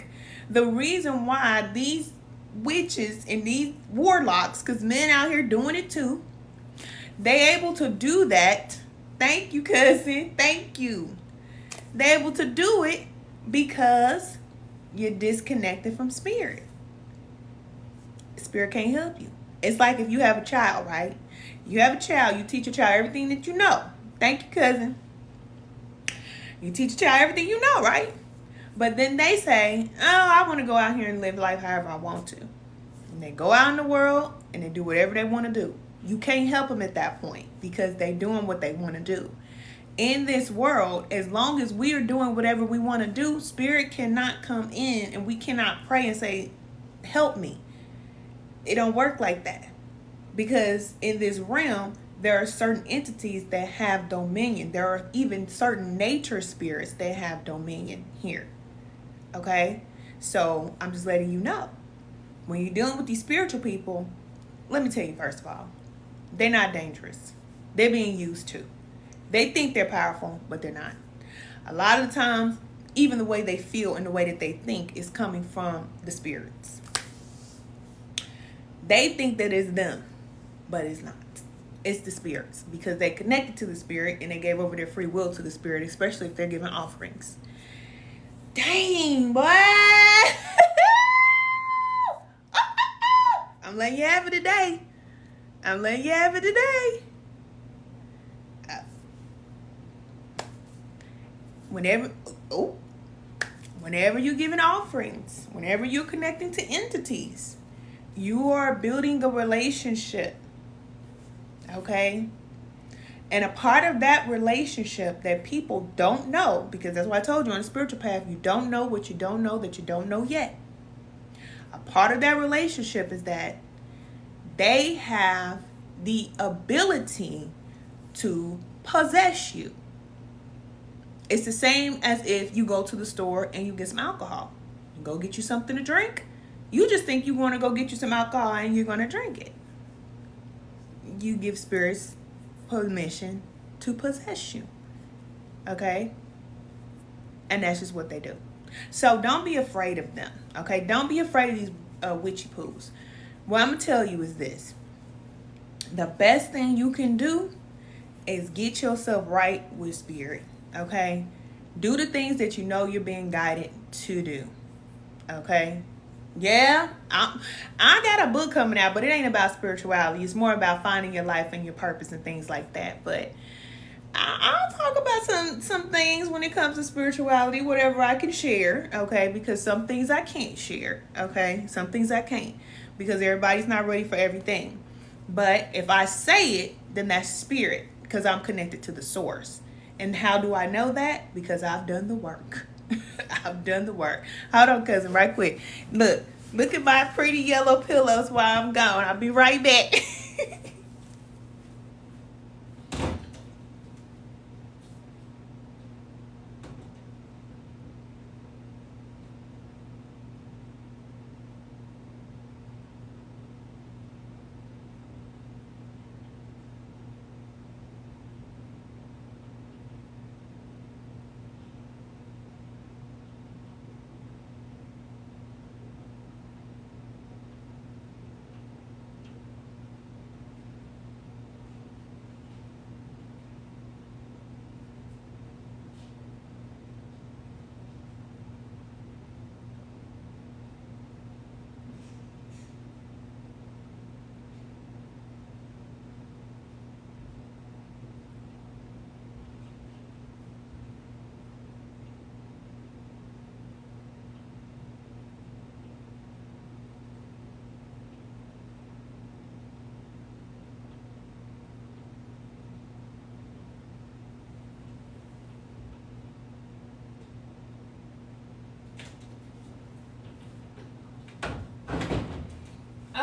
The reason why these witches and these warlocks, because men out here doing it too, they able to do that. Thank you, cousin. Thank you. They're able to do it because you're disconnected from spirit. Spirit can't help you. It's like if you have a child, right? You have a child, you teach your child everything that you know. Thank you, cousin. You teach your child everything you know, right? But then they say, oh, I want to go out here and live life however I want to. And they go out in the world and they do whatever they want to do. You can't help them at that point because they're doing what they want to do. In this world, as long as we are doing whatever we want to do, spirit cannot come in and we cannot pray and say, help me. It don't work like that. Because in this realm, there are certain entities that have dominion. There are even certain nature spirits that have dominion here. Okay? So I'm just letting you know. When you're dealing with these spiritual people, let me tell you first of all, they're not dangerous. They're being used to. They think they're powerful, but they're not. A lot of the times, even the way they feel and the way that they think is coming from the spirits. They think that it's them, but it's not. It's the spirits because they connected to the spirit and they gave over their free will to the spirit, especially if they're giving offerings. Dang, boy. I'm letting you have it today. I'm letting you have it today. Whenever you're giving offerings, whenever you're connecting to entities, you are building a relationship. Okay? And a part of that relationship that people don't know, because that's why I told you on the spiritual path, you don't know what you don't know that you don't know yet. A part of that relationship is that they have the ability to possess you. It's the same as if you go to the store and you get some alcohol. You go get you something to drink. You just think you want to go get you some alcohol and you're going to drink it. You give spirits permission to possess you. Okay? And that's just what they do. So don't be afraid of them. Okay? Don't be afraid of these witchy poos. What I'm going to tell you is this. The best thing you can do is get yourself right with spirit, okay? Do the things that you know you're being guided to do, okay? Yeah, I got a book coming out, but it ain't about spirituality. It's more about finding your life and your purpose and things like that. But I'll talk about some things when it comes to spirituality, whatever I can share, okay? Because some things I can't share, okay? Some things I can't because everybody's not ready for everything. But if I say it, then that's spirit because I'm connected to the source. And how do I know that? Because I've done the work. I've done the work. Hold on, cousin, right quick. Look at my pretty yellow pillows while I'm gone. I'll be right back.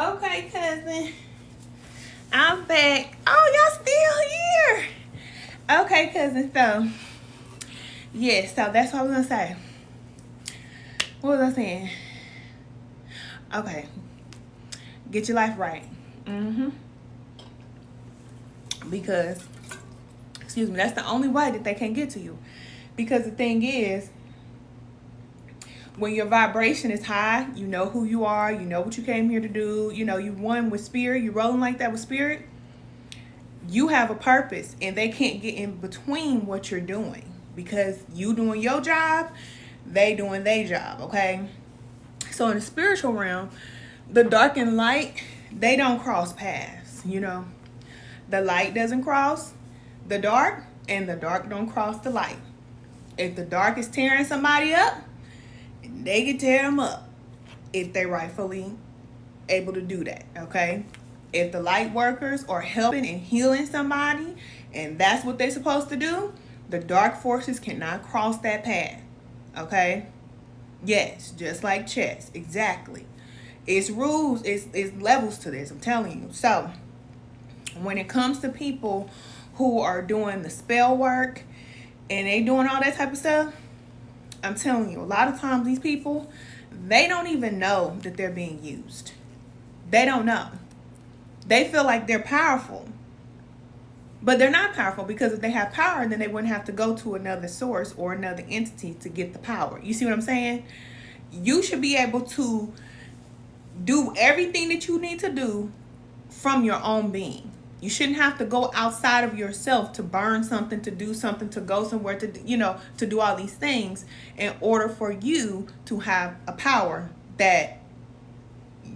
Okay, cousin. I'm back. Oh, y'all still here. Okay, cousin. So, yes, so that's what I was going to say. What was I saying? Okay. Get your life right. Because, excuse me, that's the only way that they can get to you. Because the thing is, when your vibration is high, you know who you are, you know what you came here to do, you know, you one with spirit, you rolling like that with spirit, you have a purpose and they can't get in between what you're doing because you doing your job, they doing their job, okay? So in the spiritual realm, the dark and light, they don't cross paths, you know. The light doesn't cross the dark and the dark don't cross the light. If the dark is tearing somebody up, they can tear them up if they're rightfully able to do that, okay? If the light workers are helping and healing somebody and that's what they're supposed to do, the dark forces cannot cross that path, okay? Yes, just like chess, exactly. It's rules, it's levels to this, I'm telling you. So, when it comes to people who are doing the spell work and they doing all that type of stuff, I'm telling you, a lot of times these people, they don't even know that they're being used. They don't know. They feel like they're powerful. But they're not powerful because if they have power, then they wouldn't have to go to another source or another entity to get the power. You see what I'm saying? You should be able to do everything that you need to do from your own being. You shouldn't have to go outside of yourself to burn something, to do something, to go somewhere, to, you know, to do all these things in order for you to have a power that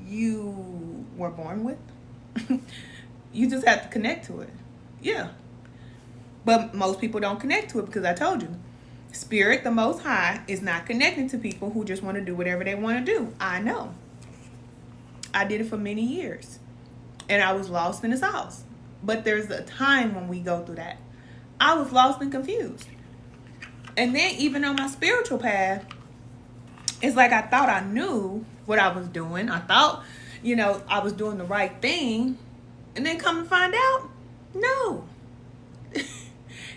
you were born with. You just have to connect to it. Yeah. But most people don't connect to it because I told you, Spirit, the Most High, is not connecting to people who just want to do whatever they want to do. I know. I did it for many years. And I was lost in the sauce. But there's a time when we go through that. I was lost and confused. And then even on my spiritual path, it's like I thought I knew what I was doing. I thought, you know, I was doing the right thing. And then come to find out, no.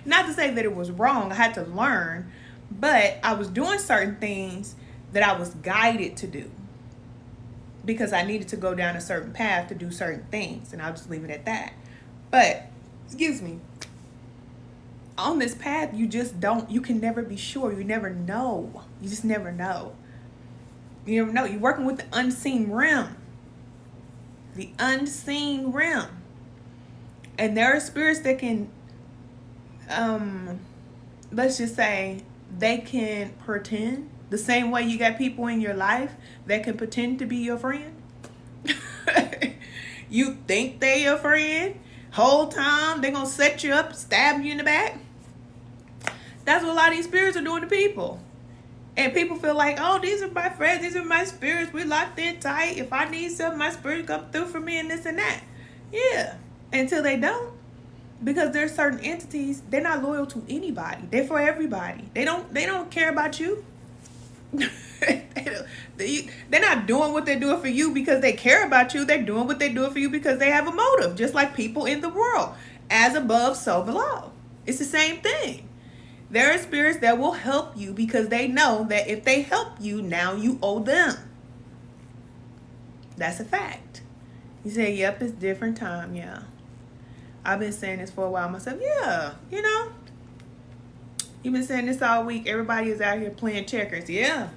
Not to say that it was wrong. I had to learn. But I was doing certain things that I was guided to do. Because I needed to go down a certain path to do certain things. And I'll just leave it at that. But, excuse me, on this path, you can never be sure. You never know. You just never know. You never know. You're working with the unseen realm. The unseen realm. And there are spirits that can, let's just say, they can pretend the same way you got people in your life that can pretend to be your friend. You think they your friend, whole time they gonna set you up, stab you in the back. That's what a lot of these spirits are doing to people. And people feel like, oh, these are my friends, these are my spirits, we locked in tight. If I need something, my spirit come through for me and this and that. Yeah, until they don't. Because there's certain entities, they're not loyal to anybody. They're for everybody. They don't care about you. They're not doing what they're doing for you because they care about you. They're doing what they're doing for you because they have a motive, just like people in the world. As above, so below. It's the same thing. There are spirits that will help you because they know that if they help you, now you owe them. That's a fact. You say, yep, it's different time. Yeah. I've been saying this for a while myself. Yeah, you know. You've been saying this all week. Everybody is out here playing checkers. Yeah.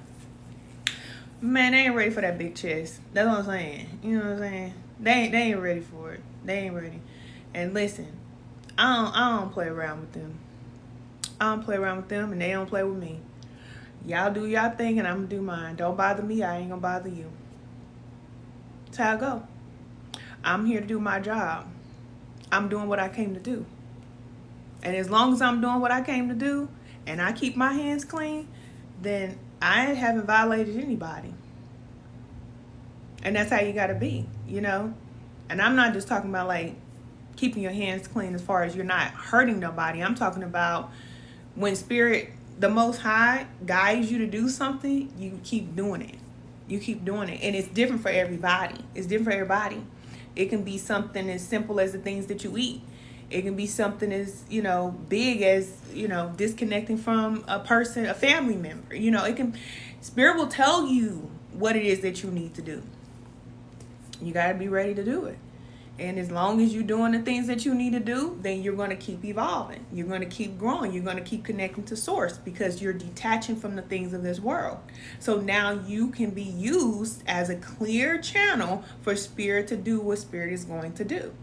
Man, they ain't ready for that big chess. That's what I'm saying. You know what I'm saying? They ain't ready for it. They ain't ready. And listen, I don't play around with them. I don't play around with them, and they don't play with me. Y'all do y'all thing, and I'm going to do mine. Don't bother me. I ain't going to bother you. That's how I go. I'm here to do my job. I'm doing what I came to do. And as long as I'm doing what I came to do, and I keep my hands clean, then I haven't violated anybody. And that's how you got to be, you know? And I'm not just talking about, like, keeping your hands clean as far as you're not hurting nobody. I'm talking about when Spirit, the Most High, guides you to do something, you keep doing it. You keep doing it. And it's different for everybody. It's different for everybody. It can be something as simple as the things that you eat. It can be something as, you know, big as, you know, disconnecting from a person, a family member. You know, Spirit will tell you what it is that you need to do. You got to be ready to do it. And as long as you're doing the things that you need to do, then you're going to keep evolving. You're going to keep growing. You're going to keep connecting to source because you're detaching from the things of this world. So now you can be used as a clear channel for Spirit to do what Spirit is going to do.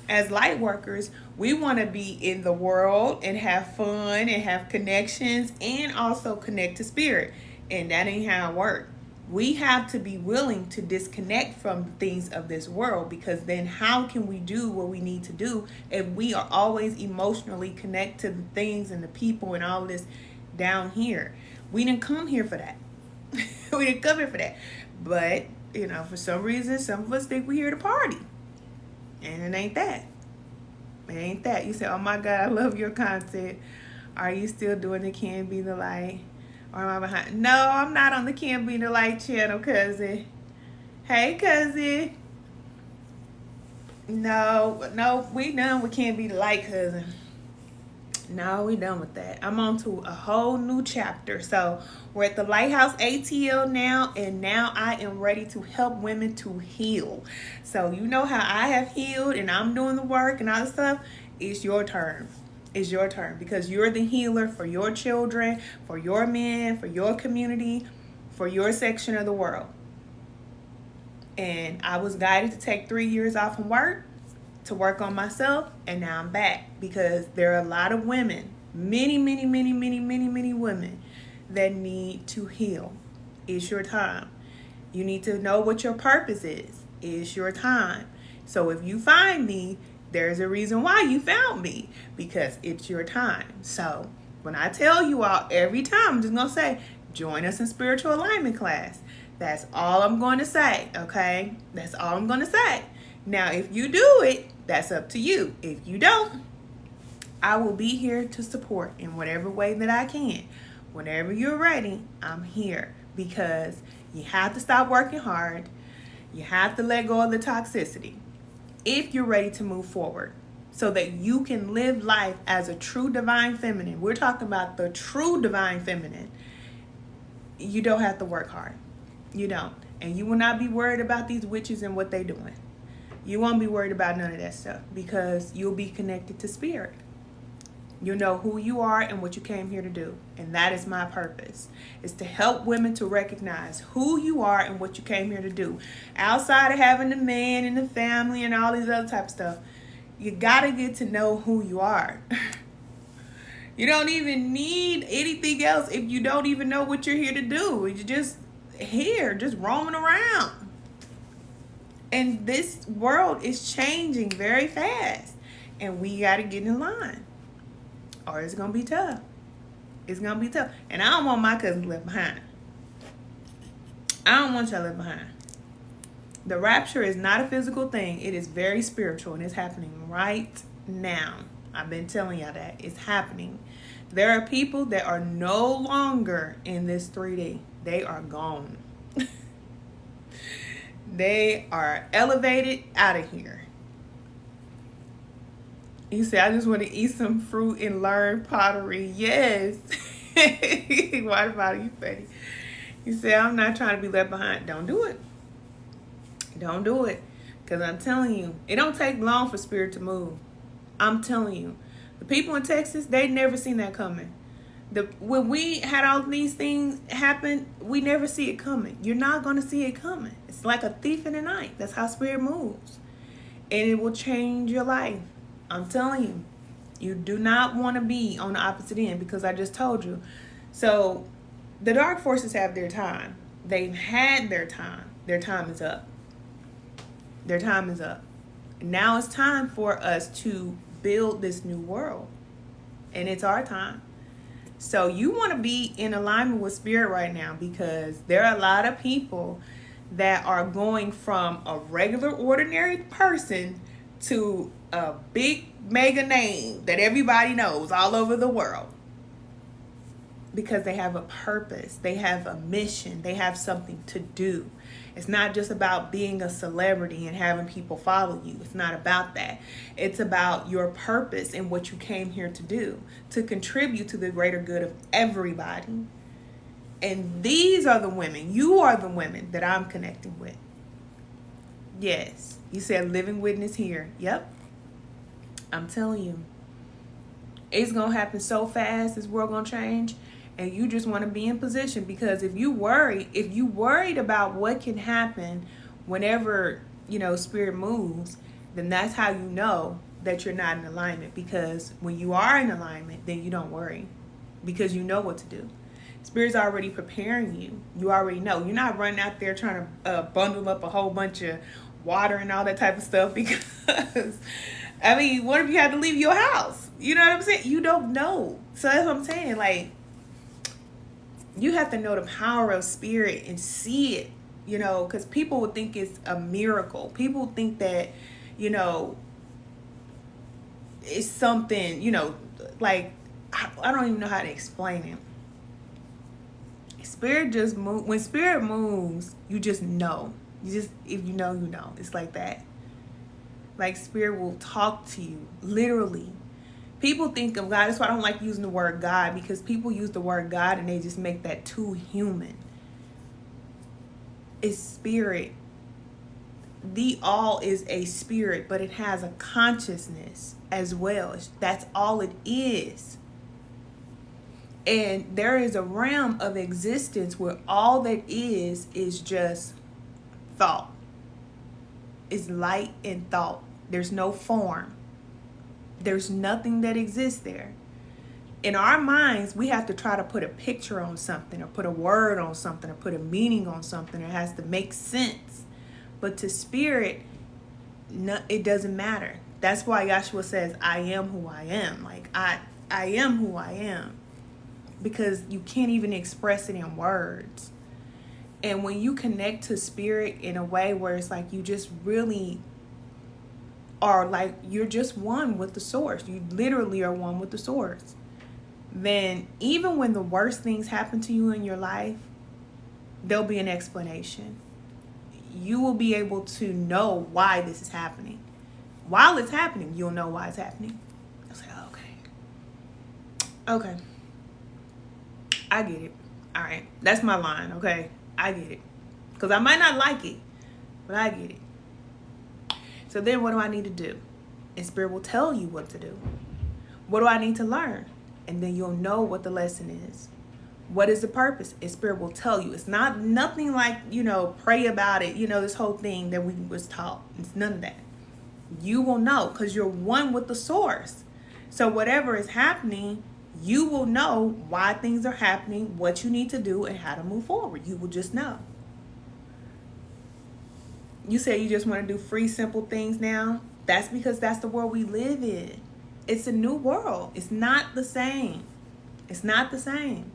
As light workers, we want to be in the world and have fun and have connections and also connect to Spirit. And that ain't how it works. We have to be willing to disconnect from the things of this world, because then how can we do what we need to do if we are always emotionally connected to the things and the people and all this down here? We didn't come here for that. We didn't come here for that. But, you know, for some reason, some of us think we're here to party. And it ain't that. It ain't that. You say, oh my God, I love your content. Are you still doing the Can Be the Light? Or am I behind? No, I'm not on the Can Be the Light channel, cousin. Hey, cousin. No, we done with Can Be the Light, cousin. No, we done with that. I'm on to a whole new chapter. So we're at the Lighthouse ATL now, and now I am ready to help women to heal. So you know how I have healed and I'm doing the work and all this stuff. It's your turn. It's your turn, because you're the healer for your children, for your men, for your community, for your section of the world. And I was guided to take 3 years off from work to work on myself, and now I'm back because there are a lot of women, many women that need to heal. It's your time. You need to know what your purpose is. It's your time. So if you find me, there's a reason why you found me, because it's your time. So when I tell you all every time, I'm just going to say, join us in spiritual alignment class. That's all I'm going to say, okay? That's all I'm going to say. Now, if you do it, that's up to you. If you don't, I will be here to support in whatever way that I can. Whenever you're ready, I'm here, because you have to stop working hard. You have to let go of the toxicity if you're ready to move forward, so that you can live life as a true divine feminine. We're talking about the true divine feminine. You don't have to work hard. You don't. And you will not be worried about these witches and what they're doing. You won't be worried about none of that stuff, because you'll be connected to Spirit. You know who you are and what you came here to do. And that is my purpose, is to help women to recognize who you are and what you came here to do. Outside of having the man and the family and all these other type of stuff, You gotta get to know who you are. You don't even need anything else if you don't even know what you're here to do. You're just here, just roaming around. And this world is changing very fast. And we gotta get in line. Or it's gonna be tough. It's gonna be tough. And I don't want my cousins left behind. I don't want y'all left behind. The rapture is not a physical thing. It is very spiritual, and it's happening right now. I've been telling y'all that. It's happening. There are people that are no longer in this 3D. They are gone. They are elevated out of here. You say, I just want to eat some fruit and learn pottery. Yes. What about you, Betty? You say, I'm not trying to be left behind. Don't do it. Don't do it. Because I'm telling you, it don't take long for spirit to move. I'm telling you. The people in Texas, they never seen that coming. When we had all these things happen, we never see it coming. You're not going to see it coming. It's like a thief in the night. That's how spirit moves. And it will change your life. I'm telling you. You do not want to be on the opposite end, because I just told you. So the dark forces have their time. They've had their time. Their time is up. Their time is up. Now it's time for us to build this new world. And it's our time. So you want to be in alignment with spirit right now, because there are a lot of people that are going from a regular, ordinary person to a big mega name that everybody knows all over the world. Because they have a purpose. They have a mission. They have something to do. It's not just about being a celebrity and having people follow you. It's not about that. It's about your purpose and what you came here to do, to contribute to the greater good of everybody. And these are the women. You are the women that I'm connecting with. Yes. You said living witness here. Yep. I'm telling you. It's going to happen so fast. This world going to change. And you just want to be in position, because if you worried about what can happen whenever, spirit moves, then that's how you know that you're not in alignment. Because when you are in alignment, then you don't worry, because you know what to do. Spirit's already preparing you. You already know. You're not running out there trying to bundle up a whole bunch of water and all that type of stuff, because, what if you had to leave your house? You know what I'm saying? You don't know. So that's what I'm saying. Like, you have to know the power of spirit and see it, because people would think it's a miracle. People think that, it's something, like, I don't even know how to explain it. Spirit just moves. When spirit moves, you just know. If you know, you know. It's like that. Like, spirit will talk to you, literally. People think of God. That's why I don't like using the word God, because people use the word God and they just make that too human. It's spirit. The all is a spirit, but it has a consciousness as well. That's all it is. And there is a realm of existence where all that is just thought. It's light and thought. There's no form. There's nothing that exists there. In our minds, we have to try to put a picture on something, or put a word on something, or put a meaning on something. It has to make sense. But to spirit, no, it doesn't matter. That's why Yahshua says, I am who I am. Like, I am who I am. Because you can't even express it in words. And when you connect to spirit in a way where it's like you just really are, like, you're just one with the source. You literally are one with the source. Then even when the worst things happen to you in your life, there'll be an explanation. You will be able to know why this is happening. While it's happening, you'll know why it's happening. I'll say, okay. I get it. All right. That's my line, okay? I get it. Because I might not like it, but I get it. So then what do I need to do? And spirit will tell you what to do. What do I need to learn? And then you'll know what the lesson is. What is the purpose? And spirit will tell you. It's not nothing like, pray about it, this whole thing that we was taught. It's none of that. You will know because you're one with the source. So whatever is happening, you will know why things are happening, what you need to do, and how to move forward. You will just know. You say you just want to do free, simple things now. That's because that's the world we live in. It's a new world. It's not the same. It's not the same.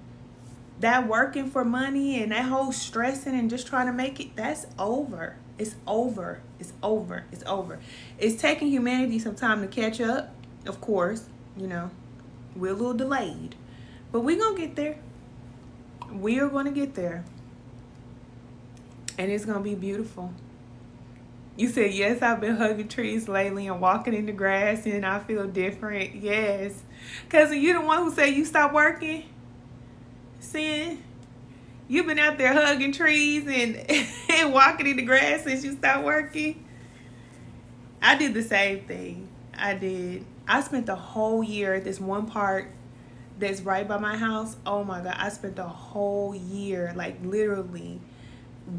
That working for money and that whole stressing and just trying to make it, that's over. It's over. It's over. It's over. It's taking humanity some time to catch up. Of course, you know, we're a little delayed. But we're going to get there. We are going to get there. And it's going to be beautiful. You said, yes, I've been hugging trees lately and walking in the grass and I feel different. Yes. Cousin, you the one who said you stopped working? Sin, you've been out there hugging trees and walking in the grass since you stopped working? I did the same thing. I did. I spent the whole year at this one park that's right by my house. Oh my God. I spent the whole year, like literally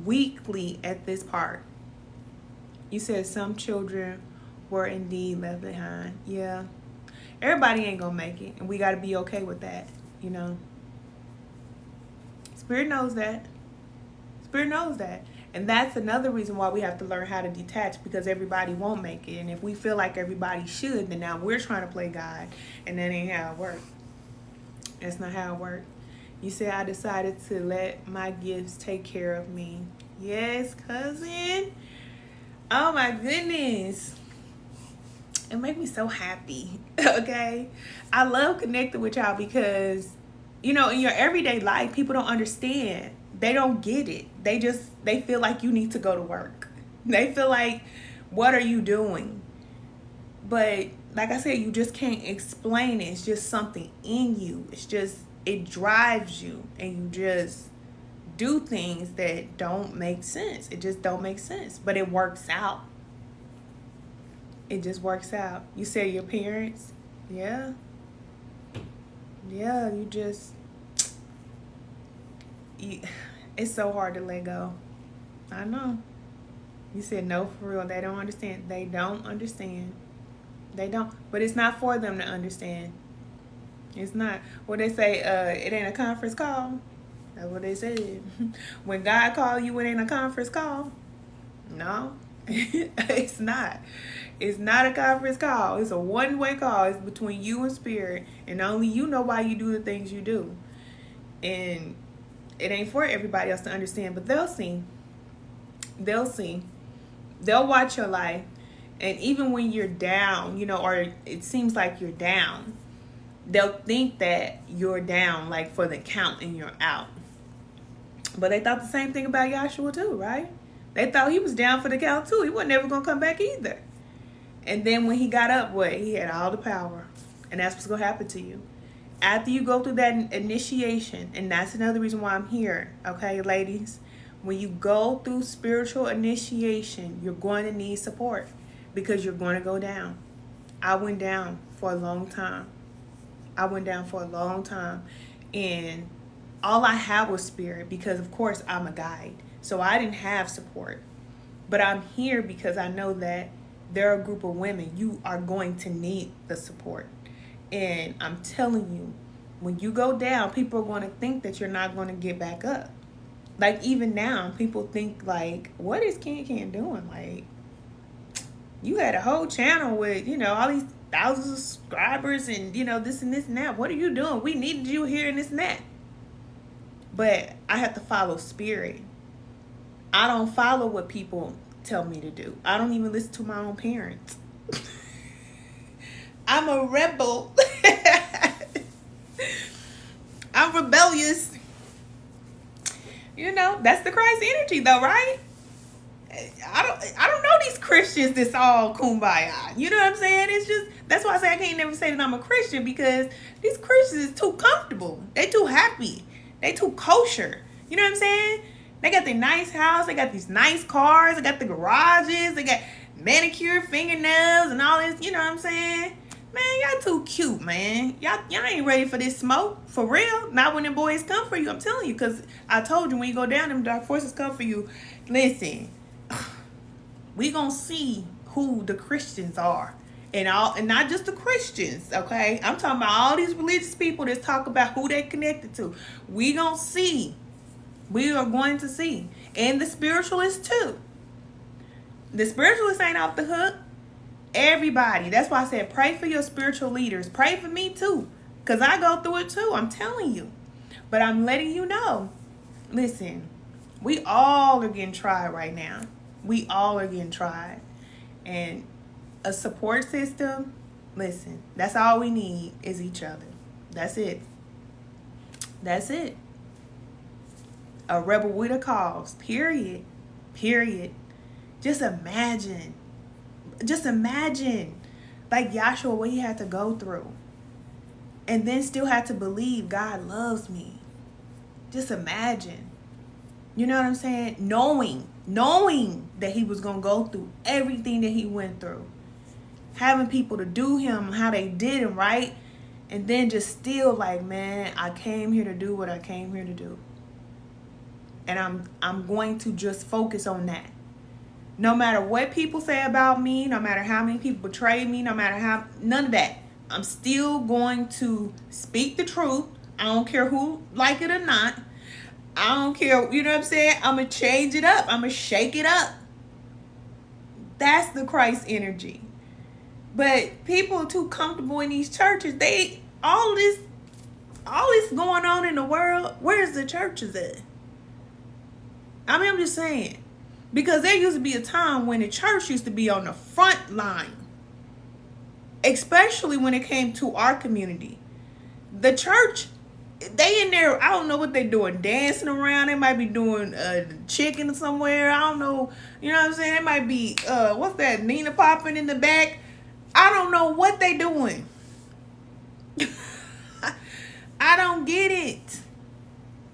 weekly at this park. You said some children were indeed left behind. Yeah. Everybody ain't gonna make it, and we gotta be okay with that, you know. Spirit knows that. Spirit knows that. And that's another reason why we have to learn how to detach, because everybody won't make it. And if we feel like everybody should, then now we're trying to play God, and that ain't how it works. That's not how it works. You said, I decided to let my gifts take care of me. Yes, cousin. Oh my goodness. It makes me so happy. Okay. I love connecting with y'all because, you know, in your everyday life, people don't understand. They don't get it. They feel like you need to go to work. They feel like, what are you doing? But like I said, you just can't explain it. It's just something in you. It's just, it drives you, and you just do things that don't make sense. It just don't make sense, but it works out. It just works out. You say your parents, yeah, it's so hard to let go. I know. You said no, for real. They don't understand. They don't understand. They don't. But it's not for them to understand. It's not. What they say, it ain't a conference call. That's what they said. When God called you, it ain't a conference call. No, it's not. It's not a conference call. It's a one-way call. It's between you and Spirit. And only you know why you do the things you do. And it ain't for everybody else to understand, but they'll see. They'll see. They'll watch your life. And even when you're down, you know, or it seems like you're down, they'll think that you're down, like for the count, and you're out. But they thought the same thing about Joshua too, right? They thought he was down for the count too. He wasn't ever going to come back either. And then when he got up, he had all the power. And that's what's going to happen to you. After you go through that initiation, and that's another reason why I'm here, okay, ladies? When you go through spiritual initiation, you're going to need support because you're going to go down. I went down for a long time. And all I had was Spirit because, of course, I'm a guide. So I didn't have support. But I'm here because I know that there are a group of women. You are going to need the support. And I'm telling you, when you go down, people are going to think that you're not going to get back up. Like, even now, people think, like, what is Can doing? Like, you had a whole channel with, you know, all these thousands of subscribers and, you know, this and this and that. What are you doing? We needed you here and this and that. But I have to follow Spirit. I don't follow what people tell me to do. I don't even listen to my own parents. I'm a rebel. I'm rebellious. You know, that's the Christ energy though, right? I don't know these Christians that's all kumbaya. You know what I'm saying? It's just, that's why I say I can't never say that I'm a Christian, because these Christians is too comfortable. They too happy. They too kosher. You know what I'm saying? They got their nice house. They got these nice cars. They got the garages. They got manicured fingernails and all this. You know what I'm saying? Man, y'all too cute, man. Y'all ain't ready for this smoke. For real. Not when the boys come for you. I'm telling you, because I told you, when you go down, them dark forces come for you. Listen, we gonna see who the Christians are. And not just the Christians, okay? I'm talking about all these religious people that talk about who they connected to. We gonna see. We are going to see. And the spiritualists too. The spiritualists ain't off the hook. Everybody. That's why I said pray for your spiritual leaders. Pray for me too. Because I go through it too. I'm telling you. But I'm letting you know. Listen, we all are getting tried right now. We all are getting tried. And a support system, listen, that's all we need is each other. That's it. That's it. A rebel with a cause. Period. Period. Just imagine. Just imagine. Like Joshua, what he had to go through. And then still had to believe God loves me. Just imagine. You know what I'm saying? Knowing that he was going to go through everything that he went through. Having people to do him how they did him, right? And then just still like, man, I came here to do what I came here to do. And I'm going to just focus on that. No matter what people say about me, no matter how many people betray me, no matter how, none of that. I'm still going to speak the truth. I don't care who like it or not. I don't care, you know what I'm saying? I'm going to change it up. I'm going to shake it up. That's the Christ energy. But people are too comfortable in these churches. All this going on in the world, where's the churches at? I mean, I'm just saying. Because there used to be a time when the church used to be on the front line. Especially when it came to our community. The church, they in there, I don't know what they're doing, dancing around. They might be doing chicken somewhere. I don't know. You know what I'm saying? They might be, what's that, Nina popping in the back. I don't know what they doing. I don't get it.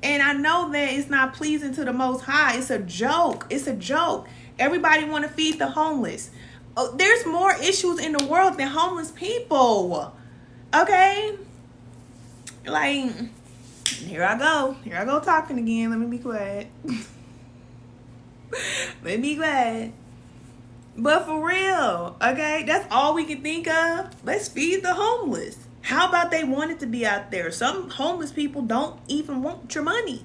And I know that it's not pleasing to the Most High. It's a joke. It's a joke. Everybody want to feed the homeless. There's more issues in the world than homeless people. Okay? Like, here I go. Here I go talking again. Let me be quiet. Let me be quiet. But for real, okay? That's all we can think of. Let's feed the homeless. How about they want it to be out there? Some homeless people don't even want your money.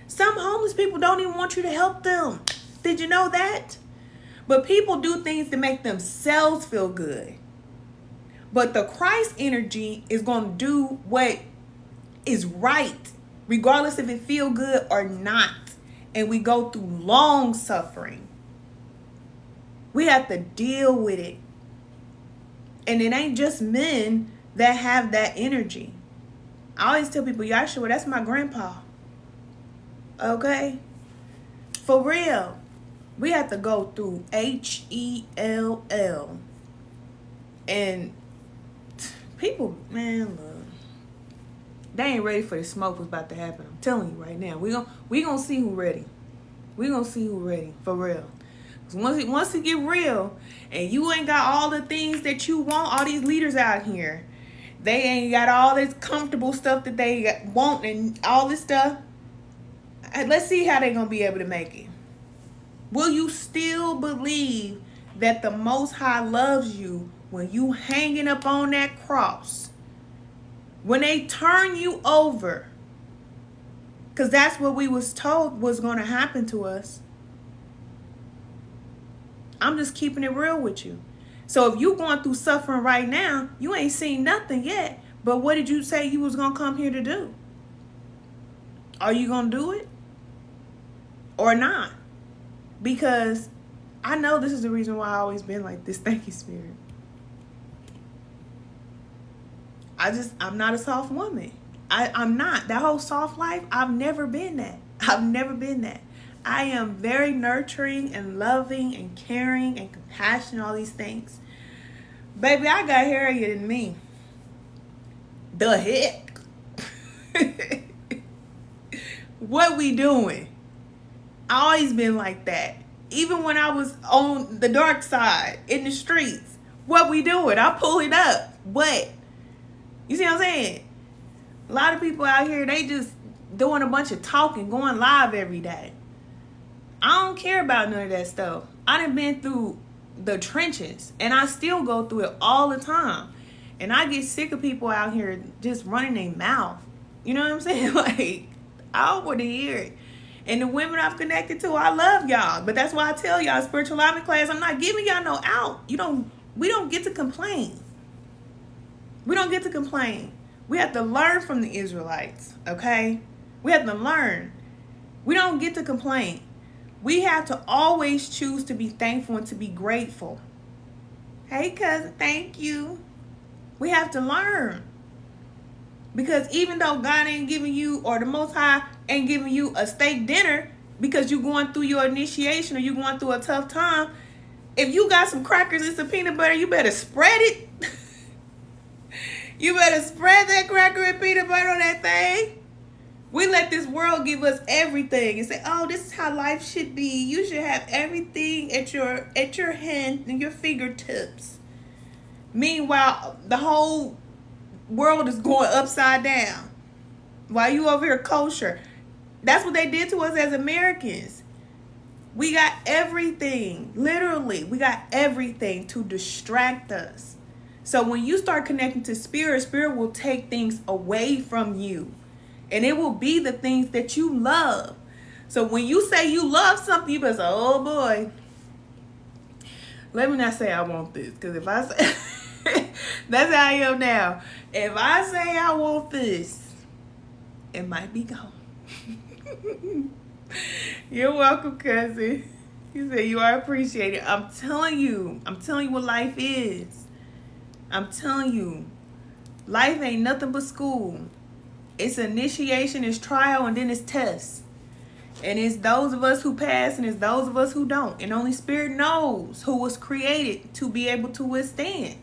Some homeless people don't even want you to help them. Did you know that? But people do things to make themselves feel good. But the Christ energy is going to do what is right, regardless if it feel good or not. And we go through long suffering. We have to deal with it. And it ain't just men that have that energy. I always tell people, Joshua, that's my grandpa. Okay? For real. We have to go through HELL. And people, man, look, they ain't ready for the smoke what's about to happen. I'm telling you right now. We gonna see who ready. We gonna see who ready. For real. Once it get real, and you ain't got all the things that you want, all these leaders out here, they ain't got all this comfortable stuff that they want and all this stuff. Let's see how they gonna be able to make it. Will you still believe that the Most High loves you when you hanging up on that cross? When they turn you over, because that's what we was told was going to happen to us. I'm just keeping it real with you. So if you going through suffering right now, you ain't seen nothing yet. But what did you say you was going to come here to do? Are you going to do it? Or not? Because I know this is the reason why I always been like this. Thank you, Spirit. I'm not a soft woman. I'm not. That whole soft life, I've never been that. I've never been that. I am very nurturing and loving and caring and compassionate, all these things. Baby, I got hairier than me. The heck? What we doing? I always been like that. Even when I was on the dark side, in the streets. What we doing? I pull it up. What? You see what I'm saying? A lot of people out here, they just doing a bunch of talking, going live every day. I don't care about none of that stuff. I done been through the trenches, and I still go through it all the time. And I get sick of people out here just running their mouth. You know what I'm saying? Like, I don't want to hear it. And the women I've connected to, I love y'all. But that's why I tell y'all, spiritual alignment class, I'm not giving y'all no out. We don't get to complain. We don't get to complain. We have to learn from the Israelites, okay? We have to learn. We don't get to complain. We have to always choose to be thankful and to be grateful. Hey, cousin, thank you. We have to learn. Because even though God ain't giving you, or the Most High ain't giving you a steak dinner because you're going through your initiation or you're going through a tough time, if you got some crackers and some peanut butter, you better spread it. You better spread that cracker and peanut butter on that thing. We let this world give us everything and say, oh, this is how life should be. You should have everything at your hand and your fingertips. Meanwhile, the whole world is going upside down while you over here kosher. That's what they did to us as Americans. We got everything. Literally, we got everything to distract us. So when you start connecting to spirit, spirit will take things away from you. And it will be the things that you love. So when you say you love something, you better say, oh boy. Let me not say I want this. Because if I say, that's how I am now. If I say I want this, it might be gone. You're welcome, cousin. You say you are appreciated. I'm telling you what life is. I'm telling you, life ain't nothing but school. It's initiation, it's trial, and then it's tests. And it's those of us who pass, and it's those of us who don't. And only Spirit knows who was created to be able to withstand.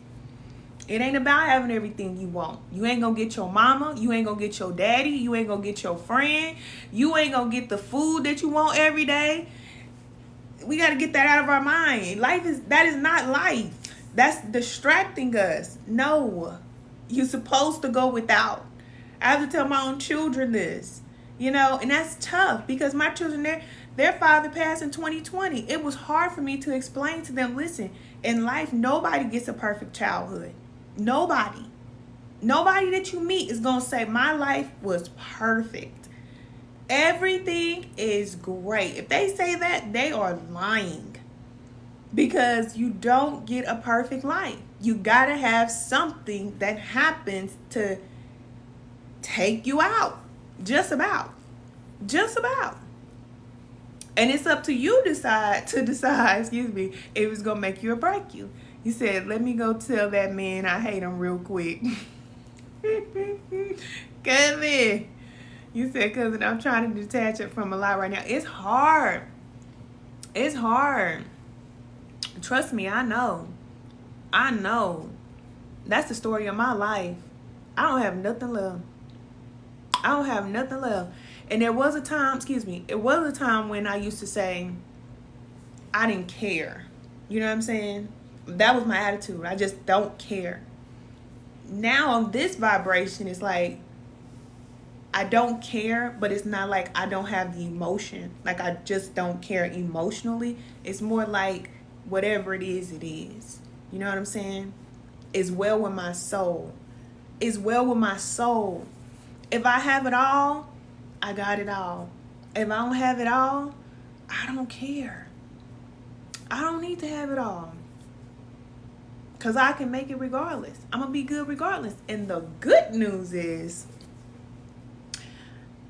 It ain't about having everything you want. You ain't gonna get your mama. You ain't gonna get your daddy. You ain't gonna get your friend. You ain't gonna get the food that you want every day. We gotta get that out of our mind. That is not life. That's distracting us. No, you're supposed to go without. I have to tell my own children this, and that's tough because my children, their father passed in 2020. It was hard for me to explain to them, listen, in life, nobody gets a perfect childhood. Nobody that you meet is going to say, my life was perfect. Everything is great. If they say that, they are lying. Because you don't get a perfect life. You got to have something that happens to take you out. Just about. And it's up to you to decide, if it's going to make you or break you. You said, let me go tell that man I hate him real quick. Cousin. You said, cousin, I'm trying to detach it from a lie right now. It's hard. Trust me, I know. That's the story of my life. I don't have nothing left. And there was a time when I used to say, I didn't care. You know what I'm saying? That was my attitude. I just don't care. Now on this vibration, it's like, I don't care, but it's not like I don't have the emotion. Like I just don't care emotionally. It's more like, whatever it is, it is. You know what I'm saying? It's well with my soul. It's well with my soul. If I have it all, I got it all. If I don't have it all, I don't care. I don't need to have it all. Because I can make it regardless. I'm going to be good regardless. And the good news is,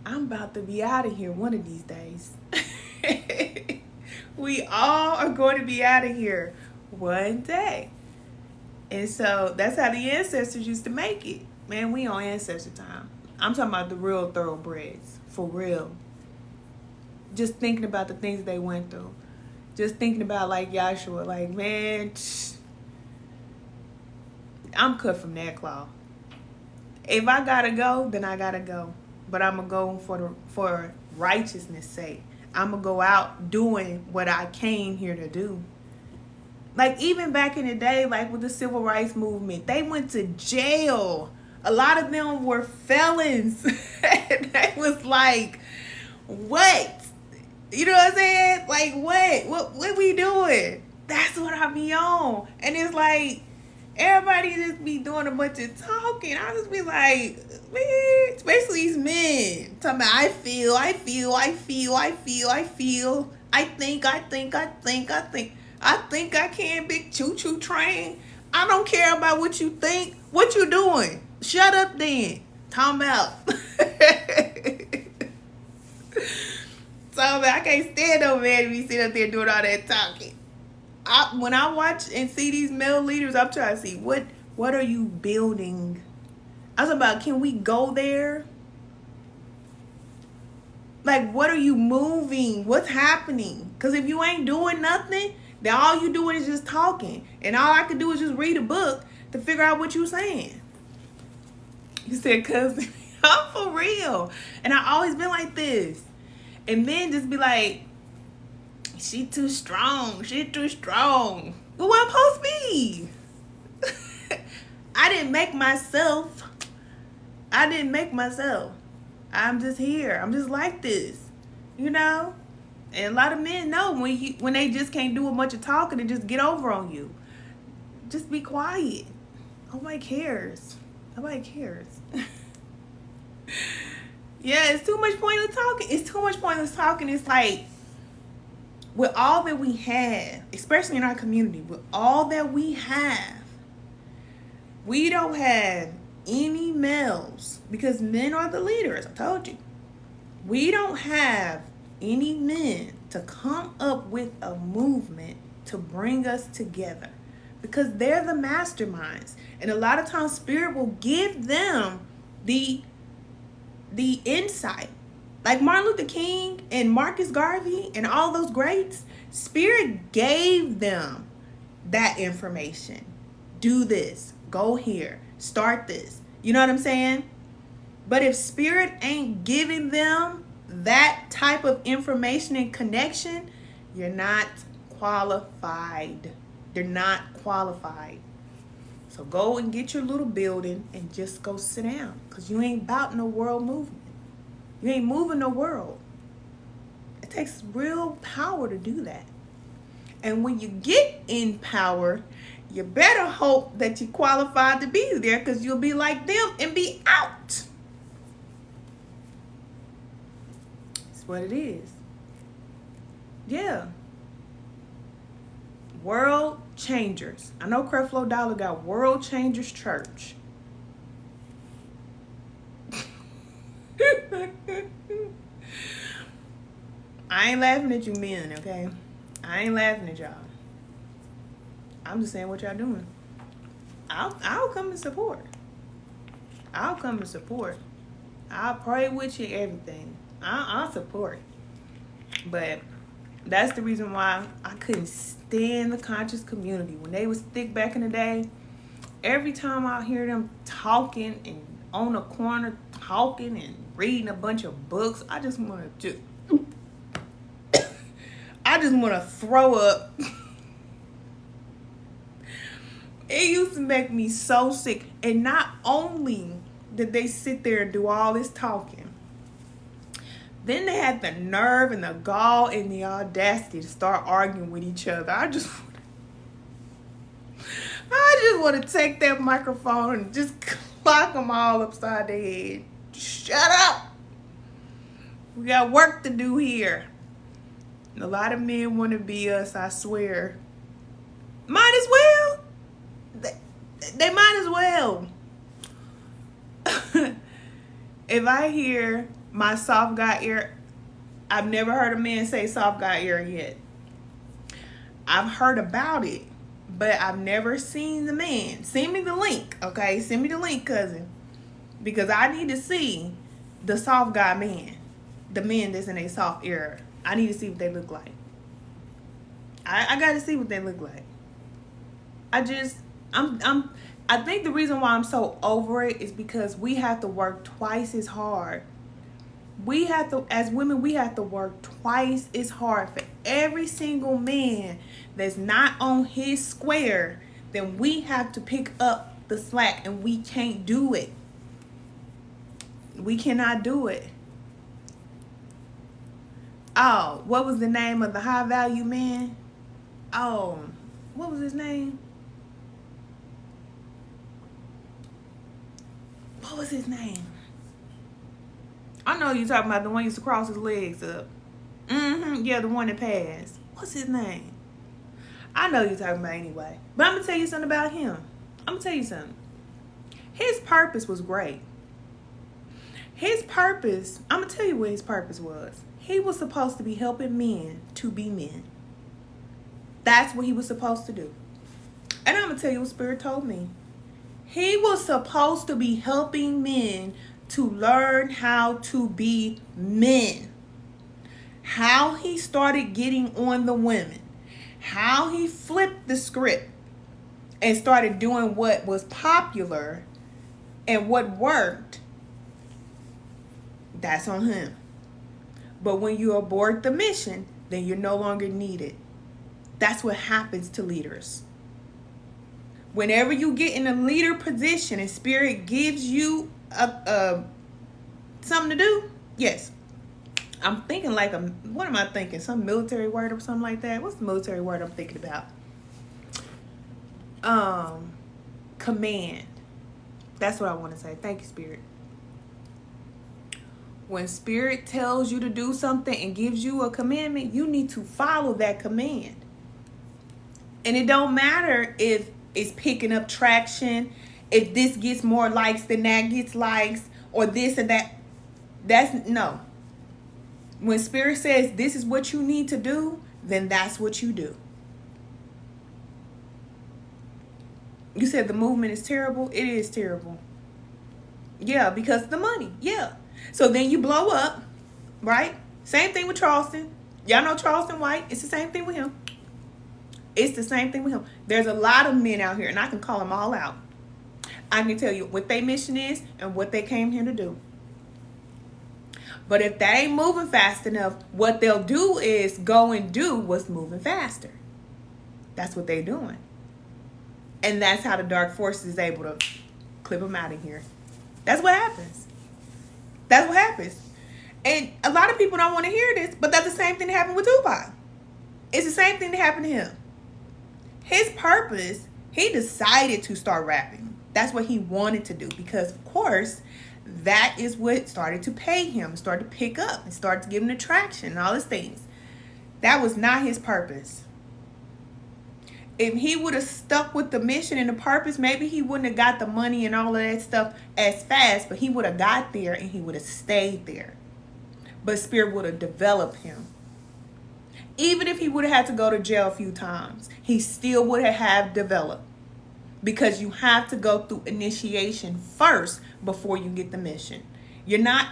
I'm about to be out of here one of these days. We all are going to be out of here one day. And so that's how the ancestors used to make it. Man, we on ancestor time. I'm talking about the real thoroughbreds. For real. Just thinking about the things they went through. Just thinking about like Joshua. Like, man, I'm cut from that cloth. If I gotta go, then I gotta go. But I'm going to go for righteousness' sake. I'm going to go out doing what I came here to do. Like, even back in the day, like with the civil rights movement, they went to jail. A lot of them were felons. They was like, what? You know what I'm saying? Like, what we doing? That's what I be on. And it's like, everybody just be doing a bunch of talking. I just be like, man, especially these men. Talking about, I feel. I think I can, big choo-choo train. I don't care about what you think. What you doing? Shut up then. Talking about. So I can't stand over there to be sitting up there doing all that talking. When I watch and see these male leaders, I'm trying to see what are you building? I was about, can we go there? Like, what are you moving? What's happening? Because if you ain't doing nothing, then all you doing is just talking. And all I can do is just read a book to figure out what you're saying. You said, cousin, I'm for real. And I always been like this. And men just be like, she too strong. She too strong. Well, what I'm supposed to be? I didn't make myself. I'm just here. I'm just like this. You know? And a lot of men know when they just can't do a bunch of talking and just get over on you. Just be quiet. Nobody cares. Nobody cares. Yeah, it's too much pointless talking. It's like, with all that we have, especially in our community, with all that we have, we don't have any males, because men are the leaders, I told you. We don't have any men to come up with a movement to bring us together, because they're the masterminds. And a lot of times Spirit will give them the insight. Like Martin Luther King and Marcus Garvey and all those greats, Spirit gave them that information. Do this, go here, start this. You know what I'm saying? But if Spirit ain't giving them that type of information and connection, you're not qualified. They're not qualified. So go and get your little building and just go sit down, because you ain't about no world movement. You ain't moving the world. It takes real power to do that. And when you get in power, you better hope that you qualified to be there, because you'll be like them and be out. That's what it is. Yeah. World changers. I know Creflo Dollar got World Changers Church. I ain't laughing at you men, okay? I ain't laughing at y'all. I'm just saying what y'all doing. I'll come and support. I'll pray with you, everything. I'll support. But that's the reason why I couldn't stand the conscious community. When they was thick back in the day, every time I hear them talking and on the corner talking and reading a bunch of books, I just want to throw up. It used to make me so sick. And not only did they sit there and do all this talking, then they had the nerve and the gall and the audacity to start arguing with each other. I just want to take that microphone and just clock them all upside their head. Shut up. We got work to do here. And a lot of men want to be us, I swear. Might as well. They might as well. If I hear my soft got ear, I've never heard a man say soft got ear yet. I've heard about it, but I've never seen the man. Send me the link, okay? Send me the link, cousin. Because I need to see the soft guy man. The men that's in a soft ear. I need to see what they look like. I got to see what they look like. I think the reason why I'm so over it is because we have to work twice as hard. As women, we have to work twice as hard for every single man that's not on his square. Then we have to pick up the slack, and we can't do it. We cannot do it. Oh, what was the name of the high value man? Oh, what was his name? What was his name? I know you're talking about the one who used to cross his legs up. Yeah, the one that passed. What's his name? I know you're talking about anyway. But I'm going to tell you something about him. I'm going to tell you something. His purpose was great. His purpose, I'm going to tell you what his purpose was. He was supposed to be helping men to be men. That's what he was supposed to do. And I'm going to tell you what Spirit told me. He was supposed to be helping men to learn how to be men. How he started getting on the women. How he flipped the script and started doing what was popular and what worked. That's on him. But when you abort the mission, then you're no longer needed. That's what happens to leaders. Whenever you get in a leader position and Spirit gives you something to do, yes. I'm thinking like what am I thinking? Some military word or something like that? What's the military word I'm thinking about? Command. That's what I want to say. Thank you, Spirit. When Spirit tells you to do something and gives you a commandment, you need to follow that command. And it don't matter if it's picking up traction, if this gets more likes than that gets likes, or this and that. That's no. When Spirit says this is what you need to do, then that's what you do. You said the movement is terrible. It is terrible. Yeah, because of the money. Yeah. So then you blow up, right? Same thing with Charleston. Y'all know Charleston White. It's the same thing with him. It's the same thing with him. There's a lot of men out here, and I can call them all out. I can tell you what their mission is and what they came here to do. But if that ain't moving fast enough, what they'll do is go and do what's moving faster. That's what they're doing. And that's how the dark forces is able to clip them out of here. That's what happens. That's what happens. And a lot of people don't want to hear this, but that's the same thing that happened with Tupac. It's the same thing that happened to him. His purpose, he decided to start rapping. That's what he wanted to do because, of course, that is what started to pay him, started to pick up, and started to give him the traction and all these things. That was not his purpose. If he would have stuck with the mission and the purpose, maybe he wouldn't have got the money and all of that stuff as fast, but he would have got there and he would have stayed there. But Spirit would have developed him. Even if he would have had to go to jail a few times, he still would have developed. Because you have to go through initiation first before you get the mission.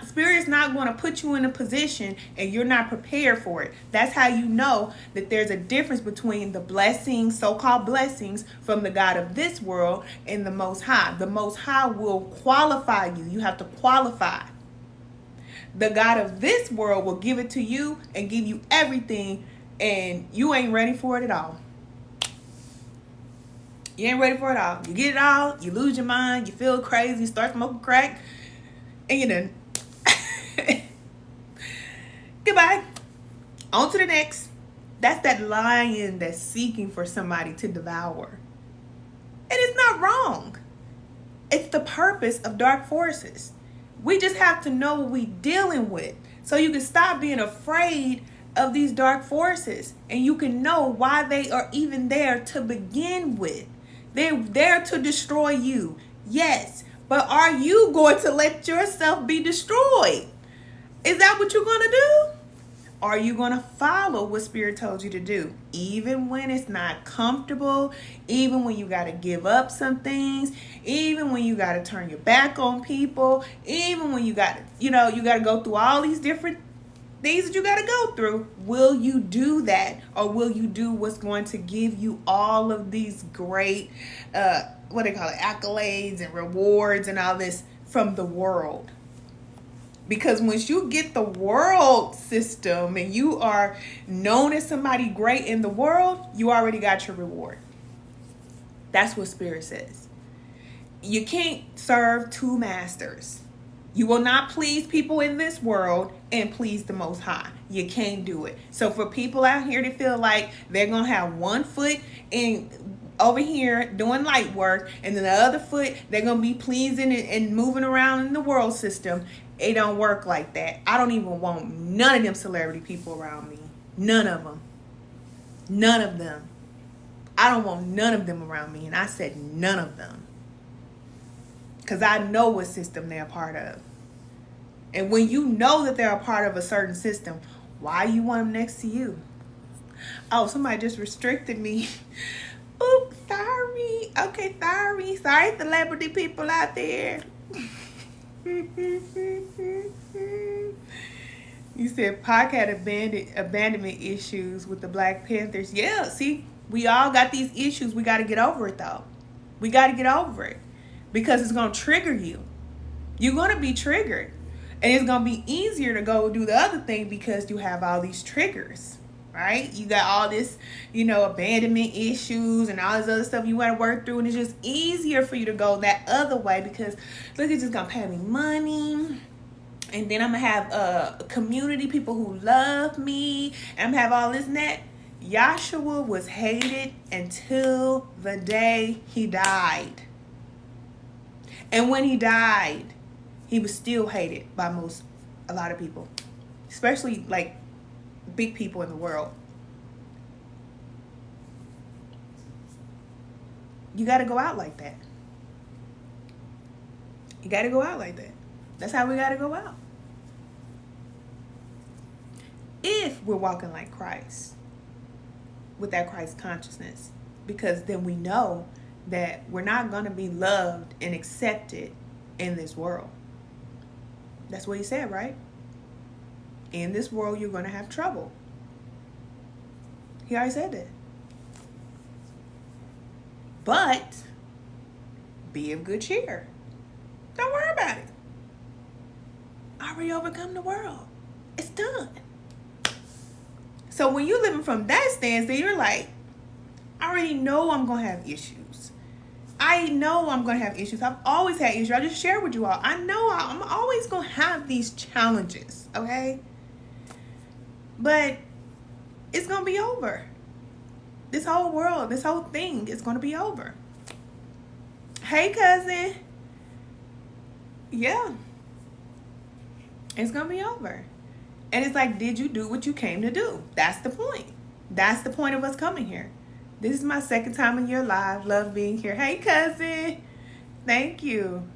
Spirit is not going to put you in a position and you're not prepared for it. That's how you know that there's a difference between the blessings, so-called blessings from the God of this world and the Most High. The Most High will qualify you. You have to qualify. The God of this world will give it to you and give you everything, and you ain't ready for it at all. You ain't ready for it all. You get it all, you lose your mind, you feel crazy, you start smoking crack, and you're done. Goodbye. On to the next. That's that lion that's seeking for somebody to devour. And it's not wrong. It's the purpose of dark forces. We just have to know what we're dealing with. So you can stop being afraid of these dark forces. And you can know why they are even there to begin with. They're there to destroy you. Yes. But are you going to let yourself be destroyed? Is that what you're going to do? Are you going to follow what Spirit told you to do? Even when it's not comfortable, even when you got to give up some things, even when you got to turn your back on people, even when you got to, you got to go through all these different things that you got to go through. Will you do that? Or will you do what's going to give you all of these great, accolades and rewards and all this from the world? Because once you get the world system and you are known as somebody great in the world, you already got your reward. That's what Spirit says. You can't serve two masters. You will not please people in this world and please the Most High. you can't do it. So for people out here that feel like they're going to have one foot in over here doing light work, and then the other foot they're going to be pleasing and moving around in the world system, it don't work like that. I don't even want none of them celebrity people around me. None of them. None of them. I don't want none of them around me. And I said none of them. Because I know what system they're a part of. And when you know that they're a part of a certain system, why you want them next to you? Oh, somebody just restricted me. Oops, sorry. Okay, sorry. Sorry, celebrity people out there. You said Pac had abandonment issues with the Black Panthers. Yeah, see, we all got these issues. We got to get over it, though. We got to get over it. Because it's going to trigger you. You're going to be triggered. And it's going to be easier to go do the other thing because you have all these triggers, right? You got all this, abandonment issues and all this other stuff you want to work through. And it's just easier for you to go that other way because, look, it's just going to pay me money. And then I'm going to have a community, people who love me. And I'm going to have all this and that. Joshua was hated until the day he died. And when he died, he was still hated by a lot of people, especially like big people in the world. You got to go out like that. You got to go out like that. That's how we got to go out. If we're walking like Christ, with that Christ consciousness, because then we know that we're not going to be loved and accepted in this world. That's what he said, right? In this world, you're going to have trouble. He already said that. But be of good cheer. Don't worry about it. I already overcome the world. It's done. So when you're living from that stance, then you're like, I already know I'm going to have issues. I know I'm going to have issues. I've always had issues. I just share with you all. I know I'm always going to have these challenges, okay? But it's going to be over. This whole world, this whole thing is going to be over. Hey, cousin. Yeah. It's going to be over. And it's like, did you do what you came to do? That's the point. That's the point of us coming here. This is my second time in your live. Love being here. Hey, cousin. Thank you.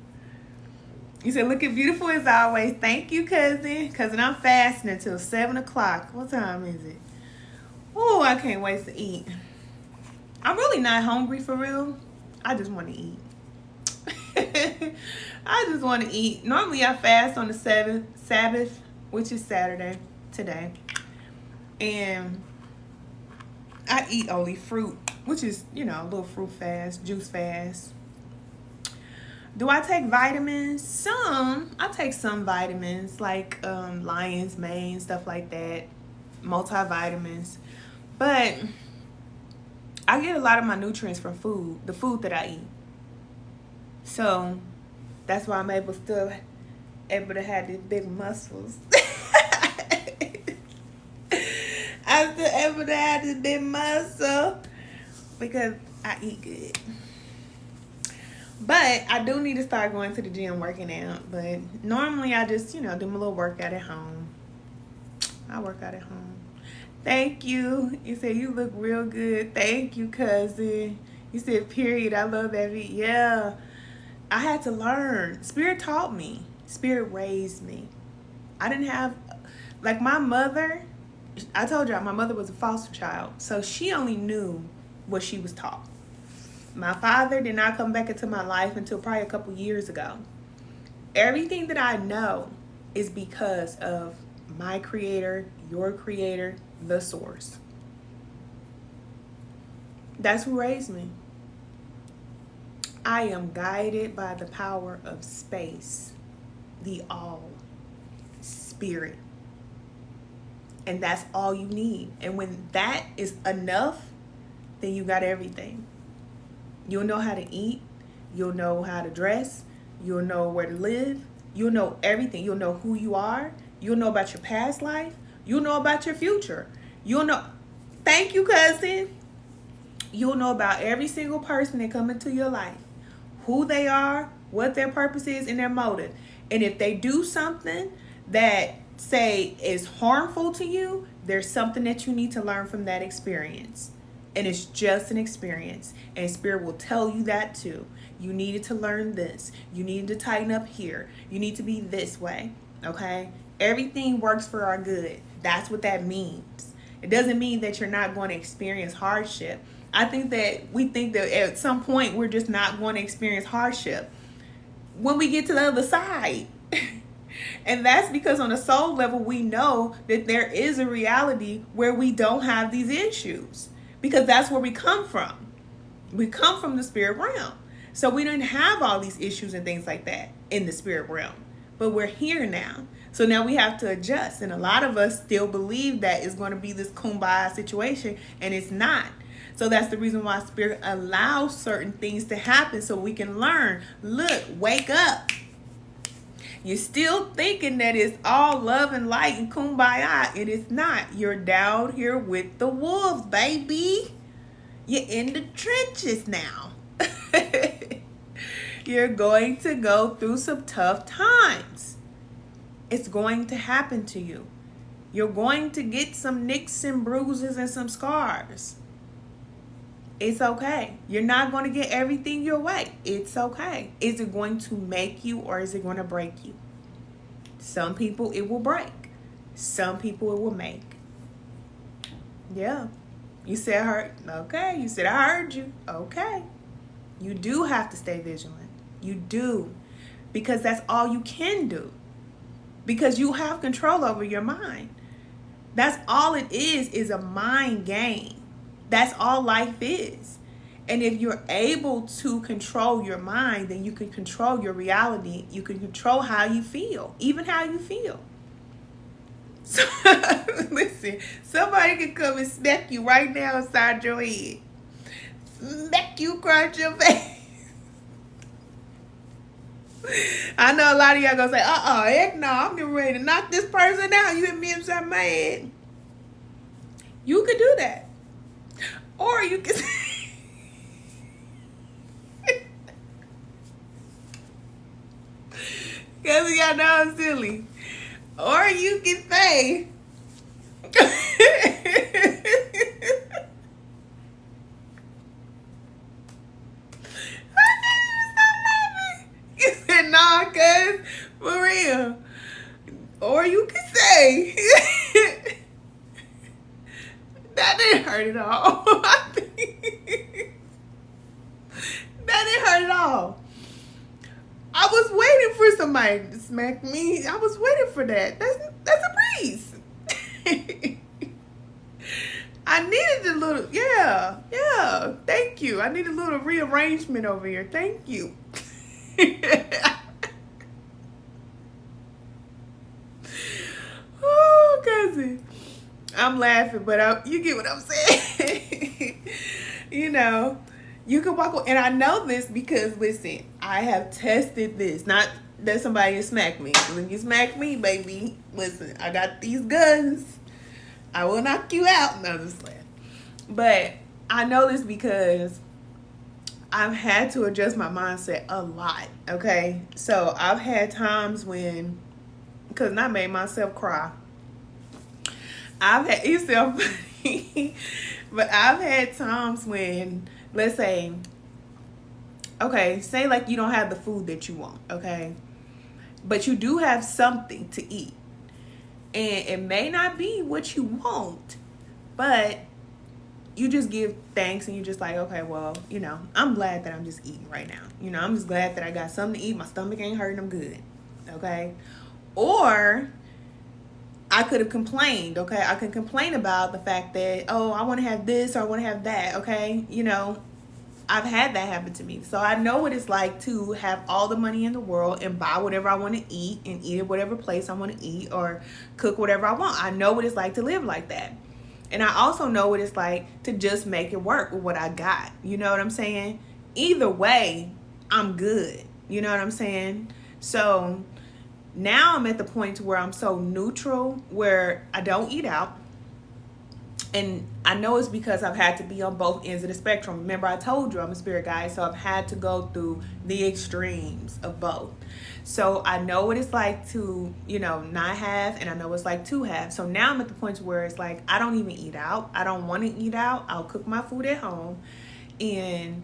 You said, looking beautiful as always. Thank you, cousin. Cousin, I'm fasting until 7 o'clock. What time is it? Oh, I can't wait to eat. I'm really not hungry for real. I just want to eat. I just want to eat. Normally, I fast on the Sabbath, which is Saturday today. And I eat only fruit, which is, a little fruit fast, juice fast. Do I take vitamins? Some. I take some vitamins like lion's mane, stuff like that, multivitamins. But I get a lot of my nutrients from food, the food that I eat. So that's why I'm able to have these big muscles. I'm still able to have this big muscle because I eat good. But I do need to start going to the gym working out. But normally I just, do my little workout at home. I work out at home. Thank you. You said you look real good. Thank you, cousin. You said period. I love that. Yeah. I had to learn. Spirit taught me. Spirit raised me. I didn't have, like my mother, I told y'all my mother was a foster child. So she only knew what she was taught. My father did not come back into my life until probably a couple years ago. Everything that I know is because of my creator, your creator, the source. That's who raised me. I am guided by the power of space, the all, spirit. And that's all you need. And when that is enough, then you got everything. You'll know how to eat. You'll know how to dress. You'll know where to live. You'll know everything. You'll know who you are. You'll know about your past life. You'll know about your future. You'll know. Thank you, cousin. You'll know about every single person that come into your life, who they are, what their purpose is, and their motive. And if they do something that, say, is harmful to you, there's something that you need to learn from that experience. And it's just an experience. And Spirit will tell you that too. You needed to learn this. You needed to tighten up here. You need to be this way. Okay? Everything works for our good. That's what that means. It doesn't mean that you're not going to experience hardship. I think that we think that at some point we're just not going to experience hardship when we get to the other side. And that's because on a soul level, we know that there is a reality where we don't have these issues, because that's where we come from. We come from the spirit realm. So we didn't have all these issues and things like that in the spirit realm, but we're here now. So now we have to adjust. And a lot of us still believe that it's going to be this kumbaya situation, and it's not. So that's the reason why Spirit allows certain things to happen, so we can learn. Look, wake up. You're still thinking that it's all love and light and kumbaya. It is not. You're down here with the wolves, baby. You're in the trenches now. You're going to go through some tough times. It's going to happen to you. You're going to get some nicks and bruises and some scars. It's okay. You're not going to get everything your way. It's okay. Is it going to make you, or is it going to break you? Some people it will break. Some people it will make. Yeah. You said I heard. Okay. You said I heard you. Okay. You do have to stay vigilant. You do. Because that's all you can do. Because you have control over your mind. That's all it is a mind game. That's all life is. And if you're able to control your mind, then you can control your reality. You can control how you feel, even how you feel. So, listen, somebody can come and smack you right now inside your head. Smack you across your face. I know a lot of y'all gonna say, heck no, I'm getting ready to knock this person out. You hit me inside my head. You could do that. Or you can because y'all know I'm silly. Or you can say you said nah, cuz for real. Or you can say that didn't hurt at all. That didn't hurt at all. I was waiting for somebody to smack me. I was waiting for that. That's a breeze. I needed a little, yeah. Thank you. I need a little rearrangement over here. Thank you. Oh, cousin. I'm laughing, but you get what I'm saying. You know, you can walk, and I know this because, listen, I have tested this. Not that somebody smacked me. When you smack me, baby, listen, I got these guns. I will knock you out. No, just laugh. But I know this because I've had to adjust my mindset a lot, okay? So I've had times when, because I made myself cry. It's so funny, but I've had times when, let's say, okay, say like you don't have the food that you want, okay? But you do have something to eat. And it may not be what you want, but you just give thanks and you're just like, okay, well, you know, I'm glad that I'm just eating right now. You know, I'm just glad that I got something to eat. My stomach ain't hurting. I'm good, okay? Or I could have complained, okay? I could complain about the fact that, oh, I want to have this or I want to have that, okay? You know, I've had that happen to me. So I know what it's like to have all the money in the world and buy whatever I want to eat and eat at whatever place I want to eat or cook whatever I want. I know what it's like to live like that. And I also know what it's like to just make it work with what I got. You know what I'm saying? Either way, I'm good. You know what I'm saying? So Now I'm at the point where I'm so neutral, where I don't eat out. And I know it's because I've had to be on both ends of the spectrum. Remember, I told you I'm a spirit guide, so I've had to go through the extremes of both. So I know what it's like to, not have, and I know what it's like to have. So now I'm at the point where it's like, I don't even eat out. I don't want to eat out. I'll cook my food at home. And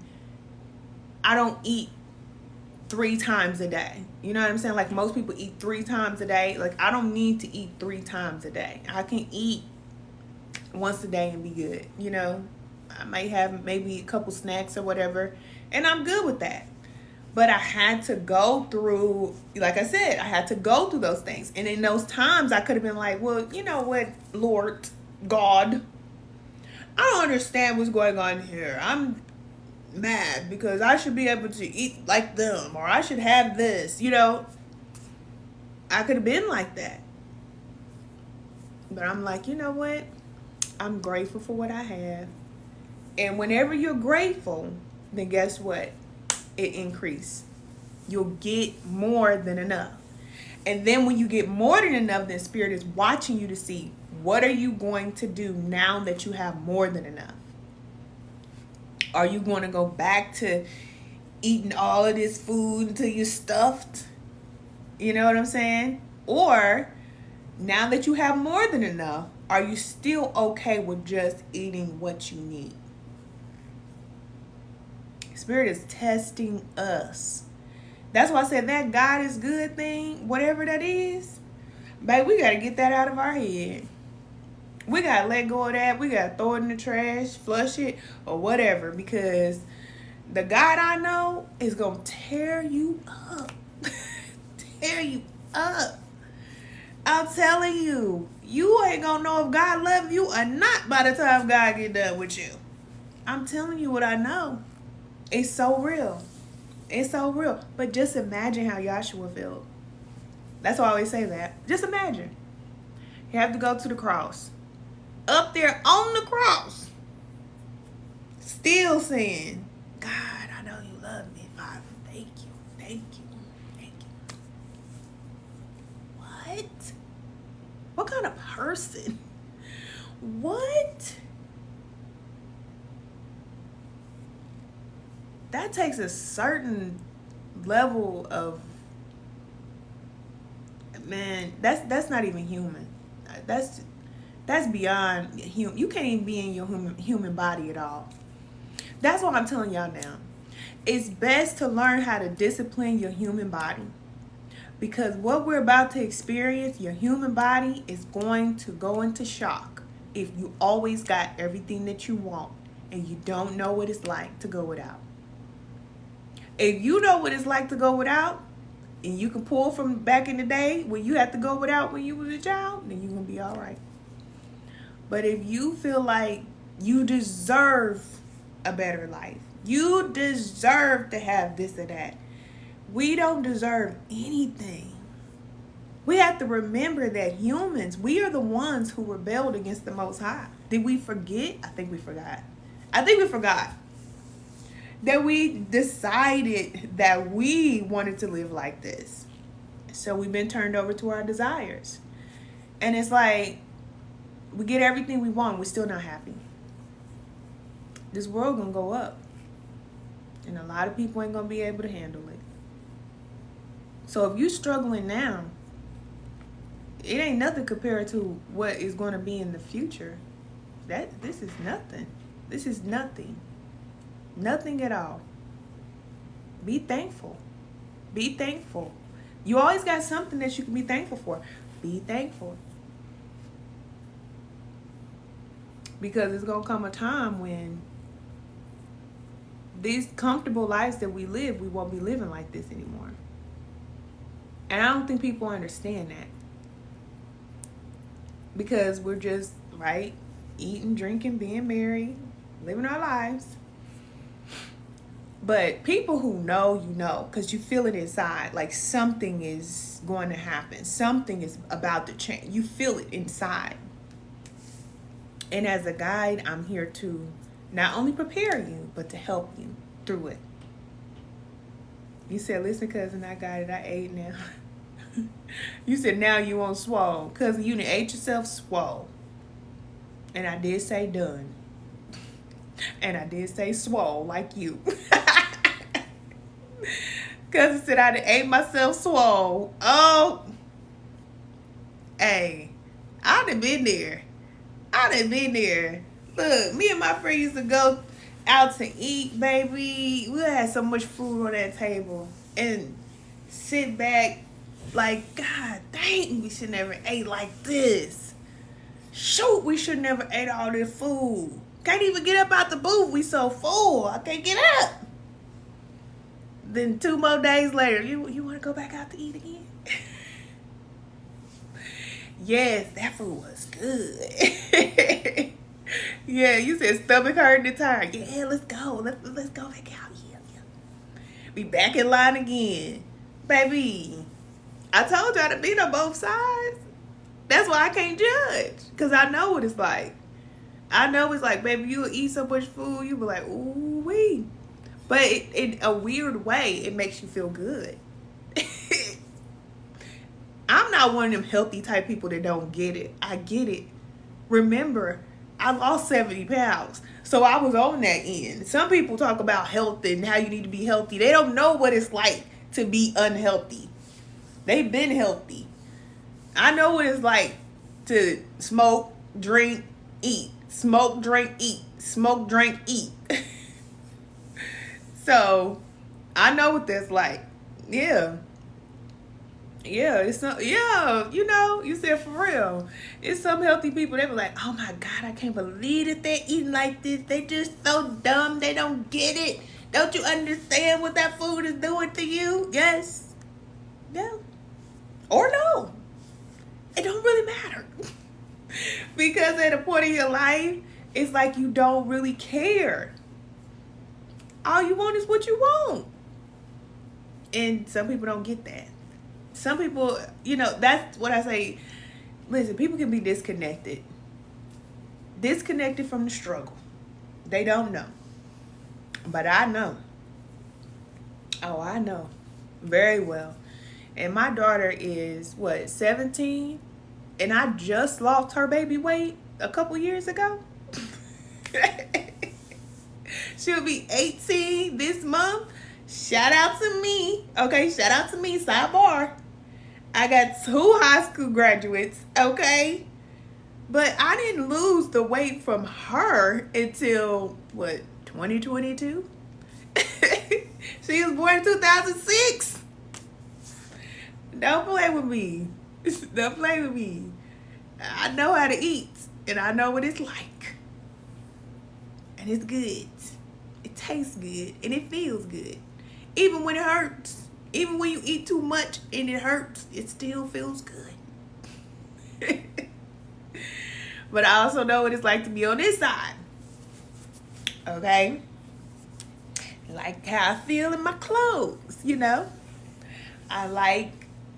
I don't eat 3 times a day. You know what I'm saying? Like most people eat 3 times a day. Like I don't need to eat 3 times a day. I can eat once a day and be good. I might have maybe a couple snacks or whatever, and I'm good with that. But I had to go through, like I said, I had to go through those things. And in those times I could have been like, well, you know what, Lord God, I don't understand what's going on here. I'm mad because I should be able to eat like them, or I should have this. I could have been like that. But I'm like, you know what? I'm grateful for what I have. And whenever you're grateful, then guess what? It increases. You'll get more than enough. And then when you get more than enough, then Spirit is watching you to see, what are you going to do now that you have more than enough? Are you going to go back to eating all of this food until you're stuffed? You know what I'm saying? Or now that you have more than enough, are you still okay with just eating what you need? Spirit is testing us. That's why I said that God is good thing, whatever that is, babe, we got to get that out of our head. We got to let go of that. We got to throw it in the trash, flush it, or whatever, because the God I know is going to tear you up. Tear you up. I'm telling you, you ain't gonna know if God loves you or not by the time God get done with you. I'm telling you what I know. It's so real. It's so real. But just imagine how Yahshua felt. That's why I always say that. Just imagine. You have to go to the cross. Up there on the cross. Still saying, God, I know you love me, Father. Thank you. Thank you. Thank you. What? What kind of person? What? That takes a certain level of, man, that's not even human. That's beyond human. You can't even be in your human body at all. That's what I'm telling y'all now. It's best to learn how to discipline your human body. Because what we're about to experience, your human body is going to go into shock if you always got everything that you want and you don't know what it's like to go without. If you know what it's like to go without, and you can pull from back in the day when you had to go without when you was a child, then you're going to be all right. But if you feel like you deserve a better life, you deserve to have this or that, we don't deserve anything. We have to remember that humans, we are the ones who rebelled against the Most High. Did we forget? I think we forgot. That we decided that we wanted to live like this. So we've been turned over to our desires. And it's like, we get everything we want, we're still not happy. This world gonna go up. And a lot of people ain't gonna be able to handle it. So if you're struggling now, it ain't nothing compared to what is going to be in the future. This is nothing. This is nothing. Nothing at all. Be thankful. Be thankful. You always got something that you can be thankful for. Be thankful. Because it's going to come a time when these comfortable lives that we live, we won't be living like this anymore. And I don't think people understand that. Because we're just, right, eating, drinking, being married, living our lives. But people who know, you know, because you feel it inside, like something is going to happen. Something is about to change. You feel it inside. And as a guide, I'm here to not only prepare you, but to help you through it. You said, listen, cousin, I got it. I ate now. You said now you on swole. Cause you done ate yourself swole. And I did say done. And I did say swole like you. Cause I said I done ate myself swole. Oh. Hey. I done been there. Look, me and my friend used to go out to eat, baby. We had so much food on that table. And sit back like, God dang, we should never ate like this. Shoot, we should never ate all this food. Can't even get up out the booth. We so full. I can't get up. Then 2 more days later, you want to go back out to eat again? Yes, that food was good. Yeah, you said stomach hurting and tired. Yeah, let's go. Let's go back out. Yeah. Be back in line again. Baby, I told y'all to be on both sides. That's why I can't judge. Because I know what it's like. I know it's like, baby, you'll eat so much food, you'll be like, ooh wee. But in a weird way, it makes you feel good. I'm not one of them healthy type people that don't get it. I get it. Remember, I lost 70 pounds. So I was on that end. Some people talk about health and how you need to be healthy. They don't know what it's like to be unhealthy. They've been healthy. I know what it's like to smoke, drink, eat. Smoke, drink, eat. Smoke, drink, eat. So I know what that's like. Yeah. Yeah, it's some, yeah, you know, you said for real. It's some healthy people, they be like, oh my God, I can't believe that they're eating like this. They just so dumb, they don't get it. Don't you understand what that food is doing to you? Yes. Yeah. Or no. It don't really matter. Because at a point in your life, it's like you don't really care. All you want is what you want. And some people don't get that. Some people, you know, that's what I say. Listen, people can be disconnected. Disconnected from the struggle. They don't know. But I know. Oh, I know. Very well. And my daughter is, 17? And I just lost her baby weight a couple years ago. She'll be 18 this month. Shout out to me. Okay, shout out to me. Sidebar. I got 2 high school graduates, okay? But I didn't lose the weight from her until, 2022? She was born in 2006. Don't play with me. Don't play with me. I know how to eat, and I know what it's like. And it's good. It tastes good, and it feels good. Even when it hurts. Even when you eat too much and it hurts, it still feels good. But I also know what it's like to be on this side. Okay? Like how I feel in my clothes, you know? I like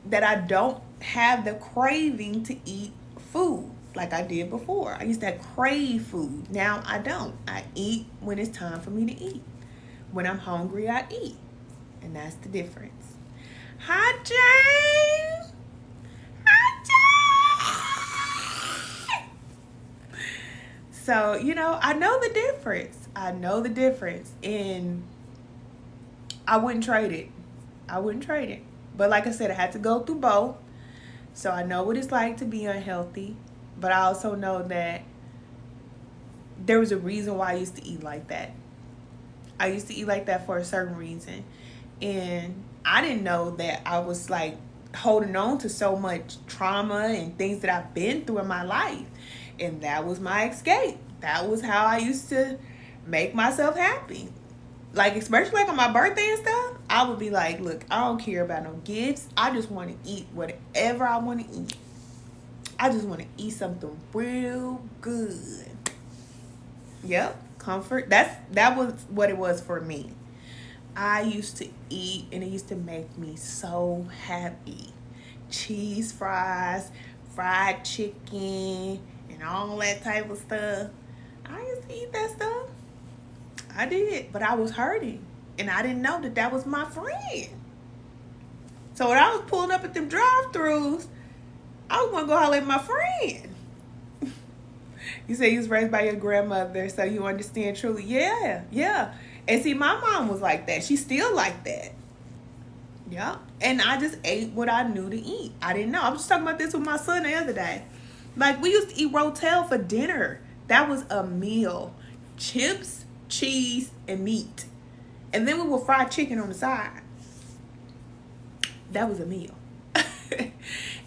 that I don't have the craving to eat food like I did before. I used to crave food. Now I don't. I eat when it's time for me to eat. When I'm hungry, I eat. And that's the difference. Hi, Jane. Hi, Jane. So, you know, I know the difference. And I wouldn't trade it. But like I said, I had to go through both. So I know what it's like to be unhealthy. But I also know that there was a reason why I used to eat like that. I used to eat like that for a certain reason. And I didn't know that I was like holding on to so much trauma and things that I've been through in my life. And that was my escape. That was how I used to make myself happy. Like, especially like on my birthday and stuff, I would be like, look, I don't care about no gifts. I just want to eat whatever I want to eat. I just want to eat something real good. Yep, comfort. That was what it was for me. I used to eat and it used to make me so happy. Cheese fries, fried chicken, and all that type of stuff. I used to eat that stuff. I did, but I was hurting. And I didn't know that was my friend. So when I was pulling up at them drive-thrus, I was gonna go holler at my friend. You say you was raised by your grandmother, so you understand truly. Yeah, yeah. And see, my mom was like that. She's still like that. Yeah. And I just ate what I knew to eat. I didn't know. I was just talking about this with my son the other day. Like, we used to eat rotel for dinner. That was a meal. Chips, cheese, and meat. And then we would fry chicken on the side. That was a meal.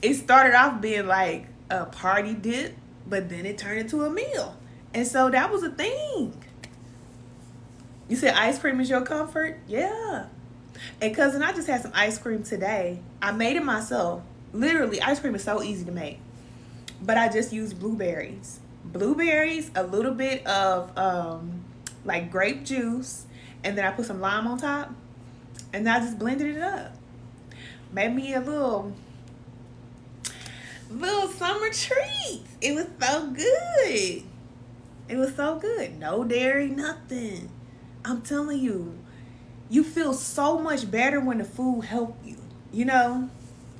It started off being like a party dip, but then it turned into a meal. And so that was a thing. You said ice cream is your comfort? Yeah. And cousin, I just had some ice cream today. I made it myself. Literally, ice cream is so easy to make. But I just used blueberries. Blueberries, a little bit of like grape juice, and then I put some lime on top. And I just blended it up. Made me a little summer treat. It was so good. It was so good. No dairy, nothing. I'm telling you, you feel so much better when the food helps you. You know,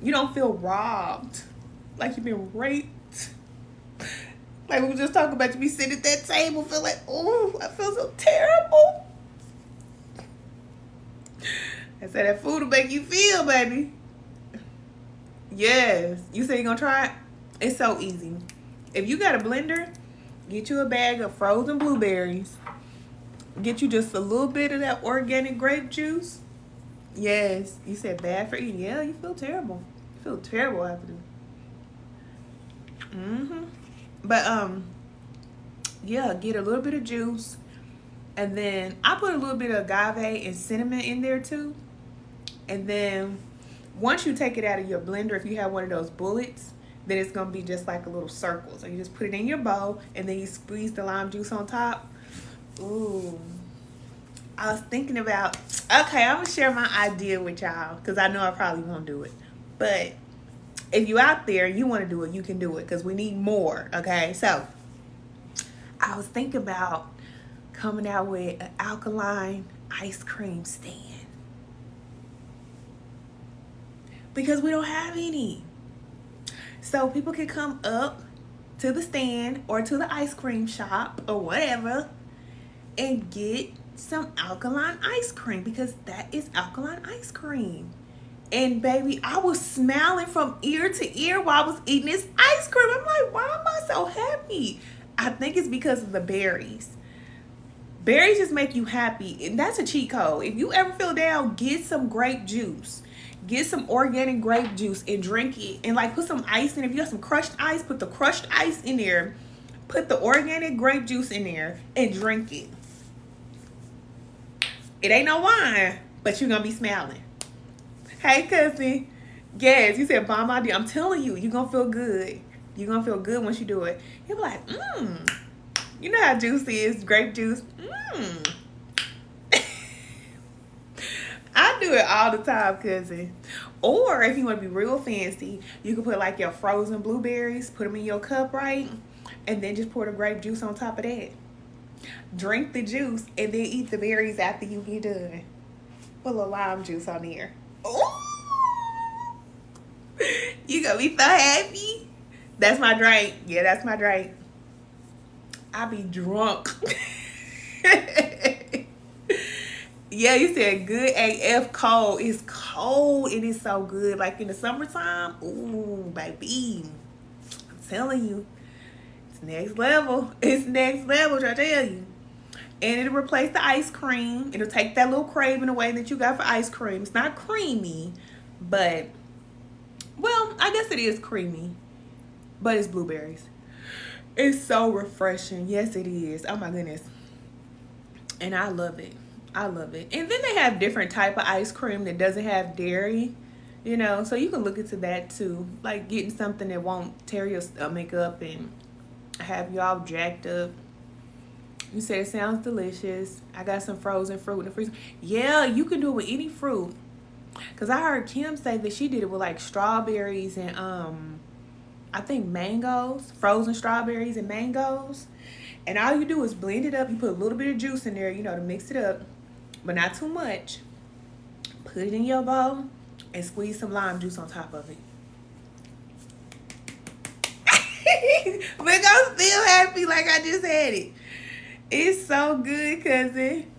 you don't feel robbed, like you've been raped. Like we were just talking about, you be sitting at that table, feel like, oh, I feel so terrible. I said that food will make you feel, baby. Yes. You say you're gonna try it? It's so easy. If you got a blender, get you a bag of frozen blueberries. Get you just a little bit of that organic grape juice. Yes. You said bad for eating. Yeah, you feel terrible. You feel terrible after this. But yeah, get a little bit of juice. And then I put a little bit of agave and cinnamon in there too. And then once you take it out of your blender, if you have one of those bullets, then it's going to be just like a little circle. So you just put it in your bowl, and then you squeeze the lime juice on top. Ooh. I was thinking about, okay, I'm going to share my idea with y'all, because I know I probably won't do it. But if you out there, you want to do it, you can do it, because we need more, okay? So I was thinking about coming out with an alkaline ice cream stand. Because we don't have any. So people can come up to the stand or to the ice cream shop or whatever and get some alkaline ice cream, because that is alkaline ice cream. And baby, I was smiling from ear to ear while I was eating this ice cream. I'm like, why am I so happy? I think it's because of the berries. Berries just make you happy, and that's a cheat code. If you ever feel down, get some grape juice. Get some organic grape juice and drink it. And like put some ice in. If you got some crushed ice, put the crushed ice in there. Put the organic grape juice in there and drink it. It ain't no wine, but you're going to be smiling. Hey, cousin. Yes, you said bomb idea. I'm telling you, you're going to feel good. You're going to feel good once you do it. You'll be like, you know how juice is, grape juice. I do it all the time, cousin. Or if you want to be real fancy, you can put like your frozen blueberries, put them in your cup, right? And then just pour the grape juice on top of that. Drink the juice and then eat the berries after you get done. Put a little lime juice on there. Ooh! You gonna be so happy. That's my drink. Yeah, that's my drink. I be drunk. Yeah, you said good AF cold. It's cold. It is so good. Like in the summertime. Ooh, baby. I'm telling you. It's next level. It's next level, I tell you. And it'll replace the ice cream. It'll take that little craving away that you got for ice cream. It's not creamy, but, well, I guess it is creamy. But it's blueberries. It's so refreshing. Yes, it is. Oh, my goodness. And I love it. I love it. And then they have different type of ice cream that doesn't have dairy, you know, so you can look into that too, like getting something that won't tear your stomach up and have you all jacked up. You said it sounds delicious. I got some frozen fruit in the freezer. Yeah, you can do it with any fruit, because I heard Kim say that she did it with like strawberries and I think mangoes, frozen strawberries and mangoes. And all you do is blend it up. You put a little bit of juice in there, you know, to mix it up, but not too much. Put it in your bowl. and squeeze some lime juice on top of it. But I'm still happy like I just had it. It's so good, cousin.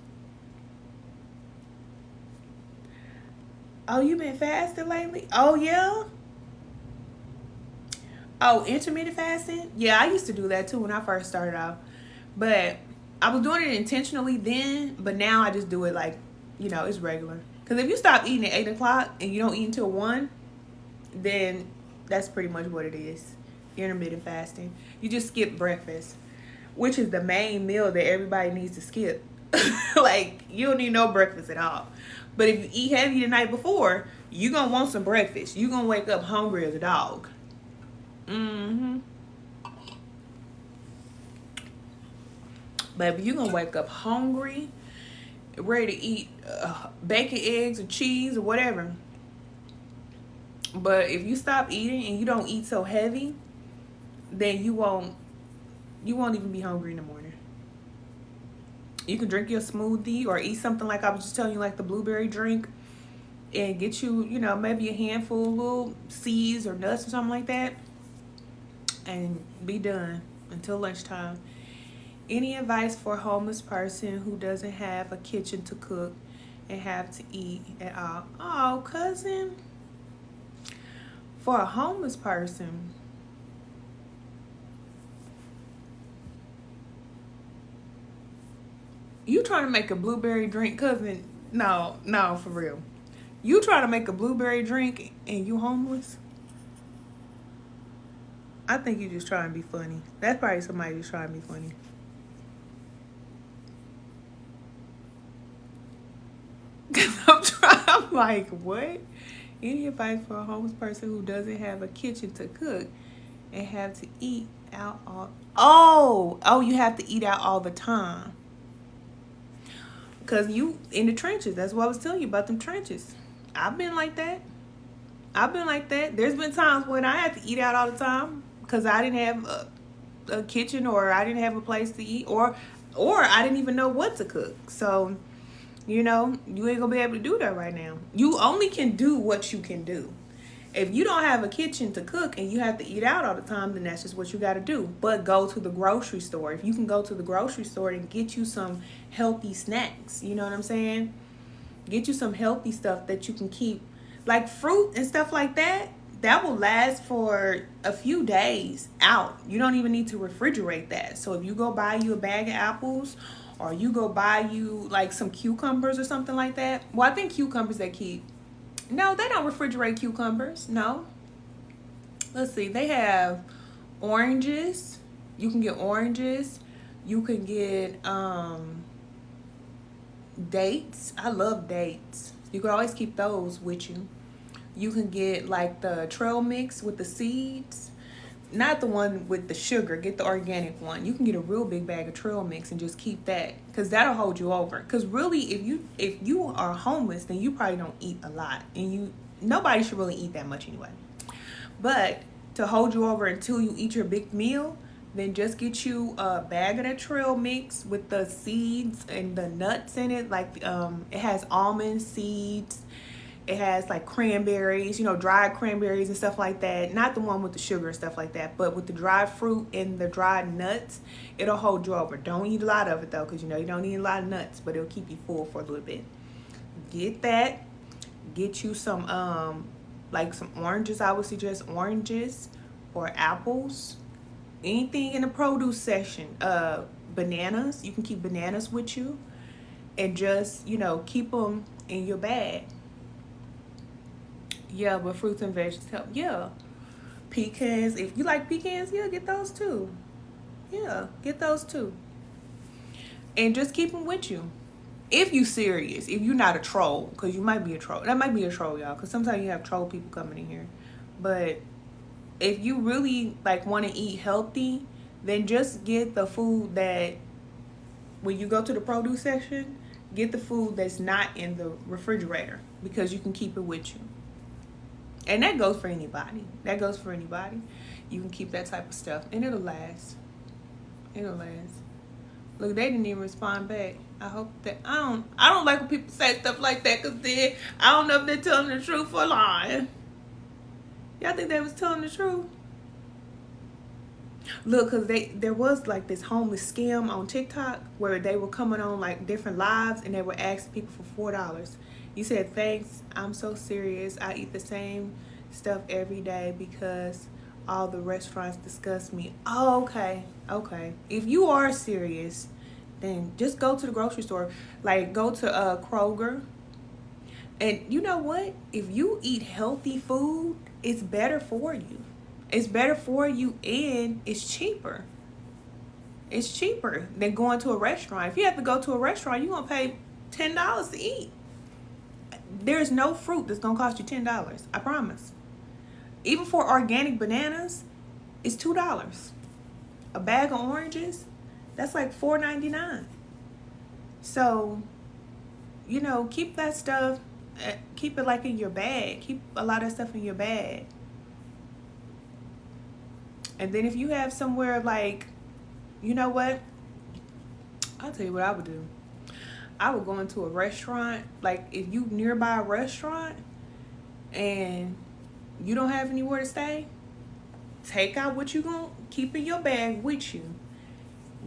Oh, you been fasting lately? Oh, yeah? Oh, intermittent fasting? Yeah, I used to do that too when I first started out. But I was doing it intentionally then, but now I just do it like, it's regular. Because if you stop eating at 8 o'clock and you don't eat until 1, then that's pretty much what it is. Intermittent fasting. You just skip breakfast, which is the main meal that everybody needs to skip. Like, you don't need no breakfast at all. But if you eat heavy the night before, you're going to want some breakfast. You're going to wake up hungry as a dog. Baby, you're going to wake up hungry, ready to eat bacon, eggs, or cheese, or whatever. But if you stop eating and you don't eat so heavy, then you won't even be hungry in the morning. You can drink your smoothie or eat something like I was just telling you, like the blueberry drink, and get you, maybe a handful of little seeds or nuts or something like that, and be done until lunchtime. Any advice for a homeless person who doesn't have a kitchen to cook and have to eat at all? Oh, cousin. For a homeless person, you trying to make a blueberry drink, cousin? No, for real. You trying to make a blueberry drink and you homeless? I think you just trying to be funny. That's probably somebody just trying to be funny. I'm like, what? Any advice for a homeless person who doesn't have a kitchen to cook and have to eat out all... Oh, you have to eat out all the time. Because you in the trenches. That's what I was telling you about them trenches. I've been like that. There's been times when I had to eat out all the time because I didn't have a kitchen, or I didn't have a place to eat, or I didn't even know what to cook. So, you ain't gonna be able to do that right now. You only can do what you can do. If you don't have a kitchen to cook and you have to eat out all the time, then that's just what you got to do. But go to the grocery store. If you can go to the grocery store and get you some healthy snacks, you know what I'm saying? Get you some healthy stuff that you can keep, like fruit and stuff like that. That will last for a few days out. You don't even need to refrigerate that. So if you go buy you a bag of apples, or you go buy you like some cucumbers or something like that. Well, I think cucumbers they keep. No, they don't refrigerate cucumbers. No. Let's see. They have oranges. You can get oranges. You can get dates. I love dates. You can always keep those with you. You can get like the trail mix with the seeds. Not the one with the sugar. Get the organic one. You can get a real big bag of trail mix and just keep that, because that'll hold you over. Because really, if you are homeless, then you probably don't eat a lot, and nobody should really eat that much anyway. But to hold you over until you eat your big meal, then just get you a bag of that trail mix with the seeds and the nuts in it. Like it has almond seeds. It has like cranberries, dried cranberries and stuff like that. Not the one with the sugar and stuff like that, but with the dried fruit and the dried nuts, it'll hold you over. Don't eat a lot of it though, because you don't need a lot of nuts, but it'll keep you full for a little bit. Get that. Get you some like some oranges. I would suggest oranges or apples. Anything in the produce section. Bananas. You can keep bananas with you, and just keep them in your bag. Yeah, but fruits and vegetables help. Yeah. Pecans. If you like pecans, yeah, get those too. Yeah, get those too. And just keep them with you. If you serious. If you're not a troll. Because you might be a troll. That might be a troll, y'all. Because sometimes you have troll people coming in here. But if you really want to eat healthy, then just get the food that, when you go to the produce section, get the food that's not in the refrigerator. Because you can keep it with you. And that goes for anybody. You can keep that type of stuff. And it'll last. Look, they didn't even respond back. I hope that I don't like when people say stuff like that, because then I don't know if they're telling the truth or lying. Y'all think they was telling the truth? Look, because there was like this homeless scam on TikTok where they were coming on like different lives and they were asking people for $4. You said, thanks, I'm so serious. I eat the same stuff every day because all the restaurants disgust me. Oh, okay. If you are serious, then just go to the grocery store. Like, go to Kroger. And you know what? If you eat healthy food, it's better for you. It's better for you, and it's cheaper. It's cheaper than going to a restaurant. If you have to go to a restaurant, you're going to pay $10 to eat. There's no fruit that's going to cost you $10. I promise. Even for organic bananas, it's $2. A bag of oranges, that's like $4.99. So, you know, keep that stuff, keep it like in your bag. Keep a lot of stuff in your bag. And then if you have somewhere like, you know what? I'll tell you what I would do. I would go into a restaurant. Like, if you nearby a restaurant and you don't have anywhere to stay, take out what you gonna keep in your bag with you.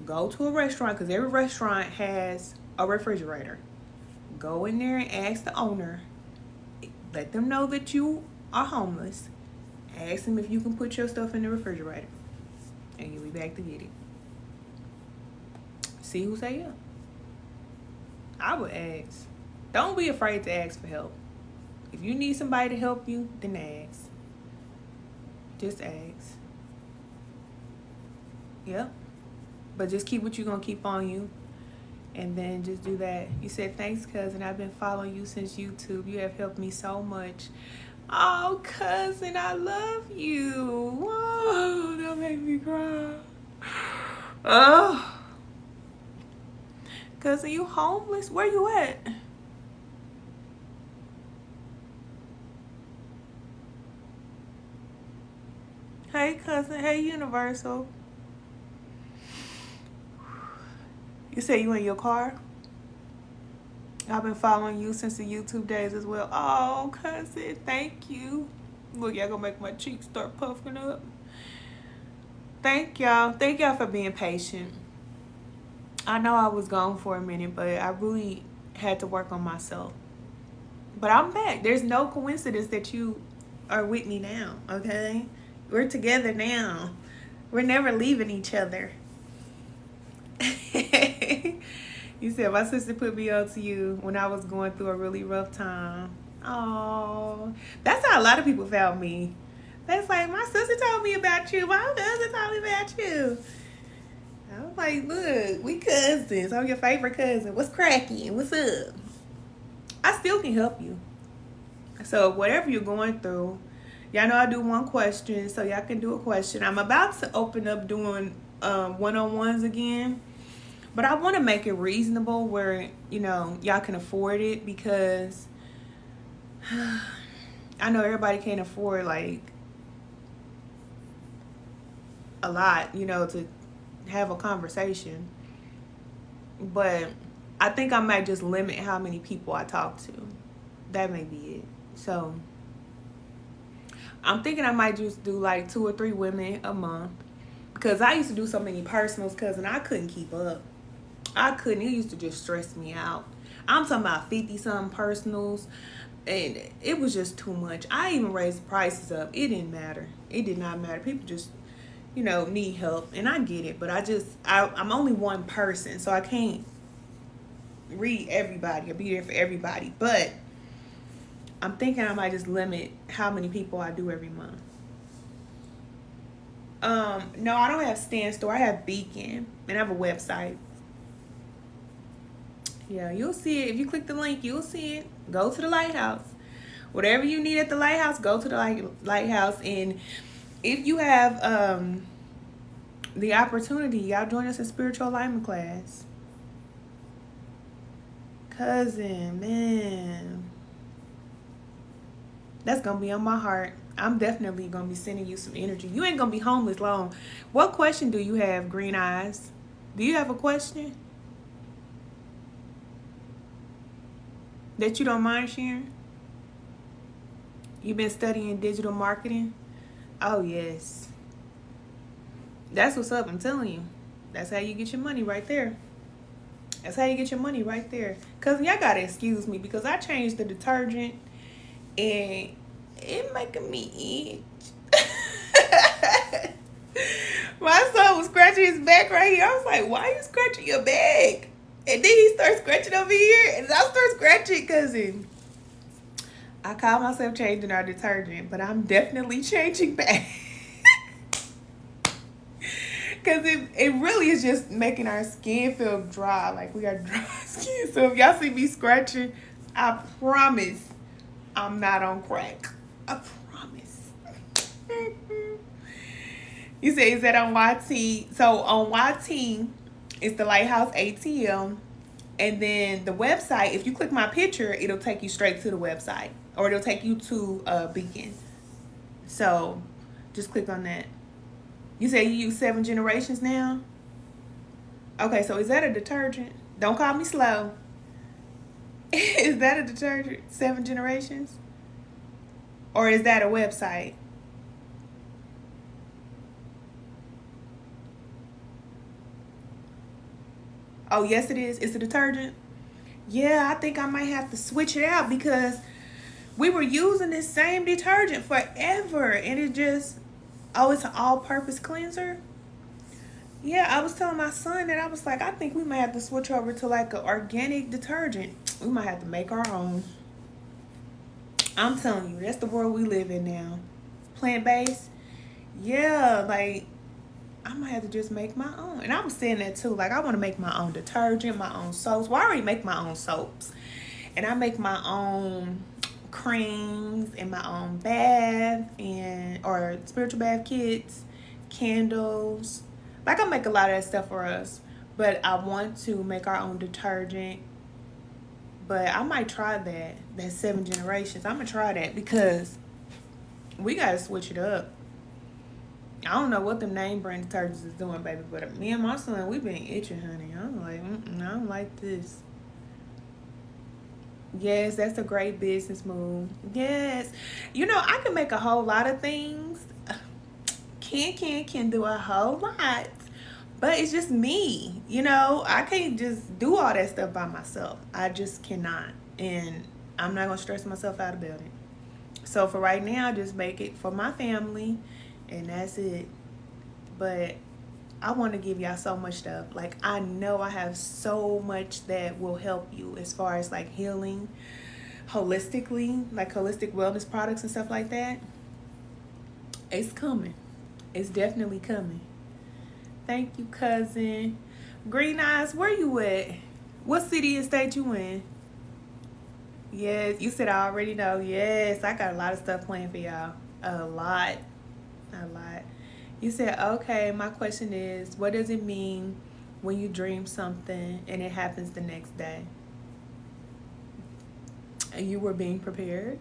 Go to a restaurant, because every restaurant has a refrigerator. Go in there and ask the owner. Let them know that you are homeless. Ask them if you can put your stuff in the refrigerator, and you'll be back to get it. See who say yeah. I would ask. Don't be afraid to ask for help. If you need somebody to help you, then ask. Just ask. Yep. But just keep what you're going to keep on you. And then just do that. You said, thanks, cousin. I've been following you since YouTube. You have helped me so much. Oh, cousin, I love you. Whoa, that made me cry. Oh. Cousin, you homeless? Where you at? Hey, cousin. Hey, Universal. You say you in your car? I've been following you since the YouTube days as well. Oh, cousin, thank you. Look, y'all gonna make my cheeks start puffing up. Thank y'all. Thank y'all for being patient. I know I was gone for a minute, but I really had to work on myself. But I'm back. There's no coincidence that you are with me now, okay? We're together now. We're never leaving each other. You said my sister put me on to you when I was going through a really rough time. Oh, that's how a lot of people found me. That's like, my sister told me about you. My cousin told me about you. I was like, look, we cousins. I'm your favorite cousin. What's cracking? What's up? I still can help you. So whatever you're going through, y'all know I do one question, so y'all can do a question. I'm about to open up doing one-on-ones again. But I want to make it reasonable where, you know, y'all can afford it, because I know everybody can't afford, like, a lot, you know, to have a conversation. But I think I might just limit how many people I talk to. That may be it. So I'm thinking I might just do like 2 or 3 women a month, because I used to do so many personals, cousin. I couldn't keep up. I couldn't. It used to just stress me out. I'm talking about 50-something personals, and it was just too much. I even raised the prices up. It didn't matter. It did not matter. People just, you know, need help, and I get it. But I'm only one person, so I can't read everybody or be there for everybody. But I'm thinking I might just limit how many people I do every month. No, I don't have Stan Store. I have Beacon, and I have a website. Yeah, you'll see it. If you click the link, you'll see it. Go to the Lighthouse. Whatever you need at the Lighthouse, go to the Lighthouse. And if you have the opportunity, y'all join us in spiritual alignment class. Cousin, man. That's going to be on my heart. I'm definitely going to be sending you some energy. You ain't going to be homeless long. What question do you have, Green Eyes? Do you have a question that you don't mind sharing? You've been studying digital marketing? Oh, yes. That's what's up, I'm telling you. That's how you get your money right there. That's how you get your money right there. Cause y'all gotta excuse me because I changed the detergent and it making me itch. My son was scratching his back right here. I was like, why are you scratching your back? And then he starts scratching over here and I start scratching, cousin. I call myself changing our detergent, but I'm definitely changing back. Because it really is just making our skin feel dry. Like we got dry skin. So if y'all see me scratching, I promise I'm not on crack. I promise. You say, is that on YT? So on YT, it's the Lighthouse ATM. And then the website, if you click my picture, it'll take you straight to the website. Or it'll take you to Beacon. So just click on that. You say you use 7 generations now? Okay, so is that a detergent? Don't call me slow. Is that a detergent? 7 generations? Or is that a website? Oh, yes, it is. It's a detergent. Yeah, I think I might have to switch it out because we were using this same detergent forever. And it just, oh, it's an all-purpose cleanser? Yeah, I was telling my son that I was like, I think we might have to switch over to like an organic detergent. We might have to make our own. I'm telling you, that's the world we live in now. Plant-based. Yeah, like, I might have to just make my own. And I was saying that too. Like, I want to make my own detergent, my own soaps. Well, I already make my own soaps. And I make my own creams and my own bath or spiritual bath kits, candles. Like, I make a lot of that stuff for us. But I want to make our own detergent. But I might try that. That 7 generations. I'm going to try that because we got to switch it up. I don't know what the name brand detergents is doing, baby. But me and my son, we've been itching, honey. I'm like, I don't like this. Yes, that's a great business move. Yes. You know, I can make a whole lot of things. Can do a whole lot. But it's just me. You know, I can't just do all that stuff by myself. I just cannot. And I'm not going to stress myself out about it. So for right now, I just make it for my family. And that's it. But I want to give y'all so much stuff. Like, I know I have so much that will help you as far as like healing holistically, like holistic wellness products and stuff like that. It's coming. It's definitely coming. Thank you, cousin. Green Eyes, where you at? What city and state you in? Yes, you said I already know. Yes, I got a lot of stuff planned for y'all. A lot. You said, okay, my question is, what does it mean when you dream something and it happens the next day? And you were being prepared?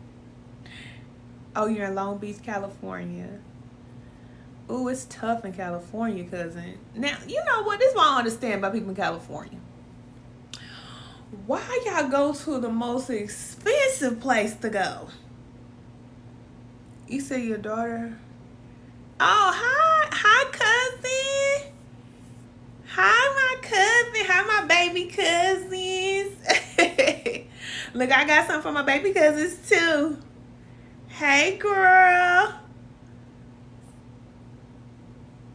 Oh, you're in Long Beach, California. Ooh, it's tough in California, cousin. Now, you know what? This is what I don't understand about people in California. Why y'all go to the most expensive place to go? You say your daughter... Oh, hi, cousin. Hi, my cousin. Hi, my baby cousins. Look, I got some for my baby cousins, too. Hey, girl.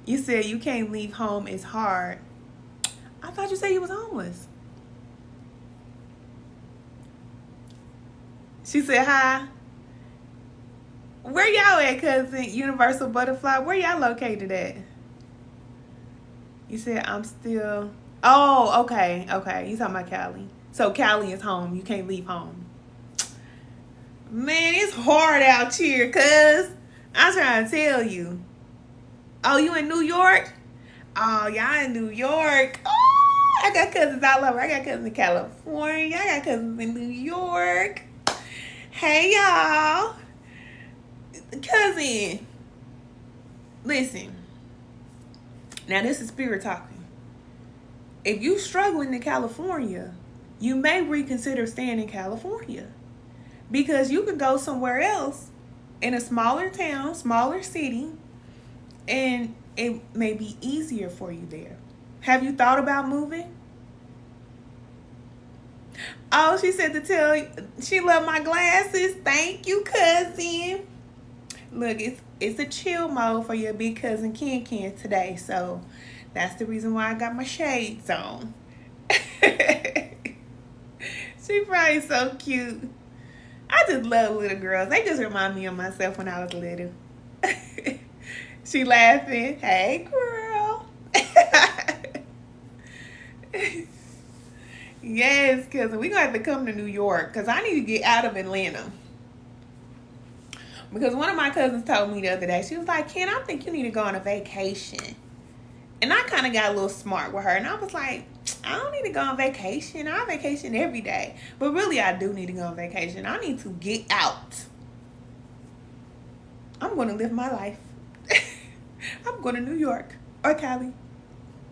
You said you can't leave home. It's hard. I thought you said you was homeless. She said, hi. Where y'all at, cousin? Universal Butterfly. Where y'all located at? You said I'm still... Oh, okay. Okay. You talking about Cali. So Cali is home. You can't leave home. Man, it's hard out here, cuz. I'm trying to tell you. Oh, you in New York? Oh, y'all in New York. Oh, I got cousins all over. I got cousins in California. I got cousins in New York. Hey, y'all. Cousin, listen. Now this is spirit talking. if you struggling in California, you may reconsider staying in California, because you can go somewhere else in a smaller town, smaller city, and it may be easier for you there. Have you thought about moving? Oh, she said to tell you she loved my glasses. Thank you, cousin. Look, it's a chill mode for your big cousin Ken today, so that's the reason why I got my shades on. She probably so cute. I just love little girls. They just remind me of myself when I was little. She laughing. Hey, girl. Yes, cousin. We're going to have to come to New York, because I need to get out of Atlanta. Because one of my cousins told me the other day, she was like, Ken, I think you need to go on a vacation. And I kind of got a little smart with her. And I was like, I don't need to go on vacation. I vacation every day. But really, I do need to go on vacation. I need to get out. I'm going to live my life. I'm going to New York or Cali.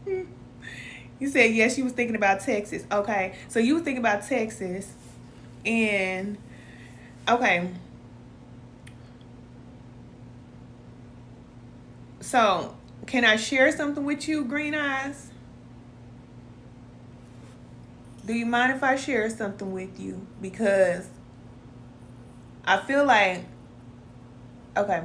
You said, yes, you was thinking about Texas. Okay. So you was thinking about Texas. And, okay. So, can I share something with you, Green Eyes? Do you mind if I share something with you? Because I feel like, okay.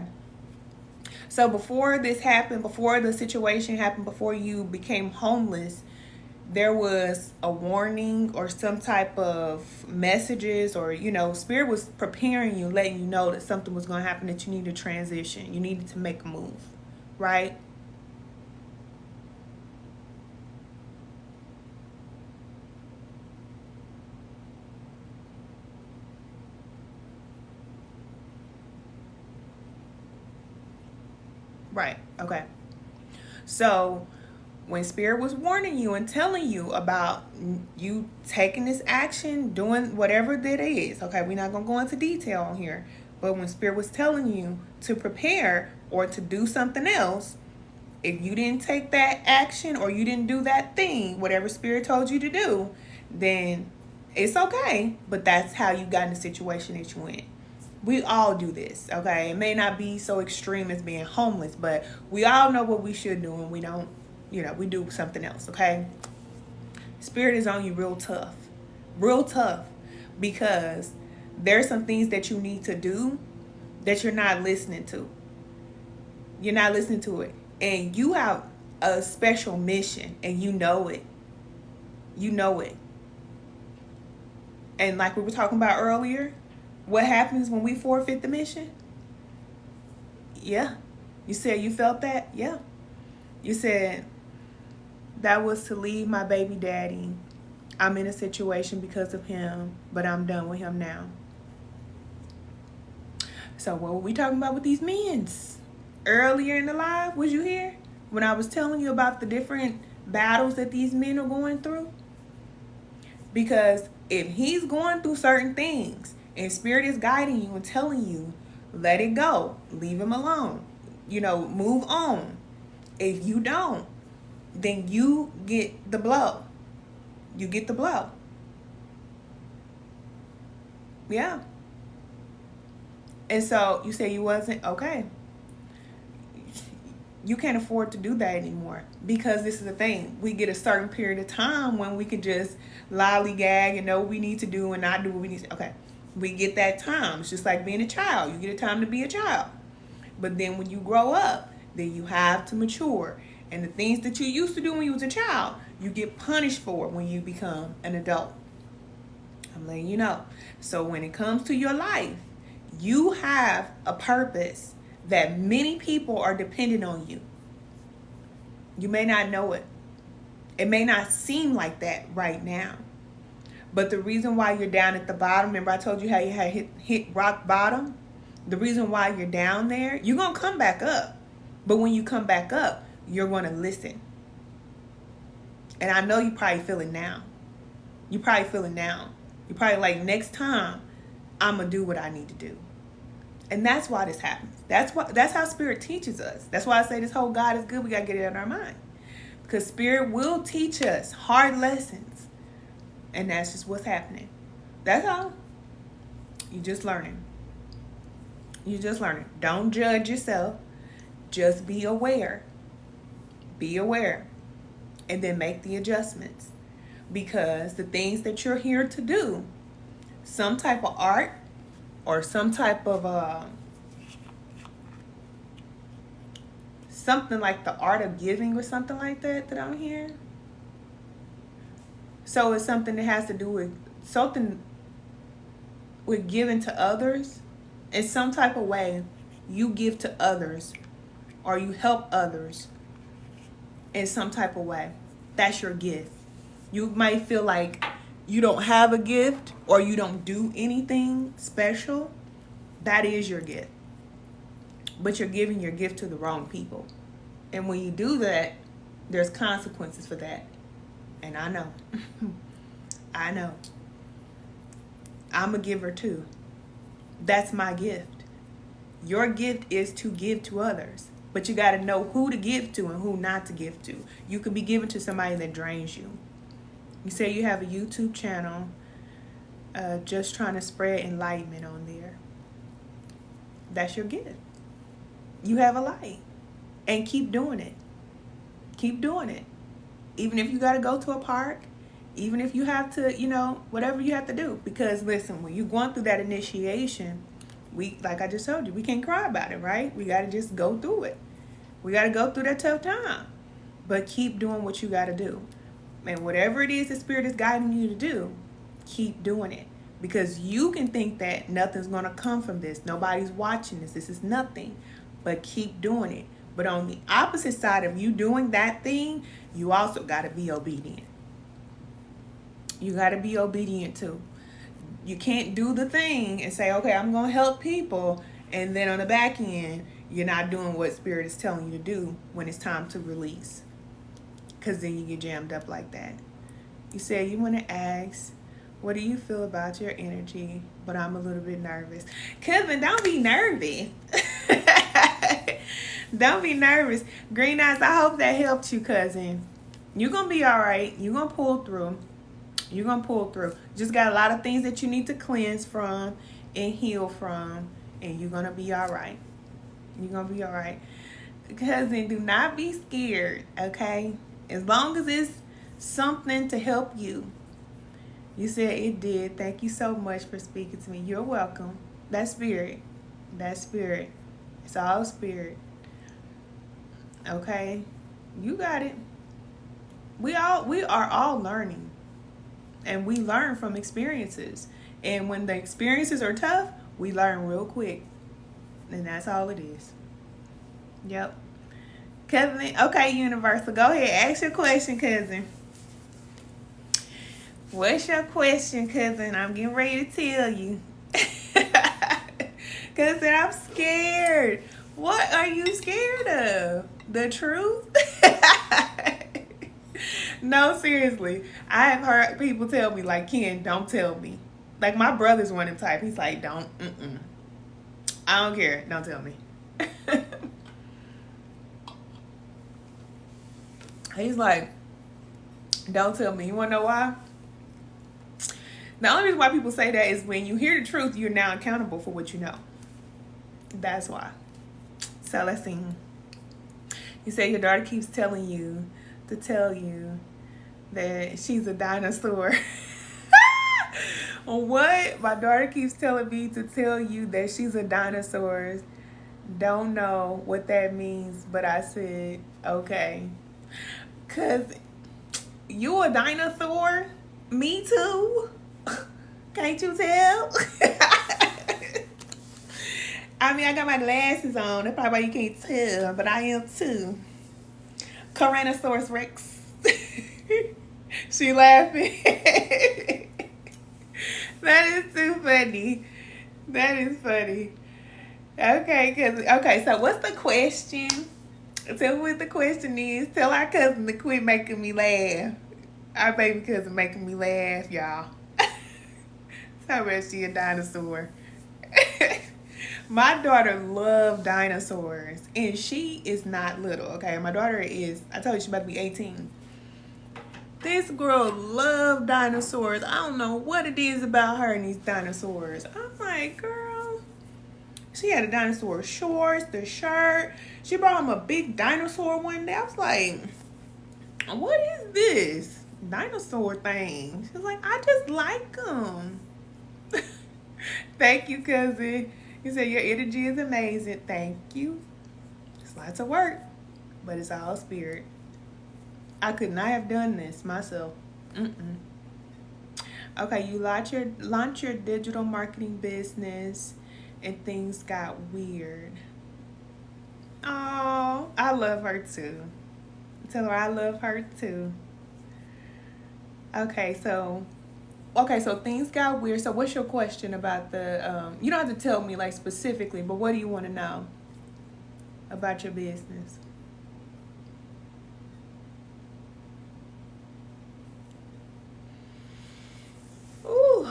So before this happened, before the situation happened, before you became homeless, there was a warning or some type of messages, or, you know, Spirit was preparing you, letting you know that something was going to happen, that you need to transition. You needed to make a move, right? Right. Okay. So when Spirit was warning you and telling you about you taking this action, doing whatever that is, okay, we're not going to go into detail on here, but when Spirit was telling you to prepare or to do something else, if you didn't take that action or you didn't do that thing, whatever Spirit told you to do, then it's okay. But that's how you got in the situation that you in. We all do this, okay? It may not be so extreme as being homeless, but we all know what we should do, and we don't, you know, we do something else, okay? Spirit is on you real tough, because there's some things that you need to do that you're not listening to. You're not listening to it. And you have a special mission, and you know it. You know it. And like we were talking about earlier, what happens when we forfeit the mission? Yeah. You said you felt that? Yeah. You said that was to leave my baby daddy. I'm in a situation because of him, but I'm done with him now. So what were we talking about with these men's? Earlier in the live, was you here? When I was telling you about the different battles that these men are going through? Because if he's going through certain things, and Spirit is guiding you and telling you, let it go, leave him alone, you know, move on. If you don't, then you get the blow. You get the blow. Yeah. And so you say you wasn't okay. You can't afford to do that anymore, because this is the thing. We get a certain period of time when we can just lollygag and know what we need to do and not do what we need to. Okay. We get that time. It's just like being a child. You get a time to be a child. But then when you grow up, then you have to mature. And the things that you used to do when you was a child, you get punished for when you become an adult. I'm letting you know. So when it comes to your life, you have a purpose that many people are dependent on you. You may not know it. It may not seem like that right now. But the reason why you're down at the bottom, remember I told you how you had hit rock bottom? The reason why you're down there, you're going to come back up. But when you come back up, you're going to listen. And I know you probably feel it now. You probably feeling now. You're probably like, next time, I'm going to do what I need to do. And that's why this happens. That's how Spirit teaches us. That's why I say this whole God is good. We got to get it out of our mind. Because Spirit will teach us hard lessons. And that's just what's happening. That's all. You just learning. You just learning. Don't judge yourself. Just be aware. Be aware. And then make the adjustments. Because the things that you're here to do, some type of art or some type of something like the art of giving or something like that I'm hearing. So it's something that has to do with something with giving to others. In some type of way, you give to others or you help others in some type of way. That's your gift. You might feel like you don't have a gift or you don't do anything special. That is your gift. But you're giving your gift to the wrong people. And when you do that, there's consequences for that. And I know. I know. I'm a giver too. That's my gift. Your gift is to give to others. But you got to know who to give to and who not to give to. You can be giving to somebody that drains you. You say you have a YouTube channel, just trying to spread enlightenment on there. That's your gift. You have a light. And keep doing it. Keep doing it. Even if you got to go to a park, even if you have to, whatever you have to do. Because listen, when you're going through that initiation, like I just told you, we can't cry about it, right? We got to just go through it. We got to go through that tough time. But keep doing what you got to do. And whatever it is the Spirit is guiding you to do, keep doing it. Because you can think that nothing's going to come from this. Nobody's watching this. This is nothing. But keep doing it. But on the opposite side of you doing that thing, you also got to be obedient. You got to be obedient too. You can't do the thing and say, okay, I'm going to help people. And then on the back end, you're not doing what Spirit is telling you to do when it's time to release. Because then you get jammed up like that. You say you want to ask, what do you feel about your energy? But I'm a little bit nervous. Cousin, don't be nervous. Don't be nervous. Green Eyes, I hope that helped you, cousin. You're going to be all right. You're going to pull through. You're going to pull through. Just got a lot of things that you need to cleanse from and heal from. And you're going to be all right. You're going to be all right. Cousin, do not be scared, okay? As long as it's something to help you. You said it did. Thank you so much for speaking to me. You're welcome. That's Spirit. That's Spirit. It's all Spirit. Okay? You got it. We are all learning. And we learn from experiences. And when the experiences are tough, we learn real quick. And that's all it is. Yep. Cousin, okay, Universal. Go ahead. Ask your question, cousin. What's your question, cousin? I'm getting ready to tell you. Cousin, I'm scared. What are you scared of? The truth? No, seriously. I have heard people tell me, like, Ken, don't tell me. Like, my brother's one of the type. He's like, don't. I don't care. Don't tell me. He's like, don't tell me. You want to know why? The only reason why people say that is when you hear the truth, you're now accountable for what you know. That's why. So let's see. You say your daughter keeps telling you to tell you that she's a dinosaur. What? My daughter keeps telling me to tell you that she's a dinosaur. Don't know what that means, but I said, okay. Because you a dinosaur? Me too? Can't you tell? I mean, I got my glasses on. That's probably why you can't tell, but I am too. Tyrannosaurus Rex. She laughing. That is too funny. That is funny. Okay, so what's the question? Tell me what the question is. Tell our cousin to quit making me laugh. Our baby cousin making me laugh, y'all. Tell her she a dinosaur. My daughter loves dinosaurs, and she is not little. Okay, my daughter is. I told you she's about to be 18. This girl loves dinosaurs. I don't know what it is about her and these dinosaurs. I'm like, girl. She had a dinosaur shorts, the shirt. She brought him a big dinosaur one day. I was like, what is this dinosaur thing? She's like, I just like them. Thank you, cousin. You said your energy is amazing. Thank you. It's lots of work, but it's all spirit. I could not have done this myself. Okay, you launch your digital marketing business, and things got weird. Oh, I love her too. Tell her I love her too. Okay, so things got weird. So what's your question about the you don't have to tell me like specifically, but what do you want to know about your business? Ooh,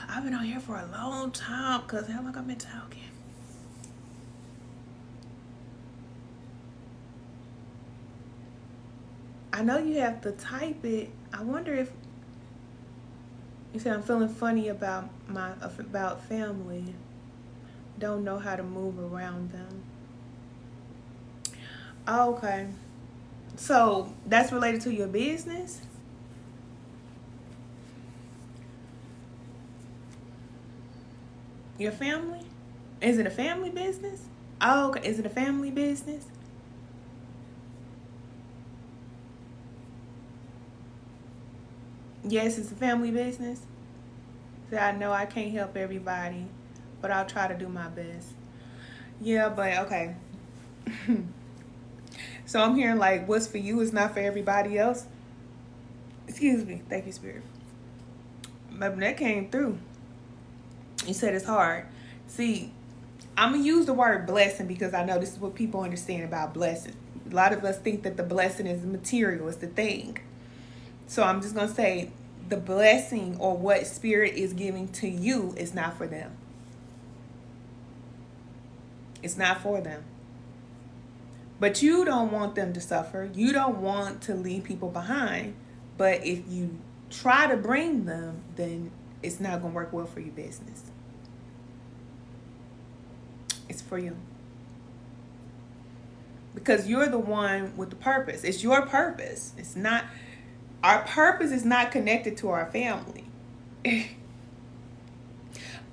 I've been on here for a long time because how long I've been talking? I know you have to type it. I wonder if you said I'm feeling funny about family. Don't know how to move around them. Okay. So that's related to your business? Your family? Is it a family business? Oh, okay. Is it a family business? Yes, it's a family business. So I know I can't help everybody, but I'll try to do my best. Yeah, but okay. So I'm hearing like what's for you is not for everybody else. Excuse me. Thank you, Spirit. But that came through. You said it's hard. See, I'm going to use the word blessing because I know this is what people understand about blessing. A lot of us think that the blessing is material, it's the thing. So I'm just going to say the blessing or what spirit is giving to you is not for them. It's not for them. But you don't want them to suffer. You don't want to leave people behind. But if you try to bring them, then it's not going to work well for your business. It's for you. Because you're the one with the purpose. It's your purpose. It's not, our purpose is not connected to our family.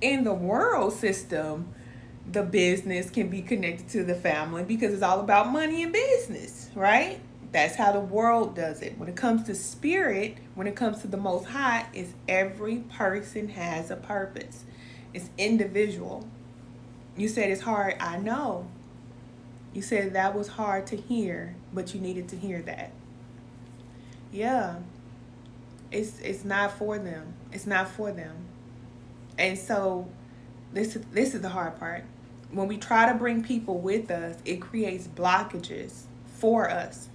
In the world system, the business can be connected to the family because it's all about money and business, right? That's how the world does it. When it comes to spirit, when it comes to the Most High, is every person has a purpose. It's individual. You said it's hard. I know. You said that was hard to hear, but you needed to hear that. Yeah. It's not for them. It's not for them. And so this is the hard part. When we try to bring people with us, it creates blockages for us.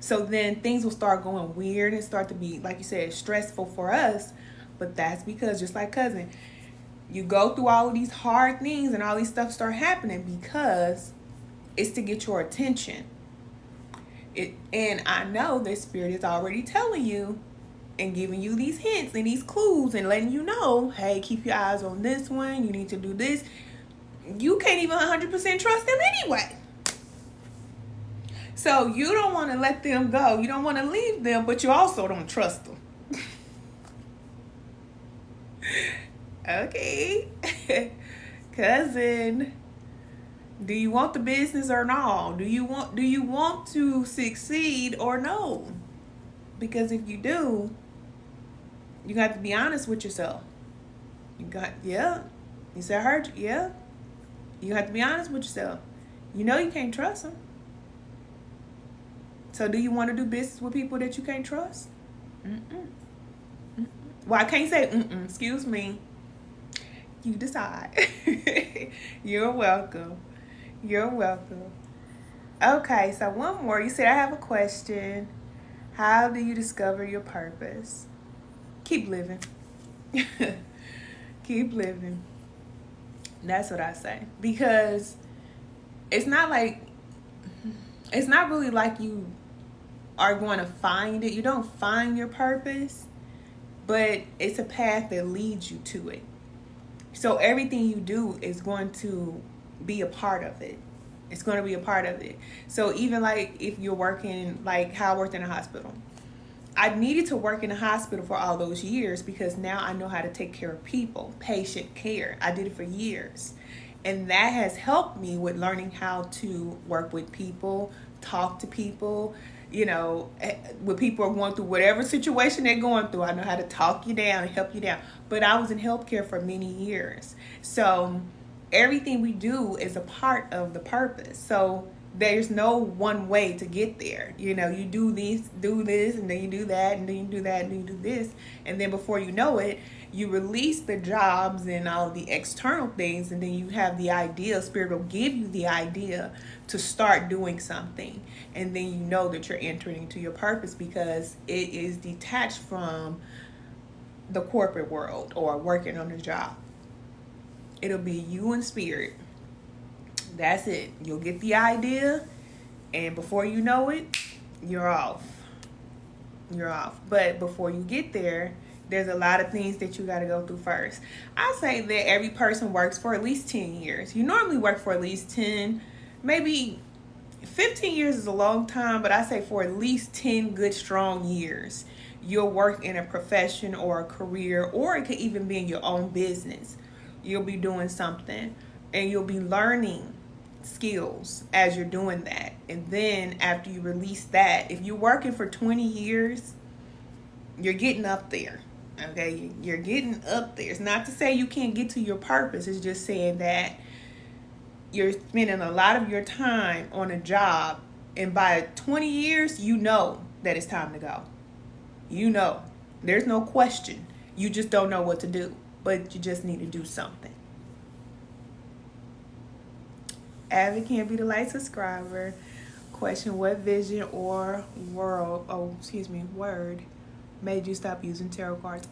So then things will start going weird and start to be, like you said, stressful for us. But that's because, just like cousin, you go through all of these hard things and all these stuff start happening because it's to get your attention. And I know that spirit is already telling you and giving you these hints and these clues and letting you know, hey, keep your eyes on this one. You need to do this. You can't even 100% trust them anyway. So you don't want to let them go. You don't want to leave them, but you also don't trust them. Okay. Cousin, do you want the business or no? Do you want to succeed or no? Because if you do, you got to be honest with yourself. Yeah. You said I heard you. Yeah. You have to be honest with yourself. You know you can't trust them. So do you want to do business with people that you can't trust? Well, I can't say excuse me. You decide. You're welcome. You're welcome. Okay, so one more. You said I have a question. How do you discover your purpose? Keep living. Keep living. That's what I say. Because it's not like, it's not really like you are going to find it. You don't find your purpose, but it's a path that leads you to it. So everything you do is going to be a part of it. It's going to be a part of it. So even like if you're working, like how I worked in a hospital, I needed to work in a hospital for all those years because now I know how to take care of people, patient care. I did it for years. And that has helped me with learning how to work with people, talk to people, you know, when people are going through whatever situation they're going through. I know how to talk you down and help you down. But I was in healthcare for many years. So everything we do is a part of the purpose. So there's no one way to get there. You know, you do this, and then you do that, and then you do that, and then you do this. And then before you know it, you release the jobs and all the external things, and then you have the idea, Spirit will give you the idea to start doing something. And then you know that you're entering into your purpose because it is detached from the corporate world or working on the job. It'll be you and Spirit. That's it. You'll get the idea, and before you know it, you're off. You're off. But before you get there, there's a lot of things that you got to go through first. I say that every person works for at least 10 years. You normally work for at least 10, maybe 15 years is a long time, but I say for at least 10 good, strong years, you'll work in a profession or a career, or it could even be in your own business. You'll be doing something, and you'll be learning skills as you're doing that. And then after you release that, if you're working for 20 years, you're getting up there. Okay, you're getting up there. It's not to say you can't get to your purpose. It's just saying that you're spending a lot of your time on a job, and by 20 years, you know that it's time to go. You know, there's no question. You just don't know what to do, but you just need to do something. Avid Can Be the Light subscriber. Question: what vision or word made you stop using tarot cards?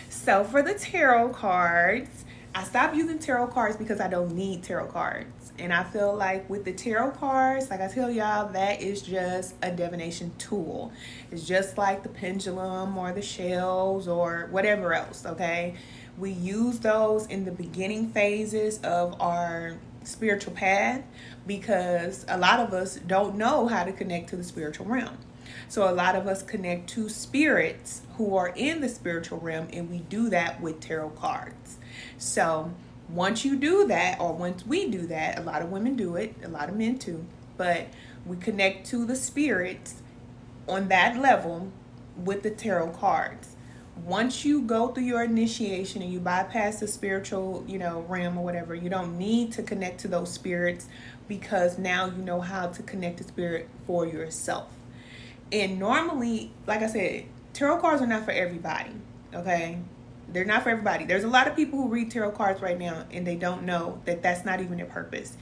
So for the tarot cards, I stopped using tarot cards because I don't need tarot cards. And I feel like with the tarot cards, like I tell y'all, that is just a divination tool. It's just like the pendulum or the shells or whatever else, okay? We use those in the beginning phases of our spiritual path because a lot of us don't know how to connect to the spiritual realm. So a lot of us connect to spirits who are in the spiritual realm, and we do that with tarot cards. So once you do that, or once we do that, a lot of women do it, a lot of men too, but we connect to the spirits on that level with the tarot cards. Once you go through your initiation and you bypass the spiritual, realm or whatever, you don't need to connect to those spirits because now you know how to connect to spirit for yourself. And normally, like I said, tarot cards are not for everybody, okay? They're not for everybody. There's a lot of people who read tarot cards right now and they don't know that that's not even their purpose.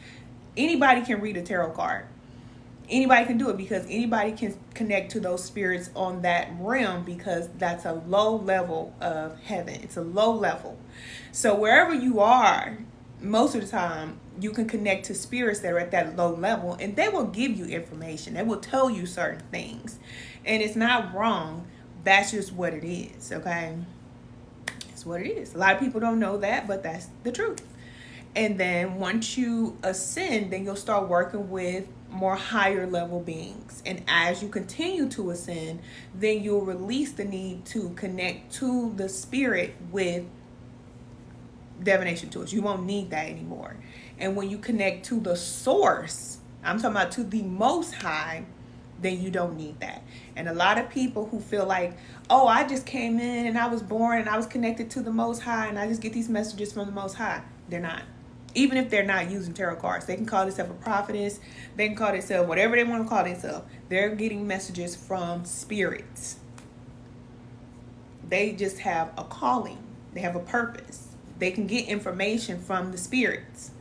Anybody can read a tarot card. Anybody can do it because anybody can connect to those spirits on that realm because that's a low level of heaven. It's a low level. So wherever you are, most of the time, you can connect to spirits that are at that low level, and they will give you information. They will tell you certain things. And it's not wrong. That's just what it is, okay? It's what it is. A lot of people don't know that, but that's the truth. And then once you ascend, then you'll start working with more higher level beings. And as you continue to ascend, then you'll release the need to connect to the spirit with divination tools. You won't need that anymore. And when you connect to the source, I'm talking about to the Most High, then you don't need that. And a lot of people who feel like, oh, I just came in and I was born and I was connected to the Most High and I just get these messages from the Most High. They're not. Even if they're not using tarot cards, they can call themselves a prophetess. They can call themselves whatever they want to call themselves. They're getting messages from spirits. They just have a calling. They have a purpose. They can get information from the spirits.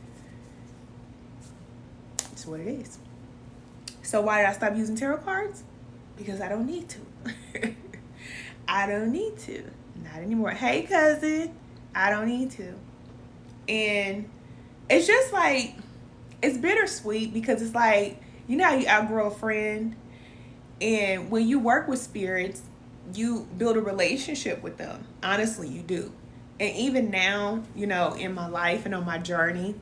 That's what it is. So why did I stop using tarot cards? Because I don't need to. I don't need to. Not anymore. Hey, cousin. I don't need to. And it's just like, it's bittersweet because it's like, you know how you outgrow a friend? And when you work with spirits, you build a relationship with them. Honestly, you do. And even now, in my life and on my journey,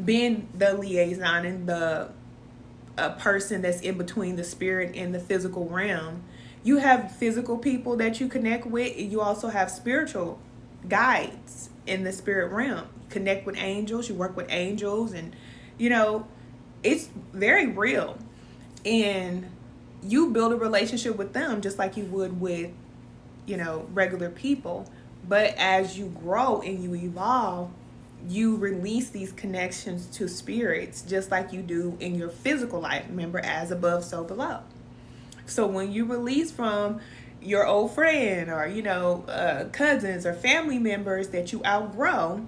being the liaison and the a person that's in between the spirit and the physical realm, you have physical people that you connect with, and you also have spiritual guides in the spirit realm. You connect with angels, you work with angels, and it's very real. And you build a relationship with them just like you would with regular people. But as you grow and you evolve, you release these connections to spirits just like you do in your physical life. Remember, as above, so below. So when you release from your old friend or cousins or family members that you outgrow,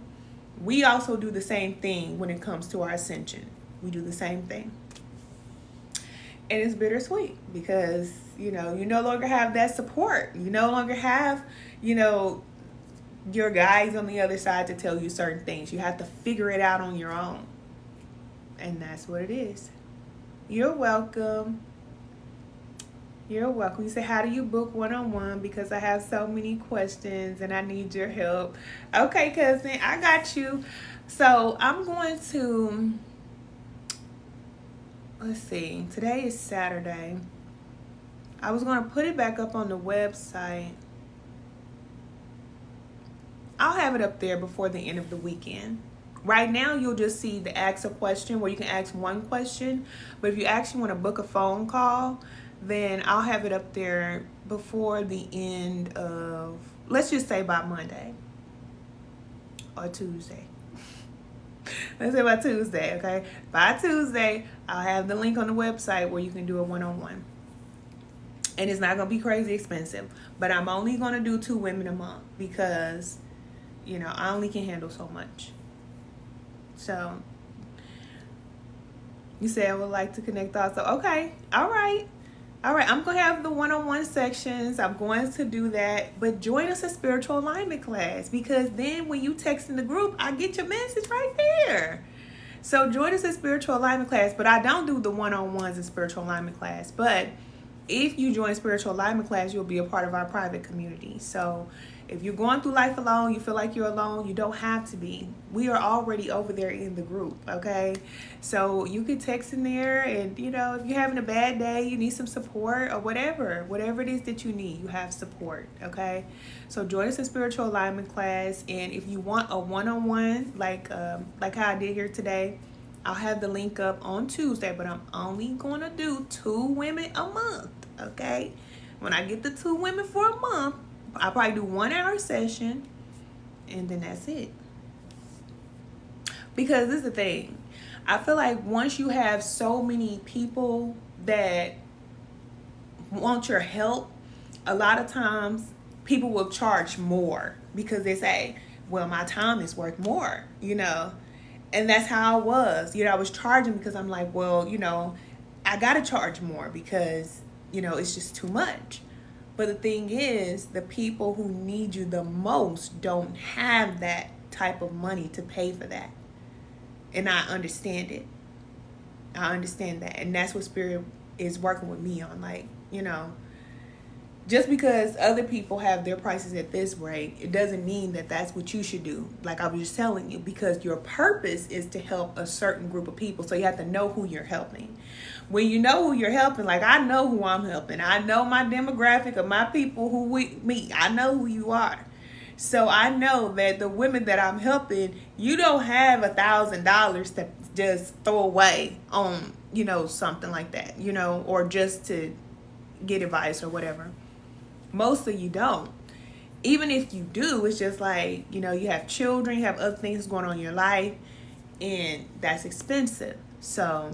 we also do the same thing when it comes to our ascension. We do the same thing. And it's bittersweet because you no longer have that support. You no longer have your guys on the other side to tell you certain things. You have to figure it out on your own. And that's what it is. You're welcome. You're welcome. You say, how do you book one-on-one? Because I have so many questions and I need your help. Okay, cousin, I got you. So I'm going to, let's see, today is Saturday. I was going to put it back up on the website. I'll have it up there before the end of the weekend. Right now, you'll just see the ask a question where you can ask one question. But if you actually want to book a phone call, then I'll have it up there before the end of, let's just say by Monday or Tuesday. Let's say by Tuesday, okay? By Tuesday, I'll have the link on the website where you can do a one-on-one. And it's not going to be crazy expensive. But I'm only going to do 2 women a month because I only can handle so much. So, you say I would like to connect also. Okay. All right. I'm going to have the one-on-one sections. I'm going to do that. But join us at Spiritual Alignment class because then when you text in the group, I get your message right there. So, join us at Spiritual Alignment class. But I don't do the one-on-ones in Spiritual Alignment class. But if you join Spiritual Alignment class, you'll be a part of our private community. So if you're going through life alone, you feel like you're alone, you don't have to be. We are already over there in the group, okay? So you can text in there and, if you're having a bad day, you need some support or whatever it is that you need, you have support, okay? So join us in Spiritual Alignment class. And if you want a one-on-one, like how I did here today, I'll have the link up on Tuesday, but I'm only going to do 2 women a month, okay? When I get the 2 women for a month, I'll probably do 1-hour session, and then that's it. Because this is the thing. I feel like once you have so many people that want your help, a lot of times people will charge more because they say, well, my time is worth more, And that's how I was. I was charging because I'm like, well, I got to charge more because, it's just too much. But the thing is, the people who need you the most don't have that type of money to pay for that. And I understand it. I understand that. And that's what Spirit is working with me on. Like, just because other people have their prices at this rate, it doesn't mean that that's what you should do. Like I was just telling you, because your purpose is to help a certain group of people. So you have to know who you're helping. When you know who you're helping, like I know who I'm helping. I know my demographic of my people who we meet. I know who you are. So I know that the women that I'm helping, you don't have $1,000 to just throw away on, something like that, or just to get advice or whatever. Mostly you don't. Even if you do, it's just like, you have children, you have other things going on in your life, and that's expensive. So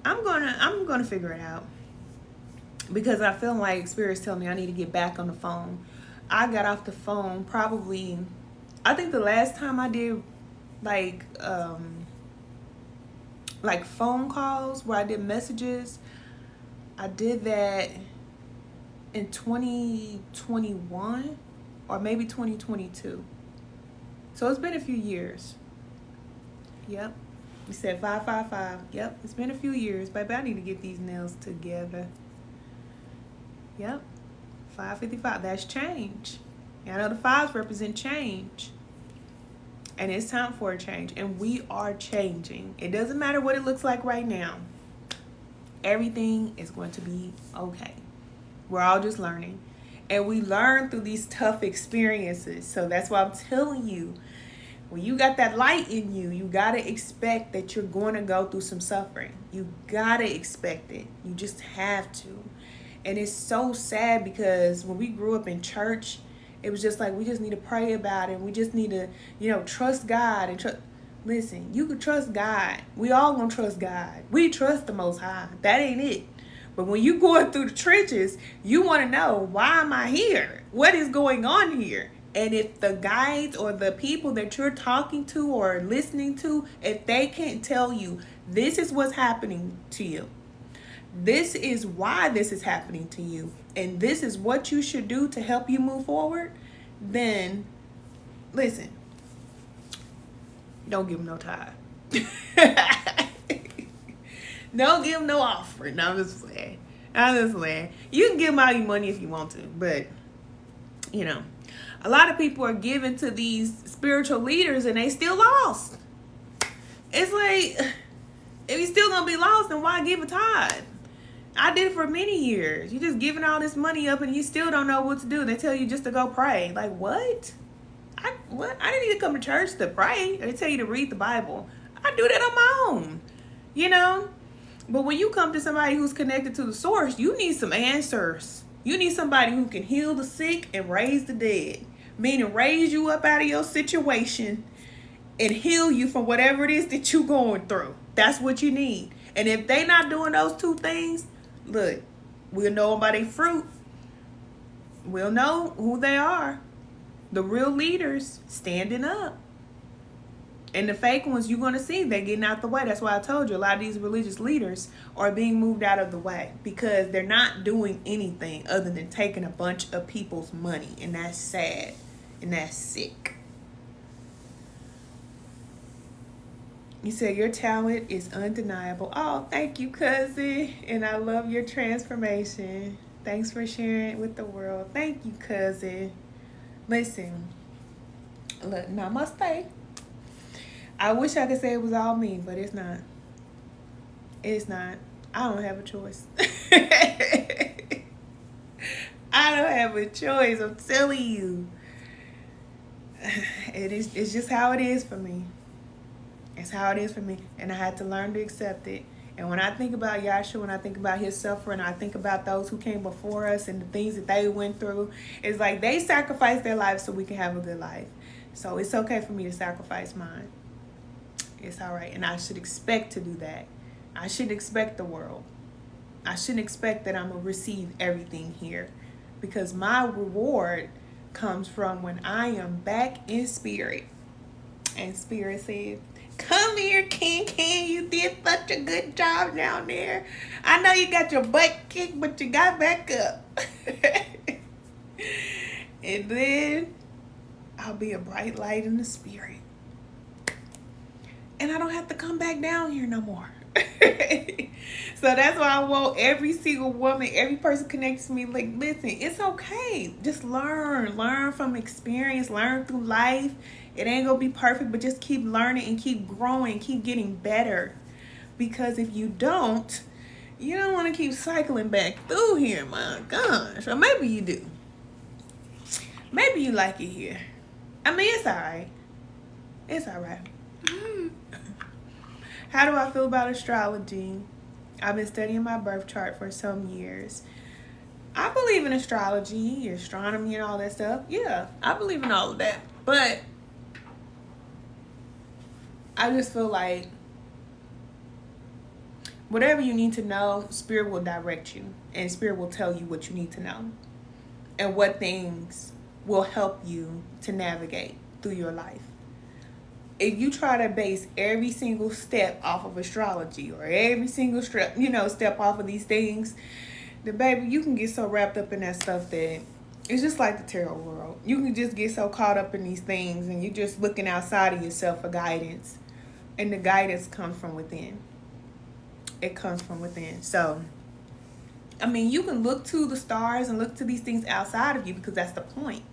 I'm gonna figure it out because I feel like Spirit's telling me I need to get back on the phone. I got off the phone probably, I think the last time I did like phone calls where I did messages, I did that in 2021 or maybe 2022. So it's been a few years. Yep. We said 555. Yep, it's been a few years. Baby, I need to get these nails together. Yep. 555. That's change. I know the fives represent change. And it's time for a change. And we are changing. It doesn't matter what it looks like right now. Everything is going to be okay. We're all just learning. And we learn through these tough experiences. So that's why I'm telling you, when you got that light in you, you got to expect that you're going to go through some suffering. You got to expect it. You just have to. And it's so sad because when we grew up in church, it was just like, we just need to pray about it. We just need to, trust God. And listen, you can trust God. We all gonna trust God. We trust the Most High. That ain't it. But when you going through the trenches, you want to know, why am I here? What is going on here? And if the guides or the people that you're talking to or listening to, if they can't tell you, this is what's happening to you, this is why this is happening to you, and this is what you should do to help you move forward, then listen, don't give them no tithe. Don't give them no offering. No, I'm just playing. You can give them all your money if you want to, but a lot of people are giving to these spiritual leaders and they still lost. It's like, if you're still gonna be lost, then why give a tithe? I did it for many years. You just giving all this money up and you still don't know what to do. They tell you just to go pray. Like, what? I didn't need to come to church to pray. They tell you to read the Bible. I do that on my own, But when you come to somebody who's connected to the source, you need some answers. You need somebody who can heal the sick and raise the dead. Meaning raise you up out of your situation and heal you from whatever it is that you're going through. That's what you need. And if they not doing those two things, look, we'll know them by their fruit. We'll know who they are. The real leaders standing up. And the fake ones, you're going to see, they're getting out the way. That's why I told you, a lot of these religious leaders are being moved out of the way because they're not doing anything other than taking a bunch of people's money. And that's sad. And that's sick. You said your talent is undeniable. Oh, thank you, cousin. And I love your transformation. Thanks for sharing it with the world. Thank you, cousin. Listen, look, namaste. I wish I could say it was all me, but it's not. It's not. I don't have a choice. I don't have a choice. I'm telling you. It's just how it is for me. It's how it is for me. And I had to learn to accept it. And when I think about Yahshua, when I think about his suffering, I think about those who came before us and the things that they went through. It's like they sacrificed their lives so we can have a good life. So it's okay for me to sacrifice mine. It's all right. And I should expect to do that. I shouldn't expect the world. I shouldn't expect that I'm going to receive everything here. Because my reward comes from when I am back in spirit. And spirit said, come here, Ken. You did such a good job down there. I know you got your butt kicked, but you got back up. And then I'll be a bright light in the spirit. And I don't have to come back down here no more. So that's why I want every single woman, every person connected to me, like, listen, it's okay. Just learn from experience, learn through life. It ain't gonna be perfect, but just keep learning and keep growing, keep getting better. Because if you don't want to keep cycling back through here, my gosh. Or maybe you do. Maybe you like it here. I mean, it's all right. It's all right. How do I feel about astrology? I've been studying my birth chart for some years. I believe in astrology, astronomy, and all that stuff. Yeah, I believe in all of that. But I just feel like whatever you need to know, Spirit will direct you. And Spirit will tell you what you need to know. And what things will help you to navigate through your life. If you try to base every single step off of astrology or every single step off of these things, then baby, you can get so wrapped up in that stuff that It's just like the tarot world. You can just get so caught up in these things and you're just looking outside of yourself for guidance. And the guidance comes from within. It comes from within. So, I mean, you can look to the stars and look to these things outside of you because that's the point.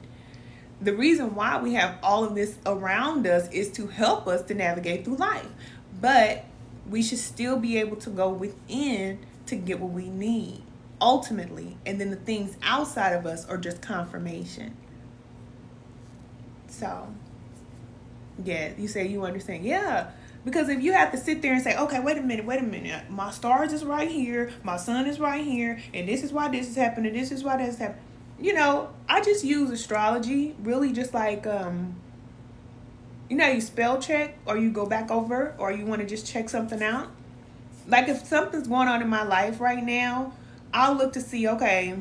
The reason why we have all of this around us is to help us to navigate through life. But we should still be able to go within to get what we need ultimately. And then the things outside of us are just confirmation. So, yeah, you say you understand. Yeah. Because if you have to sit there and say, okay, wait a minute, my stars is right here, my sun is right here, and this is why this is happening, this is why this is happening. You know, I just use astrology really just like, you know, you spell check or you go back over or you want to just check something out. Like if something's going on in my life right now, I'll look to see, okay,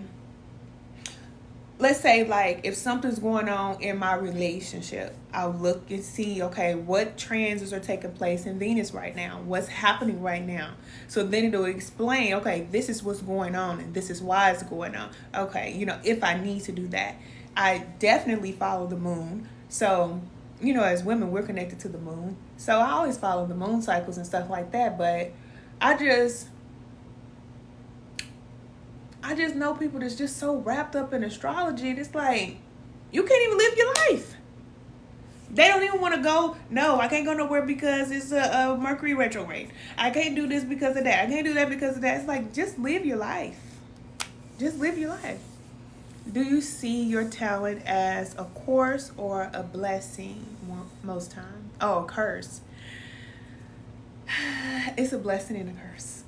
let's say like if something's going on in my relationship, I'll look and see, okay, what transits are taking place in Venus right now? What's happening right now? So then it'll explain, okay, this is what's going on and this is why it's going on. Okay, you know, if I need to do that. I definitely follow the moon. So, you know, as women, we're connected to the moon. So I always follow the moon cycles and stuff like that. But I just know people that's just so wrapped up in astrology. It's like, you can't even live your life. They don't even want to go, no, I can't go nowhere because it's a Mercury retrograde. I can't do this because of that. I can't do that because of that. It's like, just live your life. Just live your life. Do you see your talent as a curse or a blessing most times? Oh, a curse. It's a blessing and a curse.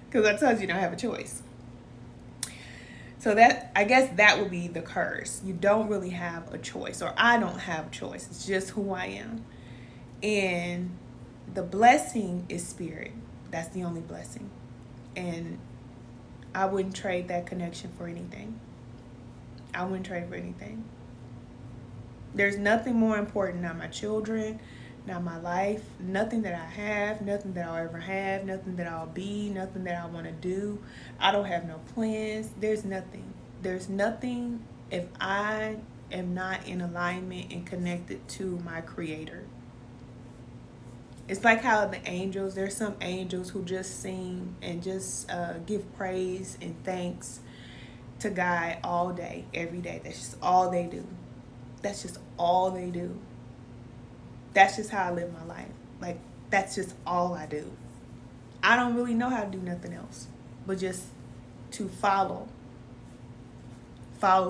Because I told you don't have a choice. So that, I guess that would be the curse. You don't really have a choice, or I don't have a choice. It's just who I am. And the blessing is spirit. That's the only blessing. And I wouldn't trade that connection for anything. I wouldn't trade for anything. There's nothing more important, not my children, not my life, nothing that I have, nothing that I'll ever have, nothing that I'll be, nothing that I want to do. I don't have no plans. There's nothing. There's nothing if I am not in alignment and connected to my creator. It's like how the angels, there's some angels who just sing and just give praise and thanks to God all day, every day. That's just all they do. That's just all they do. That's just how I live my life. Like, that's just all I do. I don't really know how to do nothing else but just to follow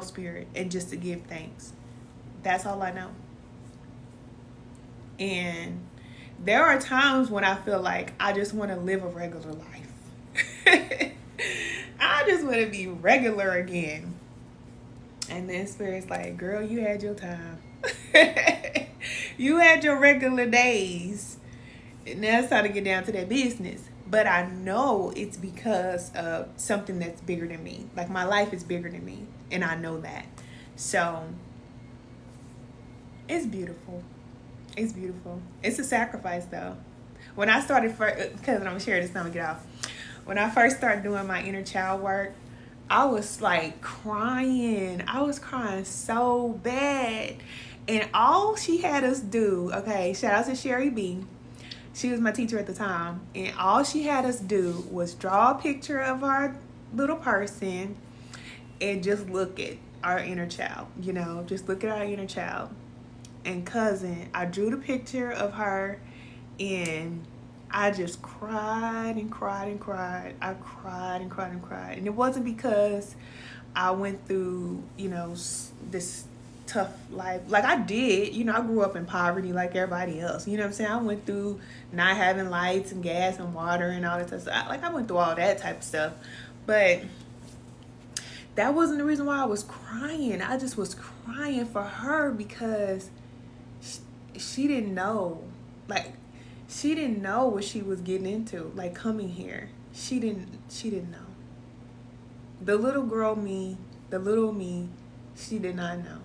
spirit and just to give thanks. That's all I know. And there are times when I feel like I just want to live a regular life. I just want to be regular again. And then spirit's like, girl, you had your time. You had your regular days. And now it's time to get down to that business. But I know it's because of something that's bigger than me. Like, my life is bigger than me. And I know that. So, it's beautiful. It's beautiful. It's a sacrifice, though. When I started first, because I'm going to share this, I'm going to get off. When I first started doing my inner child work, I was like crying. I was crying so bad. And all she had us do, okay, shout out to Sherry B. She was my teacher at the time. And all she had us do was draw a picture of our little person and just look at our inner child, you know, just look at our inner child. And cousin, I drew the picture of her and I just cried and cried and cried. I cried and cried and cried. And it wasn't because I went through, you know, this tough life. Like, I did, you know, I grew up in poverty like everybody else. You know what I'm saying? I went through not having lights and gas and water and all that stuff. I went through all that type of stuff. But that wasn't the reason why I was crying. I just was crying for her because she didn't know. Like, she didn't know what she was getting into, like coming here. She didn't know. The little girl me, the little me, she did not know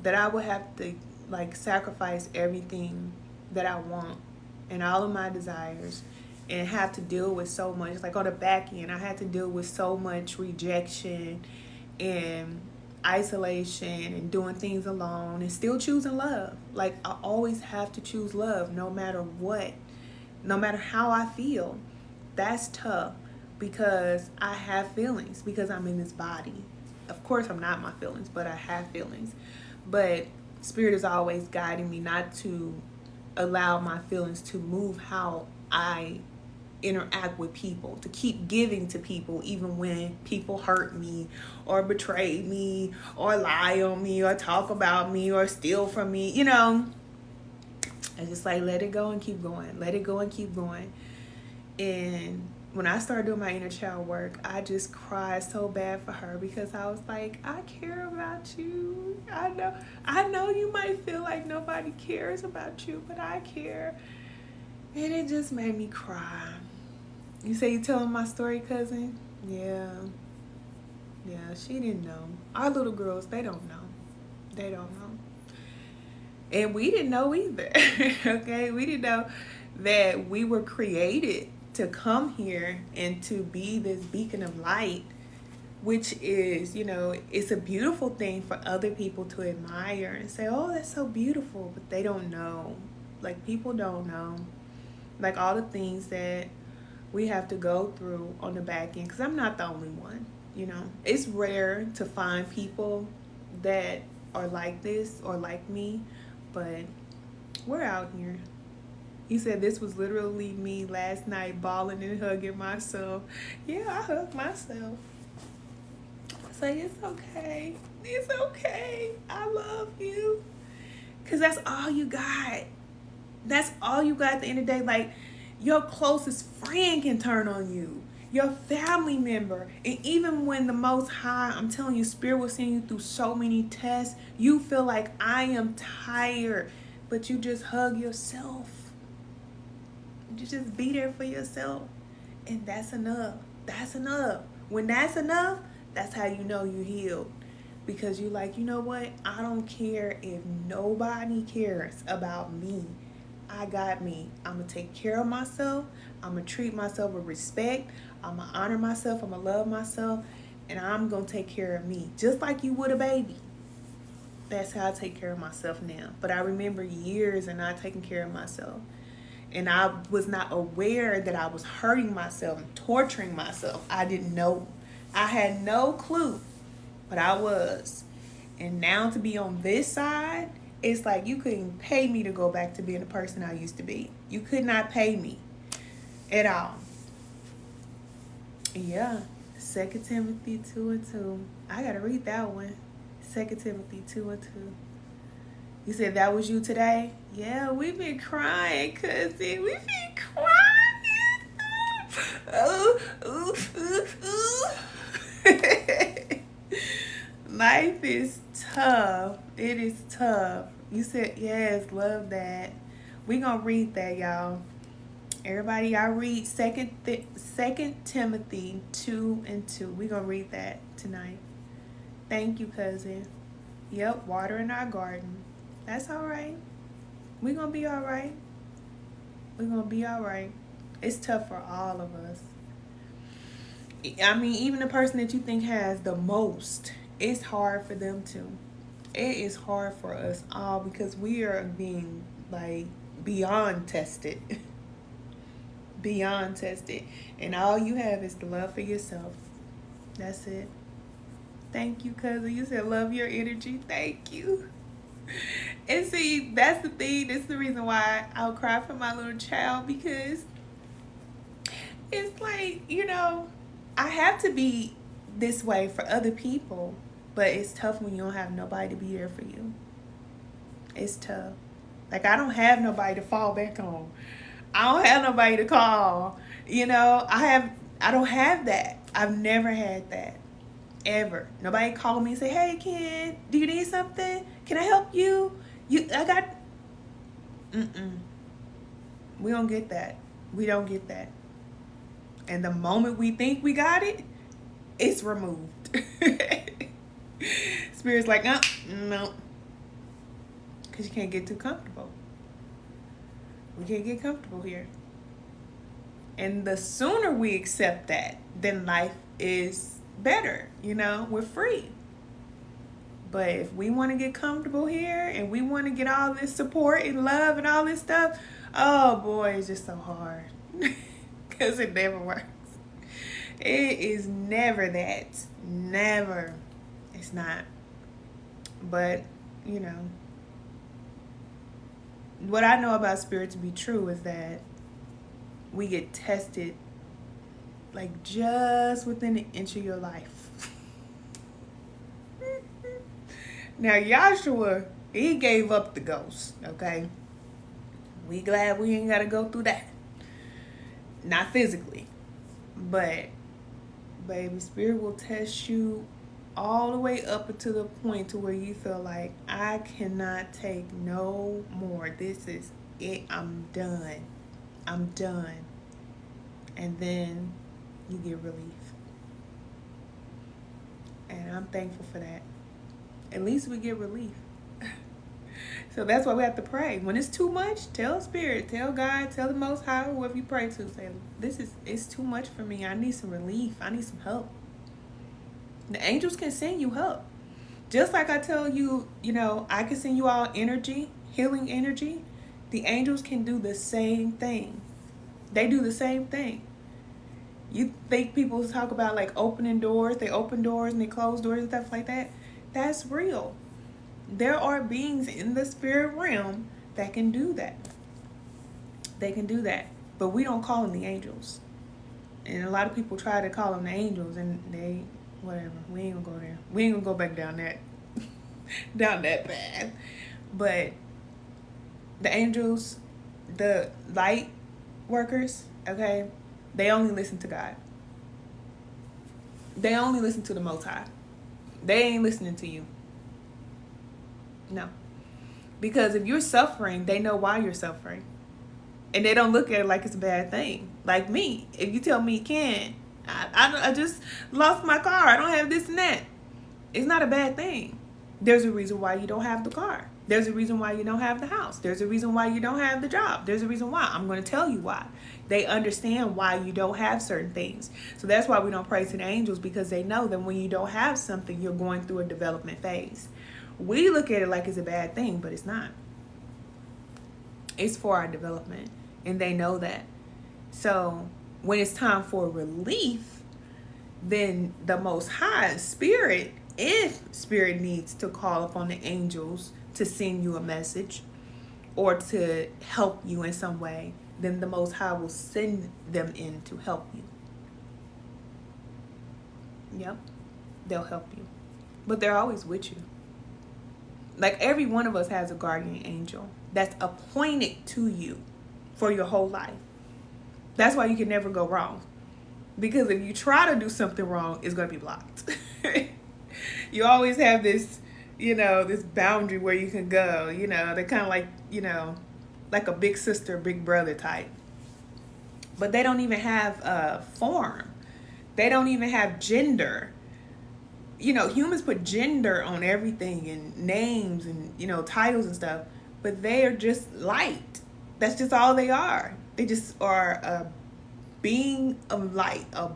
that I would have to like sacrifice everything that I want and all of my desires and have to deal with so much. Like on the back end, I had to deal with so much rejection and isolation and doing things alone and still choosing love. Like I always have to choose love no matter what, no matter how I feel. That's tough because I have feelings because I'm in this body. Of course, I'm not my feelings, but I have feelings. But Spirit is always guiding me not to allow my feelings to move how I interact with people, to keep giving to people even when people hurt me or betray me or lie on me or talk about me or steal from me. I just like let it go and keep going. Let it go and keep going. And when I started doing my inner child work, I just cried so bad for her because I was like, I care about you. I know you might feel like nobody cares about you, but I care. And it just made me cry. You say you telling my story, cousin? Yeah, she didn't know. Our little girls, they don't know. They don't know. And we didn't know either, okay? We didn't know that we were created to come here and to be this beacon of light, which is, it's a beautiful thing for other people to admire and say, oh, that's so beautiful, but they don't know. Like, people don't know. Like, all the things that we have to go through on the back end, because I'm not the only one, It's rare to find people that are like this or like me, but we're out here. He said this was literally me last night, bawling and hugging myself. Yeah, I hugged myself. So it's okay. It's okay. I love you. Because that's all you got. That's all you got at the end of the day. Like, your closest friend can turn on you. Your family member. And even when the Most High, I'm telling you, Spirit will send you through so many tests, you feel like I am tired. But you just hug yourself. You just be there for yourself. And that's enough. That's enough. When that's enough, that's how you know you healed. Because you're like, you know what? I don't care if nobody cares about me. I got me. I'm going to take care of myself. I'm going to treat myself with respect. I'm going to honor myself. I'm going to love myself. And I'm going to take care of me. Just like you would a baby. That's how I take care of myself now. But I remember years of not taking care of myself. And I was not aware that I was hurting myself and torturing myself. I didn't know. I had no clue. But I was. And now to be on this side, it's like you couldn't pay me to go back to being the person I used to be. You could not pay me at all. Yeah. 2 Timothy 2:2. I got to read that one. 2 Timothy 2:2. You said that was you today? Yeah, we've been crying, cousin. We've been crying. Life is tough. It is tough. You said, yes, love that. We're going to read that, y'all. Everybody, I read 2 Timothy 2:2. We're going to read that tonight. Thank you, cousin. Yep, water in our garden. That's all right. We're going to be all right. We're going to be all right. It's tough for all of us. I mean, even the person that you think has the most, it's hard for them too. It is hard for us all because we are being like beyond tested. Beyond tested. And all you have is the love for yourself. That's it. Thank you, cousin. You said love your energy. Thank you. And see, that's the thing. That's the reason why I'll cry for my little child, because it's like, I have to be this way for other people, but it's tough when you don't have nobody to be there for you. It's tough. Like, I don't have nobody to fall back on. I don't have nobody to call. I don't have that. I've never had that. Ever. Nobody called me and say, hey, Ken, do you need something? Can I help you? We don't get that. We don't get that. And the moment we think we got it, it's removed. Spirit's like, no. Because you can't get too comfortable. We can't get comfortable here. And the sooner we accept that, then life is better. We're free. But if we want to get comfortable here and we want to get all this support and love and all this stuff, oh boy, it's just so hard. Because it never works. It is never that. Never. It's not. But, what I know about spirit to be true is that we get tested like just within an inch of your life. Now, Joshua, he gave up the ghost, okay? We glad we ain't got to go through that. Not physically. But, baby, spirit will test you all the way up until the point to where you feel like, I cannot take no more. This is it. I'm done. I'm done. And then you get relief. And I'm thankful for that. At least we get relief. So that's why we have to pray. When it's too much, tell Spirit, tell God, tell the Most High, whoever you pray to. Say, it's too much for me. I need some relief. I need some help. The angels can send you help. Just like I tell you, I can send you all energy, healing energy. The angels can do the same thing. They do the same thing. You think people talk about like opening doors, they open doors and they close doors and stuff like that. That's real. There are beings in the spirit realm that can do that. They can do that. But we don't call them the angels. And a lot of people try to call them the angels and they, whatever. We ain't gonna go there. We ain't gonna go back down that path. But the angels, the light workers, okay, they only listen to God. They only listen to the Most High. They ain't listening to you. No. Because if you're suffering, they know why you're suffering. And they don't look at it like it's a bad thing. Like me. If you tell me, Ken, I just lost my car. I don't have this and that. It's not a bad thing. There's a reason why you don't have the car. There's a reason why you don't have the house. There's a reason why you don't have the job. There's a reason why. I'm going to tell you why. They understand why you don't have certain things. So that's why we don't pray to the angels, because they know that when you don't have something, you're going through a development phase. We look at it like it's a bad thing, but it's not. It's for our development, and they know that. So when it's time for relief, then the Most High Spirit, if Spirit needs to call upon the angels to send you a message or to help you in some way, then the Most High will send them in to help you. Yep, they'll help you. But they're always with you. Like every one of us has a guardian angel that's appointed to you for your whole life. That's why you can never go wrong. Because if you try to do something wrong, it's going to be blocked. You always have this, this boundary where you can go. They're kind of like, like a big sister, big brother type. But they don't even have a form. They don't even have gender. Humans put gender on everything and names and, titles and stuff. But they are just light. That's just all they are. They just are a being of light, a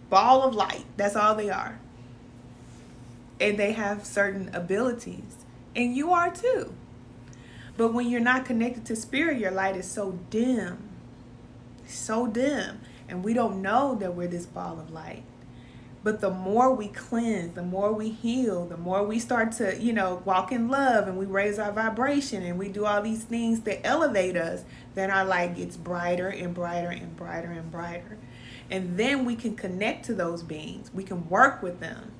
ball of light. That's all they are. And they have certain abilities. And you are too. But when you're not connected to spirit, your light is so dim. So dim. And we don't know that we're this ball of light. But the more we cleanse, the more we heal, the more we start to, walk in love and we raise our vibration and we do all these things that elevate us, then our light gets brighter and brighter and brighter and brighter. And then we can connect to those beings. We can work with them.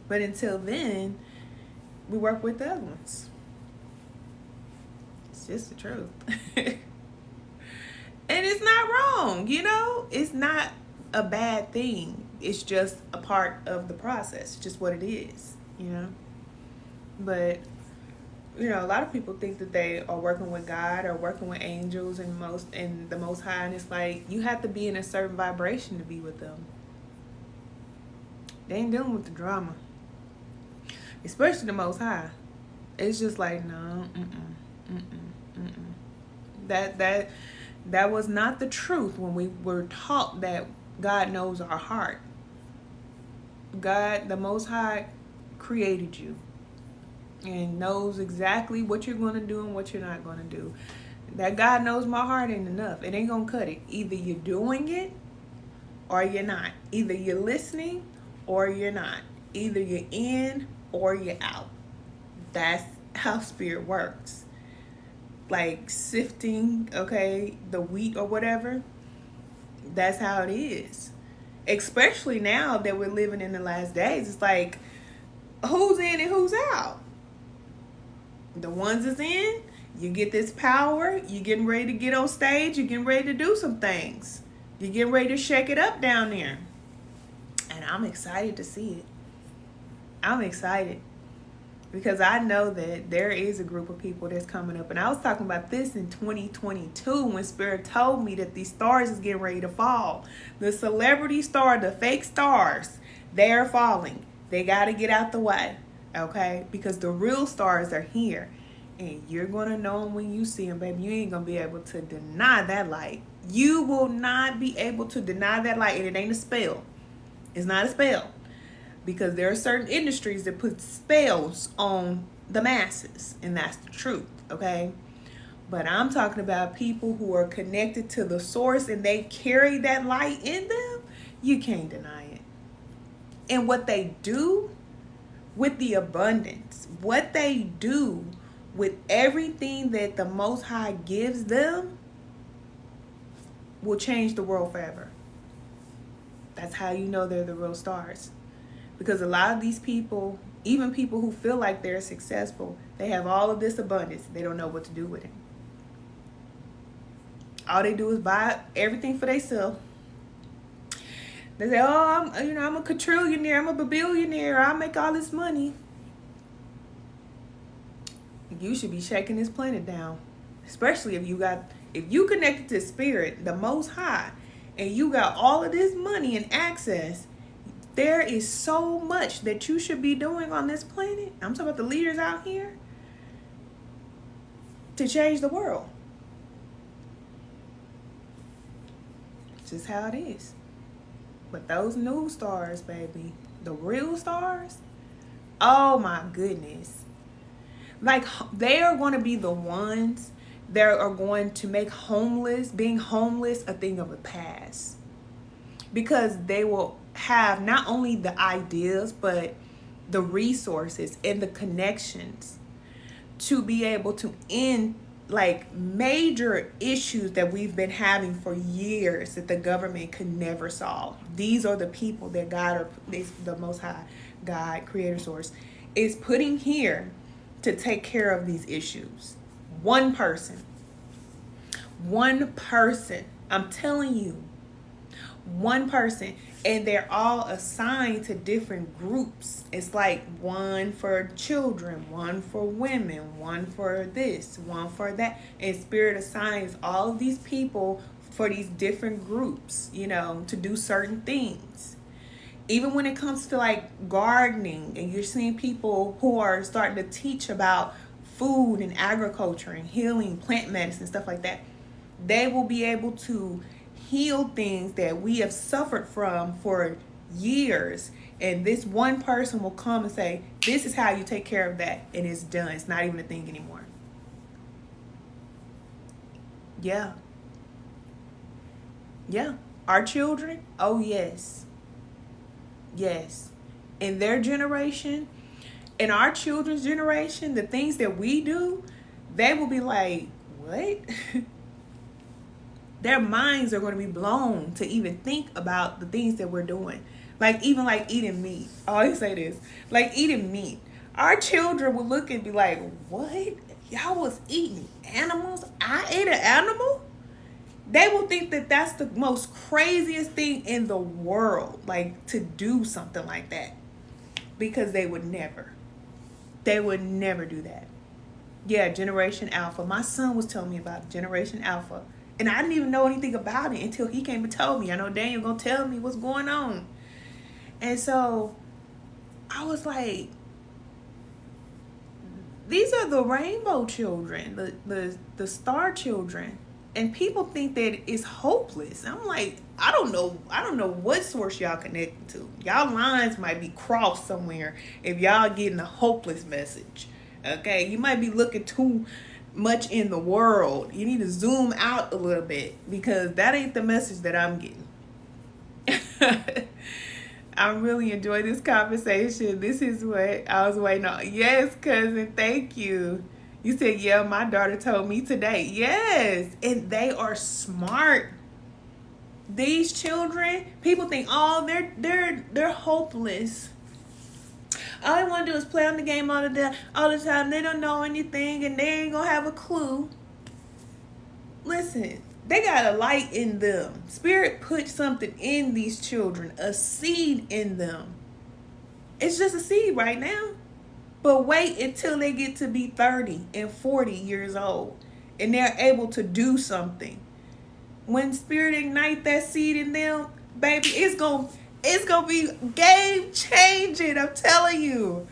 But until then, we work with the other ones. It's just the truth. And it's not wrong, It's not a bad thing. It's just a part of the process. It's just what it is, But, a lot of people think that they are working with God or working with angels and the Most High. And it's like, you have to be in a certain vibration to be with them. They ain't dealing with the drama. Especially the Most High. It's just like, no, that That was not the truth when we were taught that God knows our heart. God, the Most High, created you and knows exactly what you're going to do and what you're not going to do. That God knows my heart ain't enough. It ain't going to cut it. Either you're doing it or you're not. Either you're listening or you're not. Either you're in or you're out. That's how spirit works. Like sifting, okay, the wheat or whatever. That's how it is. Especially now that we're living in the last days. It's like, who's in and who's out? The ones that's in, you get this power. You're getting ready to get on stage. You're getting ready to do some things. You're getting ready to shake it up down there. And I'm excited to see it. I'm excited. Because I know that there is a group of people that's coming up. And I was talking about this in 2022 when Spirit told me that these stars is getting ready to fall. The celebrity star, the fake stars, they're falling. They got to get out the way, okay? Because the real stars are here. And you're going to know them when you see them, baby. You ain't going to be able to deny that light. You will not be able to deny that light. And it ain't a spell. It's not a spell. Because there are certain industries that put spells on the masses. And that's the truth, okay? But I'm talking about people who are connected to the source and they carry that light in them. You can't deny it. And what they do with the abundance, what they do with everything that the Most High gives them will change the world forever. That's how you know they're the real stars. Because a lot of these people, even people who feel like they're successful, they have all of this abundance. They don't know what to do with it. All they do is buy everything for themselves. They say, oh, I'm a quadrillionaire, I'm a billionaire, I'll make all this money. You should be shaking this planet down. Especially if you connected to Spirit, the Most High, and you got all of this money and access. There is so much that you should be doing on this planet. I'm talking about the leaders out here to change the world. It's just how it is. But those new stars, baby, the real stars, oh my goodness. Like, they are going to be the ones that are going to make being homeless a thing of the past. Because they will have not only the ideas, but the resources and the connections to be able to end like major issues that we've been having for years that the government could never solve. These are the people that the Most High, God, Creator, Source, is putting here to take care of these issues. One person. I'm telling you. One person. And they're all assigned to different groups. It's like one for children, one for women, one for this, one for that. And Spirit assigns all of these people for these different groups, to do certain things. Even when it comes to like gardening, and you're seeing people who are starting to teach about food and agriculture and healing, plant medicine, stuff like that, they will be able to heal things that we have suffered from for years. And this one person will come and say, this is how you take care of that. And it's done. It's not even a thing anymore. Yeah. Our children, oh yes. Yes. In their generation, in our children's generation, the things that we do, they will be like, what? Their minds are going to be blown to even think about the things that we're doing. Like, even like eating meat. I always say this. Like eating meat. Our children will look and be like, what? Y'all was eating animals? I ate an animal? They will think that that's the most craziest thing in the world. Like, to do something like that. Because they would never. They would never do that. Yeah, Generation Alpha. My son was telling me about Generation Alpha. And I didn't even know anything about it until he came and told me. I know Daniel gonna tell me what's going on. And so I was like, these are the rainbow children, the star children. And people think that it's hopeless. I'm like, I don't know what source y'all connected to. Y'all lines might be crossed somewhere if y'all getting a hopeless message. Okay, you might be looking too much in the world. You need to zoom out a little bit, because that ain't the message that I'm getting. I really enjoy this conversation. This is what I was waiting on. Yes, cousin, thank you. You said, yeah, my daughter told me today. Yes, and they are smart. These children, people think, oh, they're hopeless. All they want to do is play on the game all the time. They don't know anything, and they ain't gonna have a clue. Listen, they got a light in them. Spirit put something in these children, a seed in them. It's just a seed right now. But wait until they get to be 30 and 40 years old and they're able to do something. When Spirit ignite that seed in them, baby, it's gonna be game changing. I'm telling you.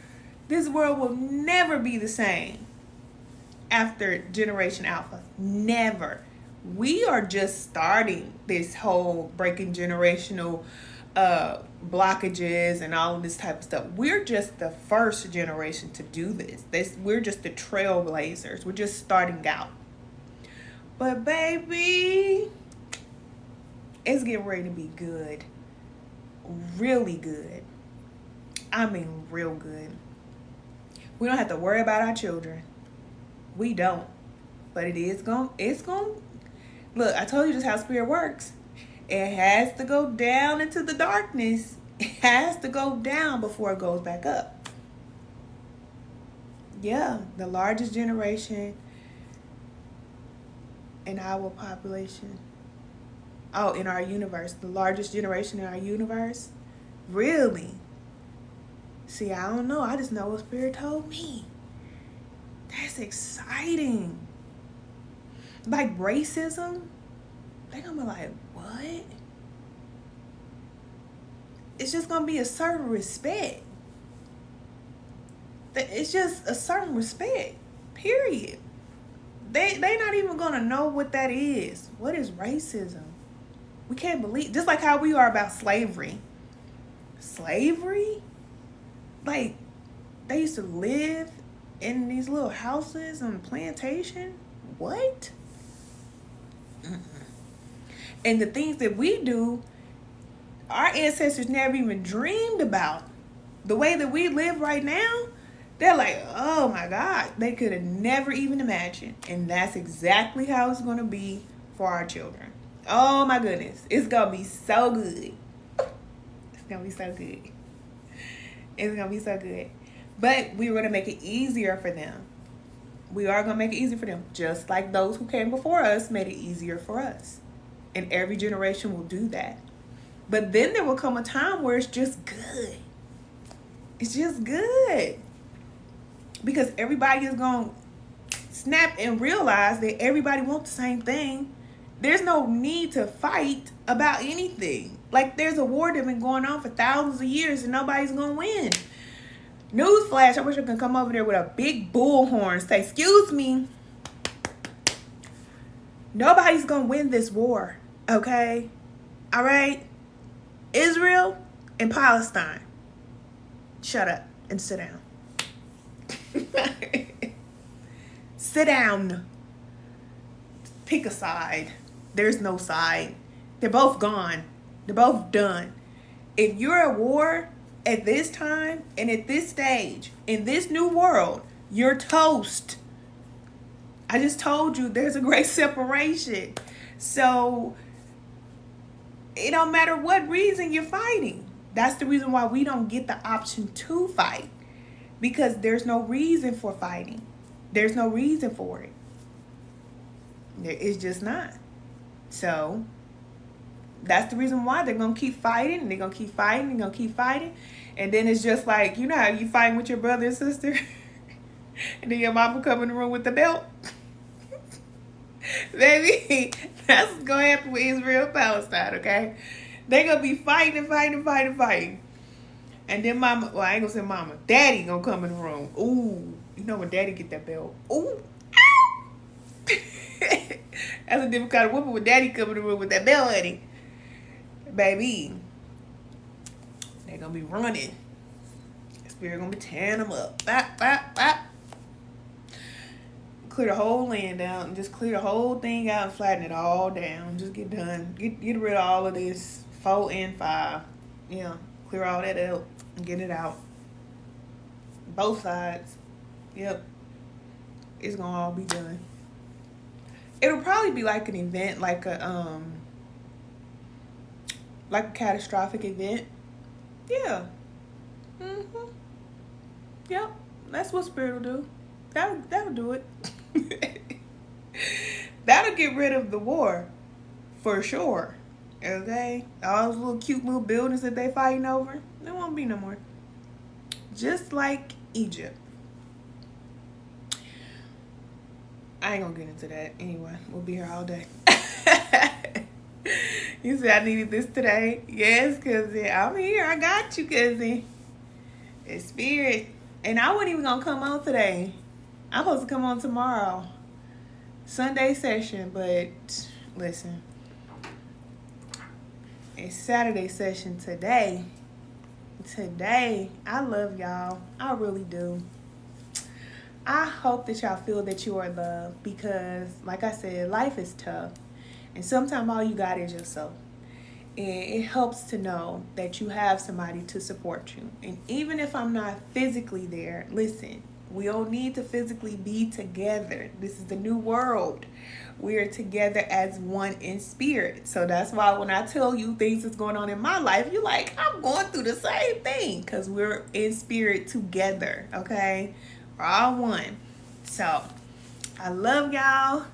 This world will never be the same after Generation Alpha. Never. We are just starting this whole breaking generational blockages and all of this type of stuff. We're just the first generation to do this. We're just the trailblazers. We're just starting out. But baby, it's getting ready to be good. Really good. I mean real good. We don't have to worry about our children. We don't. But it's going look, I told you just how Spirit works. It has to go down into the darkness. It has to go down before it goes back up. Yeah, the largest generation in our population. Oh, in our universe. The largest generation in our universe? Really? See, I don't know. I just know what Spirit told me. That's exciting. Like racism, they're gonna be like, what? It's just gonna be a certain respect. It's just a certain respect, period. They not even gonna know what that is. What is racism? We can't believe, just like how we are about slavery. Slavery? Like, they used to live in these little houses on the plantation? What? And the things that we do, our ancestors never even dreamed about. The way that we live right now, they're like, oh my God, they could have never even imagined. And that's exactly how it's going to be for our children. Oh my goodness, it's going to be so good. It's going to be so good. It's going to be so good. But we're going to make it easier for them. We are going to make it easier for them, just like those who came before us made it easier for us. And every generation will do that. But then there will come a time where it's just good. It's just good. Because everybody is going to snap and realize that everybody wants the same thing. There's no need to fight about anything. Like, there's a war that's been going on for thousands of years and nobody's going to win. Newsflash, I wish I could come over there with a big bullhorn and say, excuse me. Nobody's going to win this war, okay? All right? Israel and Palestine. Shut up and sit down. Sit down. Pick a side. There's no side. They're both gone. They're both done. If you're at war at this time and at this stage, in this new world, you're toast. I just told you there's a great separation. So it don't matter what reason you're fighting. That's the reason why we don't get the option to fight. Because there's no reason for fighting. There's no reason for it. It's just not. So that's the reason why they're going to keep fighting. And they're going to keep fighting. They're going to keep fighting. And then it's just like, you know how you fighting with your brother and sister? And then your mama come in the room with the belt? Baby, that's what's going to happen with Israel and Palestine, okay? They're going to be fighting. And then mama, well, I ain't going to say mama, daddy going to come in the room. Ooh, you know when daddy get that belt. Ooh, That's a different kind of whooping when daddy come in the room with that bell honey. Baby, they gonna be running. Spirit gonna be tearing them up. Bop, bop, bop. Clear the whole land down and just clear the whole thing out and flatten it all down. Just get done. Get rid of all of this 4 and 5. Yeah, clear all that up and get it out. Both sides. Yep. It's gonna all be done. It'll probably be like an event, like a catastrophic event. Yeah. Mhm. Yep. That's what Spirit will do. That'll do it. That'll get rid of the war, for sure. Okay? All those little cute little buildings that they fighting over, there won't be no more. Just like Egypt. I ain't gonna get into that. Anyway, we'll be here all day. You said I needed this today? Yes, cousin. I'm here. I got you, cousin. It's Spirit. And I wasn't even gonna come on today. I'm supposed to come on tomorrow. Sunday session, but listen. It's Saturday session today. Today, I love y'all. I really do. I hope that y'all feel that you are loved because, like I said, life is tough. And sometimes all you got is yourself. And it helps to know that you have somebody to support you. And even if I'm not physically there, listen, we don't need to physically be together. This is the new world. We are together as one in spirit. So that's why when I tell you things that's going on in my life, you're like, I'm going through the same thing because we're in spirit together, okay? We're all one. So I love y'all.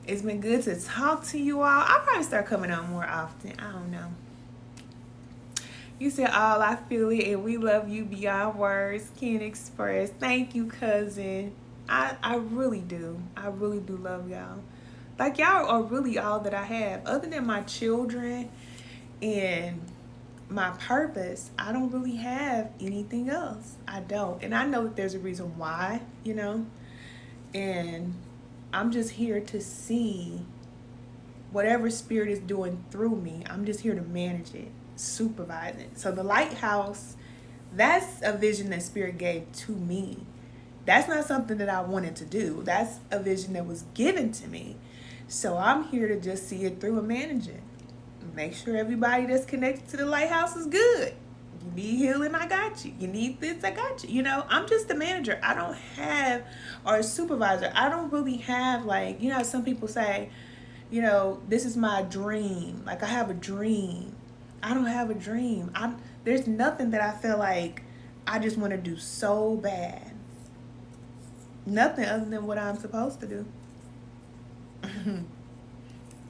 It's been good to talk to you all. I'll probably start coming on more often. I don't know. You said all I feel it and we love you beyond words. Can't express. Thank you, cousin. I really do. I really do love y'all. Like y'all are really all that I have. Other than my children and my purpose, I don't really have anything else. I don't. And I know that there's a reason why, you know. And I'm just here to see whatever Spirit is doing through me. I'm just here to manage it, supervise it. So the lighthouse, that's a vision that Spirit gave to me. That's not something that I wanted to do. That's a vision that was given to me. So I'm here to just see it through and manage it. Make sure everybody that's connected to the lighthouse is good. You need healing, I got you. You need this, I got you. You know, I'm just the manager. I don't have, or a supervisor. I don't really have, like, you know, some people say, you know, this is my dream. Like, I have a dream. I don't have a dream. There's nothing that I feel like I just want to do so bad. Nothing other than what I'm supposed to do.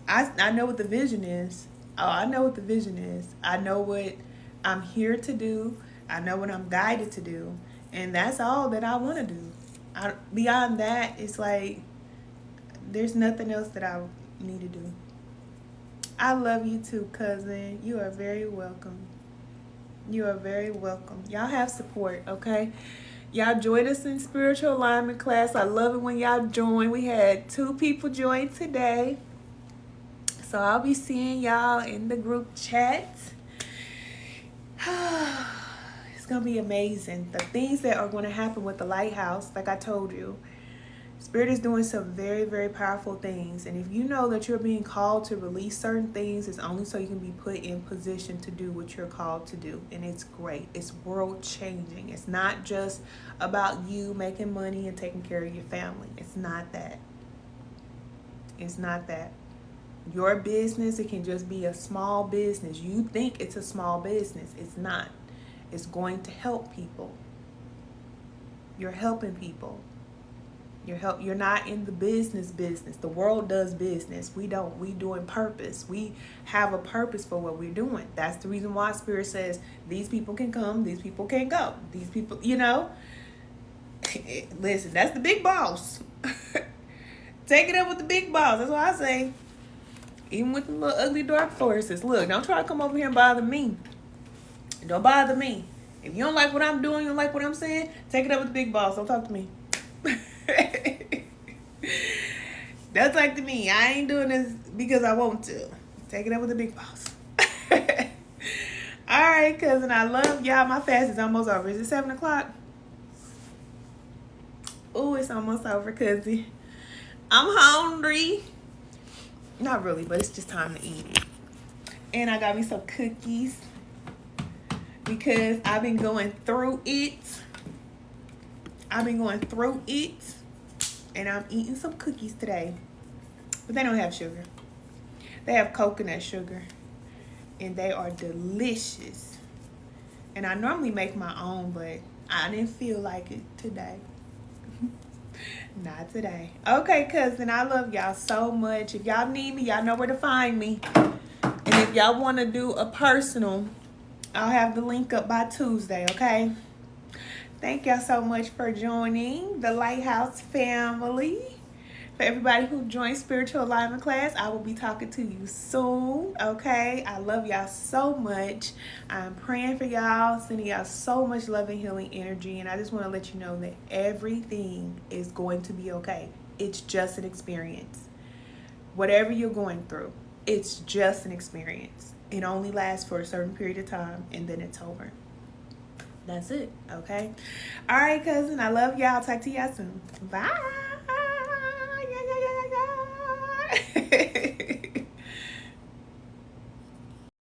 I know what the vision is. Oh, I know what the vision is. I know what I'm here to do. I know what I'm guided to do. And that's all that I want to do. Beyond that, it's like there's nothing else that I need to do. I love you too, cousin. You are very welcome. You are very welcome. Y'all have support, okay? Y'all joined us in spiritual alignment class. I love it when y'all join. We had 2 people join today. So I'll be seeing y'all in the group chat. It's going to be amazing. The things that are going to happen with the lighthouse, like I told you, Spirit is doing some very, very powerful things. And if you know that you're being called to release certain things, it's only so you can be put in position to do what you're called to do. And it's great. It's world changing. It's not just about you making money and taking care of your family. It's not that. It's not that. Your business, it can just be a small business. You think it's a small business. It's not. It's going to help people. You're helping people. You're not in the business. The world does business. We don't. We doing purpose. We have a purpose for what we're doing. That's the reason why Spirit says these people can come, these people can't go. These people, you know. Listen, that's the big boss. Take it up with the big boss. That's what I say. Even with the little ugly dark forces. Look, don't try to come over here and bother me. Don't bother me. If you don't like what I'm doing, you don't like what I'm saying, take it up with the big boss. Don't talk to me. Don't talk to me. I ain't doing this because I want to. Take it up with the big boss. All right, cousin. I love y'all. My fast is almost over. Is it 7 o'clock? Oh, it's almost over, cousin. I'm hungry. Not really, but it's just time to eat. And I got me some cookies because I've been going through it. And I'm eating some cookies today. But they don't have sugar. They have coconut sugar. And they are delicious. And I normally make my own, but I didn't feel like it today. Not today. Okay, cousin, I love y'all so much. If y'all need me, y'all know where to find me. And if y'all want to do a personal, I'll have the link up by Tuesday, okay? Thank y'all so much for joining the Lighthouse family. For everybody who joined Spiritual Alignment class, I will be talking to you soon, okay? I love y'all so much. I'm praying for y'all, sending y'all so much love and healing energy. And I just want to let you know that everything is going to be okay. It's just an experience. Whatever you're going through, it's just an experience. It only lasts for a certain period of time, and then it's over. That's it, okay? All right, cousin, I love y'all. Talk to y'all soon. Bye.